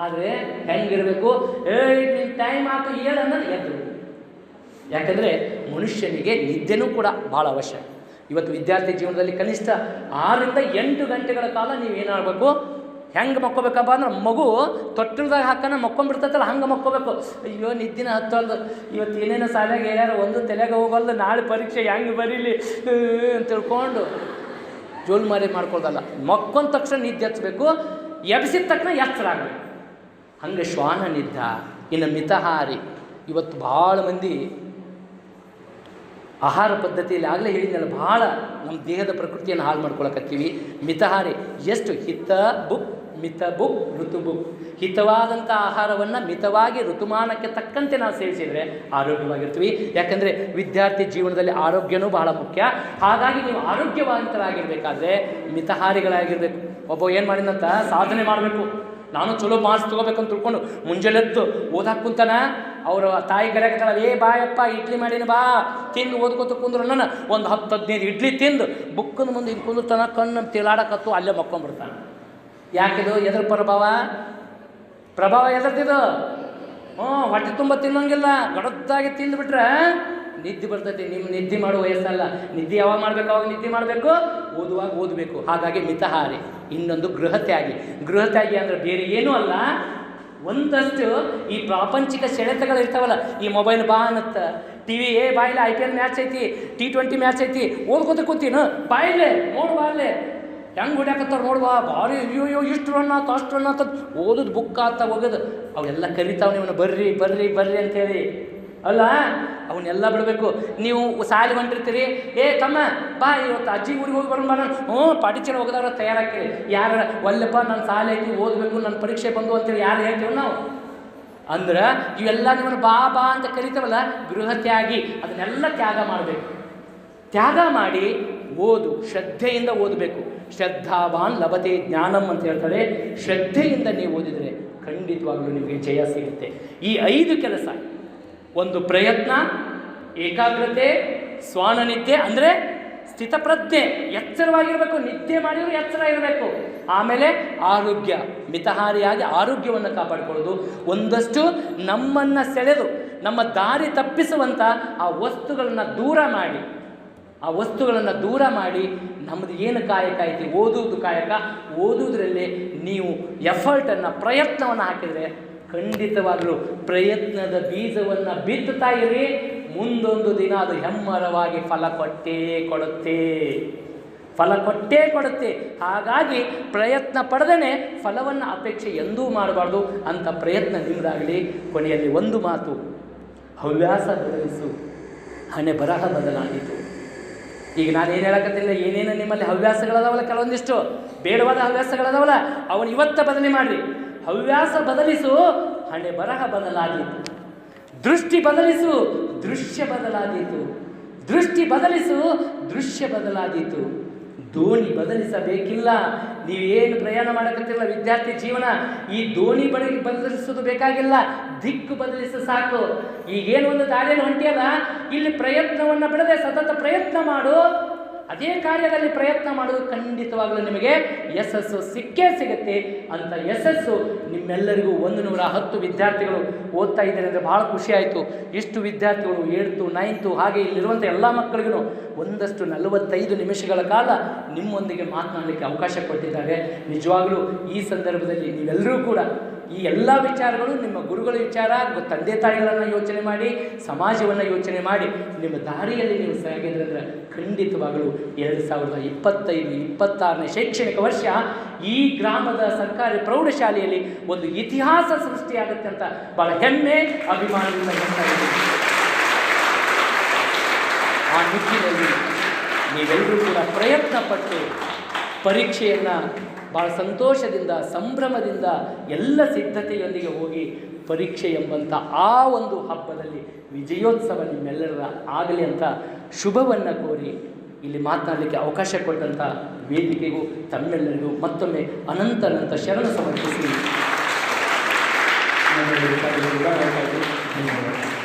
ಆದರೆ ಹೆಂಗಿರಬೇಕು, ನಿನ್ನ ಟೈಮ್ ಆಯ್ತು ಹೇಳು ಅನ್ನೋದು ಎದ್ದು. ಯಾಕಂದರೆ ಮನುಷ್ಯನಿಗೆ ನಿದ್ದೆನೂ ಕೂಡ ಭಾಳ ಅವಶ್ಯ. ಇವತ್ತು ವಿದ್ಯಾರ್ಥಿ ಜೀವನದಲ್ಲಿ ಕನಿಷ್ಠ 6 ರಿಂದ 8 ಗಂಟೆಗಳ ಕಾಲ ನೀವೇನಾಗಬೇಕು, ಹೆಂಗೆ ಮಕ್ಕೋಬೇಕಪ್ಪ ಅಂದ್ರೆ ಮಗು ತೊಟ್ಟಲ್ದಾಗ ಹಾಕೋಣ ಮಕ್ಕೊಂಡ್ಬಿಡ್ತೈತಲ್ಲ ಹಂಗೆ ಮಕ್ಕೋಬೇಕು. ಅಯ್ಯೋ ನಿದ್ದಿನ ಹತ್ತಲ್ದು, ಇವತ್ತು ಏನೇನೋ ಶಾಲೆಗೆ ಹೇಳ್ಯಾರ, ಒಂದು ತಲೆಗೆ ಹೋಗಲ್ದು, ನಾಳೆ ಪರೀಕ್ಷೆ ಹೆಂಗೆ ಬರೀಲಿ ಅಂತ ತಿಳ್ಕೊಂಡು ಜೋಲ್ ಮಾರಿ ಮಾಡ್ಕೊಳ್ದಲ್ಲ. ಮಕ್ಕೊಂದ ತಕ್ಷಣ ನಿದ್ದೆ ಹಚ್ಚಬೇಕು, ಎಬ್ಸಿದ ತಕ್ಷಣ ಎಚ್ಚರ ಆಗಬೇಕು. ಹಂಗೆ ಶ್ವಾನ ನಿದ್ದ. ಇನ್ನು ಮಿತಹಾರಿ. ಇವತ್ತು ಭಾಳ ಮಂದಿ ಆಹಾರ ಪದ್ಧತಿಯಲ್ಲಿ ಆಗಲೇ ಹೇಳಿದ್ನಲ್ಲ, ಭಾಳ ನಮ್ಮ ದೇಹದ ಪ್ರಕೃತಿಯನ್ನು ಹಾಳು ಮಾಡ್ಕೊಳಕತ್ತೀವಿ. ಮಿತಹಾರಿ. ಎಷ್ಟು ಹಿತ ಬುಕ್ ಮಿತ ಬುಕ್ ಋತು ಬುಕ್. ಹಿತವಾದಂಥ ಆಹಾರವನ್ನು ಮಿತವಾಗಿ ಋತುಮಾನಕ್ಕೆ ತಕ್ಕಂತೆ ನಾವು ಸೇವಿಸಿದರೆ ಆರೋಗ್ಯವಾಗಿರ್ತೀವಿ. ಯಾಕಂದರೆ ವಿದ್ಯಾರ್ಥಿ ಜೀವನದಲ್ಲಿ ಆರೋಗ್ಯನೂ ಬಹಳ ಮುಖ್ಯ. ಹಾಗಾಗಿ ನೀವು ಆರೋಗ್ಯವಂತರಾಗಿರಬೇಕಾದ್ರೆ ಮಿತಹಾರಿಗಳಾಗಿರಬೇಕು. ಒಬ್ಬ ಏನು ಮಾಡಿದಂತ ಸಾಧನೆ ಮಾಡಬೇಕು, ನಾನು ಚಲೋ ಮಾರ್ಕ್ಸ್ ತೊಗೋಬೇಕಂತ ತಿಳ್ಕೊಂಡು ಮುಂಜಾನೆದ್ದು ಓದಾಕ್ ಕುಂತಾನ. ಅವರು ತಾಯಿ ಕರೆಯಕತ್ತಾಳ, ಬಾಯಪ್ಪ ಇಡ್ಲಿ ಮಾಡೀನಿ ಬಾ ತಿಂದು ಓದ್ಕೋತ ಕುಂದ್ರು. ನನ್ನ ಒಂದು 10-15 ಇಡ್ಲಿ ತಿಂದು ಬುಕ್ಕನ ಮುಂದೆ ಹಿಂಗೆ ಕುಂದಿರ್ತಾನ, ಕಣ್ಣು ತಿಲಾಡಕತ್ತು, ಅಲ್ಲೇ ಮಕ್ಕೊಂಡ್ಬಿಡ್ತಾನೆ. ಯಾಕಿದು? ಎದ್ರ ಪ್ರಭಾವ ಎದರ್ತಿದು? ಹೊಟ್ಟೆ ತುಂಬ ತಿನ್ನೋಂಗಿಲ್ಲ, ಗಡದ್ದಾಗಿ ತಿಂದುಬಿಟ್ರೆ ನಿದ್ದೆ ಬರ್ತೈತಿ. ನಿಮ್ಮ ನಿದ್ದೆ ಮಾಡುವ ವಯಸ್ಸಲ್ಲ. ನಿದ್ದೆ ಯಾವಾಗ ಮಾಡಬೇಕು ಅವಾಗ ನಿದ್ದೆ ಮಾಡಬೇಕು, ಓದುವಾಗ ಓದಬೇಕು. ಹಾಗಾಗಿ ಮಿತಹಾರಿ. ಇನ್ನೊಂದು ಗೃಹತ್ಯಾಗಿ. ಗೃಹತ್ಯಾಗಿ ಅಂದರೆ ಬೇರೆ ಏನೂ ಅಲ್ಲ, ಒಂದಷ್ಟು ಈ ಪ್ರಾಪಂಚಿಕ ಸೆಳೆತಗಳು ಇರ್ತಾವಲ್ಲ, ಈ ಮೊಬೈಲ್ ಬಾ ಅನ್ನತ್ತ, ಟಿ ವಿ ಬಾಯಿಲೆ IPL ಮ್ಯಾಚ್ ಐತಿ, T20 ಮ್ಯಾಚ್ ಐತಿ, ಓದ್ಕೋತ ಕೂತೀನು ಬಾಯಿಲೆ ನೋಡು, ಬಾಯಿಲೆ ಹೆಂಗೆ ಹೊಡ್ಯಾಕತ್ತವ್ರು ನೋಡುವ, ಭಾರಿ ಅಯ್ಯೋ ಇಷ್ಟು ರನ್ ಆತ ಅಷ್ಟು ರನ್ ಆತ, ಓದೋದು ಬುಕ್ ಆತ ಹೋಗೋದು ಅವೆಲ್ಲ ಕರಿತಾವೆ ನಿಮ್ಮನ್ನು, ಬರ್ರಿ ಬರ್ರಿ ಬರ್ರಿ ಅಂತೇಳಿ. ಅಲ್ಲ, ಅವನ್ನೆಲ್ಲ ಬಿಡಬೇಕು. ನೀವು ಸಾಲಿ ಹೊಂಟಿರ್ತೀರಿ, ತಮ್ಮ ಬಾ ಇವತ್ತು ಅಜ್ಜಿ ಊರಿಗೆ ಹೋಗಿ ಬರೋಣ, ಪಾಟಿಚರ ಹೋಗೋದವ್ರ ತಯಾರಾಗ್ತೀವಿ. ಯಾರು ಒಲ್ಲಪ್ಪ ನನ್ನ ಸಾಲಿ ಐತಿ ಓದಬೇಕು, ನನ್ನ ಪರೀಕ್ಷೆ ಬಂದು ಅಂತೇಳಿ ಯಾರು ಹೇಳ್ತೀವಿ ನಾವು? ಅಂದ್ರೆ ಇವೆಲ್ಲ ನಿಮ್ಮನ್ನು ಬಾ ಬಾ ಅಂತ ಕರಿತಾವಲ್ಲ, ಗೃಹ ತ್ಯಾಗಿ. ಅದನ್ನೆಲ್ಲ ತ್ಯಾಗ ಮಾಡಬೇಕು. ತ್ಯಾಗ ಮಾಡಿ ಓದು, ಶ್ರದ್ಧೆಯಿಂದ ಓದಬೇಕು. ಶ್ರದ್ಧಾವಾನ್ ಲಭತೆ ಜ್ಞಾನಂ ಅಂತ ಹೇಳ್ತಾರೆ. ಶ್ರದ್ಧೆಯಿಂದ ನೀವು ಓದಿದರೆ ಖಂಡಿತವಾಗಲೂ ನಿಮಗೆ ಜಯ ಸಿಗುತ್ತೆ. ಈ 5 ಕೆಲಸ, ಒಂದು ಪ್ರಯತ್ನ, ಏಕಾಗ್ರತೆ, ಶ್ವಾನ ನಿದ್ದೆ ಅಂದರೆ ಸ್ಥಿತಪ್ರಜ್ಞೆ, ಎಚ್ಚರವಾಗಿರಬೇಕು, ನಿದ್ದೆ ಮಾಡಿದರೂ ಎಚ್ಚರ ಇರಬೇಕು. ಆಮೇಲೆ ಆರೋಗ್ಯ, ಮಿತಹಾರಿಯಾಗಿ ಆರೋಗ್ಯವನ್ನು ಕಾಪಾಡಿಕೊಳ್ಳೋದು. ಒಂದಷ್ಟು ನಮ್ಮನ್ನು ಸೆಳೆದು ನಮ್ಮ ದಾರಿ ತಪ್ಪಿಸುವಂಥ ಆ ವಸ್ತುಗಳನ್ನು ದೂರ ಮಾಡಿ ನಮ್ಮದು ಏನು ಕಾಯಕ ಐತಿ, ಓದುವುದು ಕಾಯಕ, ಓದುವುದರಲ್ಲಿ ನೀವು ಎಫರ್ಟನ್ನು, ಪ್ರಯತ್ನವನ್ನು ಹಾಕಿದರೆ ಖಂಡಿತವಾಗಲೂ ಪ್ರಯತ್ನದ ಬೀಜವನ್ನು ಬಿತ್ತುತ್ತಾ ಇರಿ. ಮುಂದೊಂದು ದಿನ ಅದು ಹೆಮ್ಮರವಾಗಿ ಫಲ ಕೊಟ್ಟೇ ಕೊಡುತ್ತೆ. ಹಾಗಾಗಿ ಪ್ರಯತ್ನ ಪಡೆದೇ ಫಲವನ್ನು ಅಪೇಕ್ಷೆ ಎಂದೂ ಮಾಡಬಾರ್ದು. ಅಂಥ ಪ್ರಯತ್ನ ನಿಮ್ಮದಾಗಲಿ. ಕೊನೆಯಲ್ಲಿ ಒಂದು ಮಾತು, ಹವ್ಯಾಸ ಬದಲಿಸು, ಹಣೆ ಬರಹ ಬದಲಾಯಿತು. ಈಗ ನಾನು ಏನು ಹೇಳಕತ್ತಿಲ್ಲ, ಏನೇನು ನಿಮ್ಮಲ್ಲಿ ಹವ್ಯಾಸಗಳದಾವಲ್ಲ, ಕೆಲವೊಂದಿಷ್ಟು ಬೇಡವಾದ ಹವ್ಯಾಸಗಳದಾವಲ್ಲ, ಅವನು ಇವತ್ತ ಬದಲಿ ಮಾಡಿರಿ. ಹವ್ಯಾಸ ಬದಲಿಸು, ಹಣೆ ಬರಹ ಬದಲಾದೀತು. ದೃಷ್ಟಿ ಬದಲಿಸು, ದೃಶ್ಯ ಬದಲಾದೀತು. ದೃಷ್ಟಿ ಬದಲಿಸು, ದೃಶ್ಯ ಬದಲಾದೀತು. ದೋಣಿ ಬದಲಿಸಬೇಕಿಲ್ಲ. ನೀವೇನು ಪ್ರಯಾಣ ಮಾಡಕತ್ತಿರಲ್ಲ ವಿದ್ಯಾರ್ಥಿ ಜೀವನ, ಈ ದೋಣಿ ಬದಲಿಸೋದು ಬೇಕಾಗಿಲ್ಲ, ದಿಕ್ಕು ಬದಲಿಸ ಸಾಕು. ಈಗೇನು ಒಂದು ದಾರಿಯಲ್ಲಿ ಹೊಂಟಿಯಲ್ಲ, ಇಲ್ಲಿ ಪ್ರಯತ್ನವನ್ನು ಬಿಡದೆ ಸತತ ಪ್ರಯತ್ನ ಮಾಡು. ಅದೇ ಕಾರ್ಯದಲ್ಲಿ ಪ್ರಯತ್ನ ಮಾಡೋದು ಖಂಡಿತವಾಗಲೂ ನಿಮಗೆ ಯಶಸ್ಸು ಸಿಕ್ಕೇ ಸಿಗುತ್ತೆ. ಅಂತ ಯಶಸ್ಸು ನಿಮ್ಮೆಲ್ಲರಿಗೂ 110 ವಿದ್ಯಾರ್ಥಿಗಳು ಓದ್ತಾ ಇದ್ದಾರೆ ಅಂದರೆ ಭಾಳ ಖುಷಿ ಆಯಿತು. ಇಷ್ಟು ವಿದ್ಯಾರ್ಥಿಗಳು 8th 9th ಹಾಗೆ ಇಲ್ಲಿರುವಂಥ ಎಲ್ಲ ಮಕ್ಕಳಿಗೂ ಒಂದಷ್ಟು 45 ನಿಮಿಷಗಳ ಕಾಲ ನಿಮ್ಮೊಂದಿಗೆ ಮಾತನಾಡಲಿಕ್ಕೆ ಅವಕಾಶ ಕೊಟ್ಟಿದ್ದಾರೆ. ನಿಜವಾಗಲೂ ಈ ಸಂದರ್ಭದಲ್ಲಿ ನೀವೆಲ್ಲರೂ ಕೂಡ ಈ ಎಲ್ಲ ವಿಚಾರಗಳು ನಿಮ್ಮ ಗುರುಗಳ ವಿಚಾರ, ತಂದೆ ತಾಯಿಗಳನ್ನು ಯೋಚನೆ ಮಾಡಿ, ಸಮಾಜವನ್ನು ಯೋಚನೆ ಮಾಡಿ ನಿಮ್ಮ ದಾರಿಯಲ್ಲಿ ನೀವು ಸಾಗಿದ್ರೆ ಅಂದರೆ ಖಂಡಿತವಾಗಲೂ 2025-26ನೇ ಶೈಕ್ಷಣಿಕ ವರ್ಷ ಈ ಗ್ರಾಮದ ಸರ್ಕಾರಿ ಪ್ರೌಢಶಾಲೆಯಲ್ಲಿ ಒಂದು ಇತಿಹಾಸ ಸೃಷ್ಟಿಯಾಗುತ್ತೆ ಅಂತ ಭಾಳ ಹೆಮ್ಮೆ, ಅಭಿಮಾನದಿಂದ ಹೇಳ್ತಾ ಇದ್ದೀನಿ. ಆ ನಿಟ್ಟಿನಲ್ಲಿ ನೀವೆಲ್ಲರೂ ಕೂಡ ಪ್ರಯತ್ನಪಟ್ಟು ಪರೀಕ್ಷೆಯನ್ನು ಭಾಳ ಸಂತೋಷದಿಂದ ಸಂಭ್ರಮದಿಂದ ಎಲ್ಲ ಸಿದ್ಧತೆಯೊಂದಿಗೆ ಹೋಗಿ ಪರೀಕ್ಷೆ ಎಂಬಂಥ ಆ ಒಂದು ಹಬ್ಬದಲ್ಲಿ ವಿಜಯೋತ್ಸವ ನಿಮ್ಮೆಲ್ಲರ ಆಗಲಿ ಅಂತ ಶುಭವನ್ನು ಕೋರಿ ಇಲ್ಲಿ ಮಾತನಾಡಲಿಕ್ಕೆ ಅವಕಾಶ ಕೊಟ್ಟಂಥ ವೇದಿಕೆಗೂ ತಮ್ಮೆಲ್ಲರಿಗೂ ಮತ್ತೊಮ್ಮೆ ಅನಂತ ಶರಣ ಸಮರ್ಪಿಸಿ ಧನ್ಯವಾದ.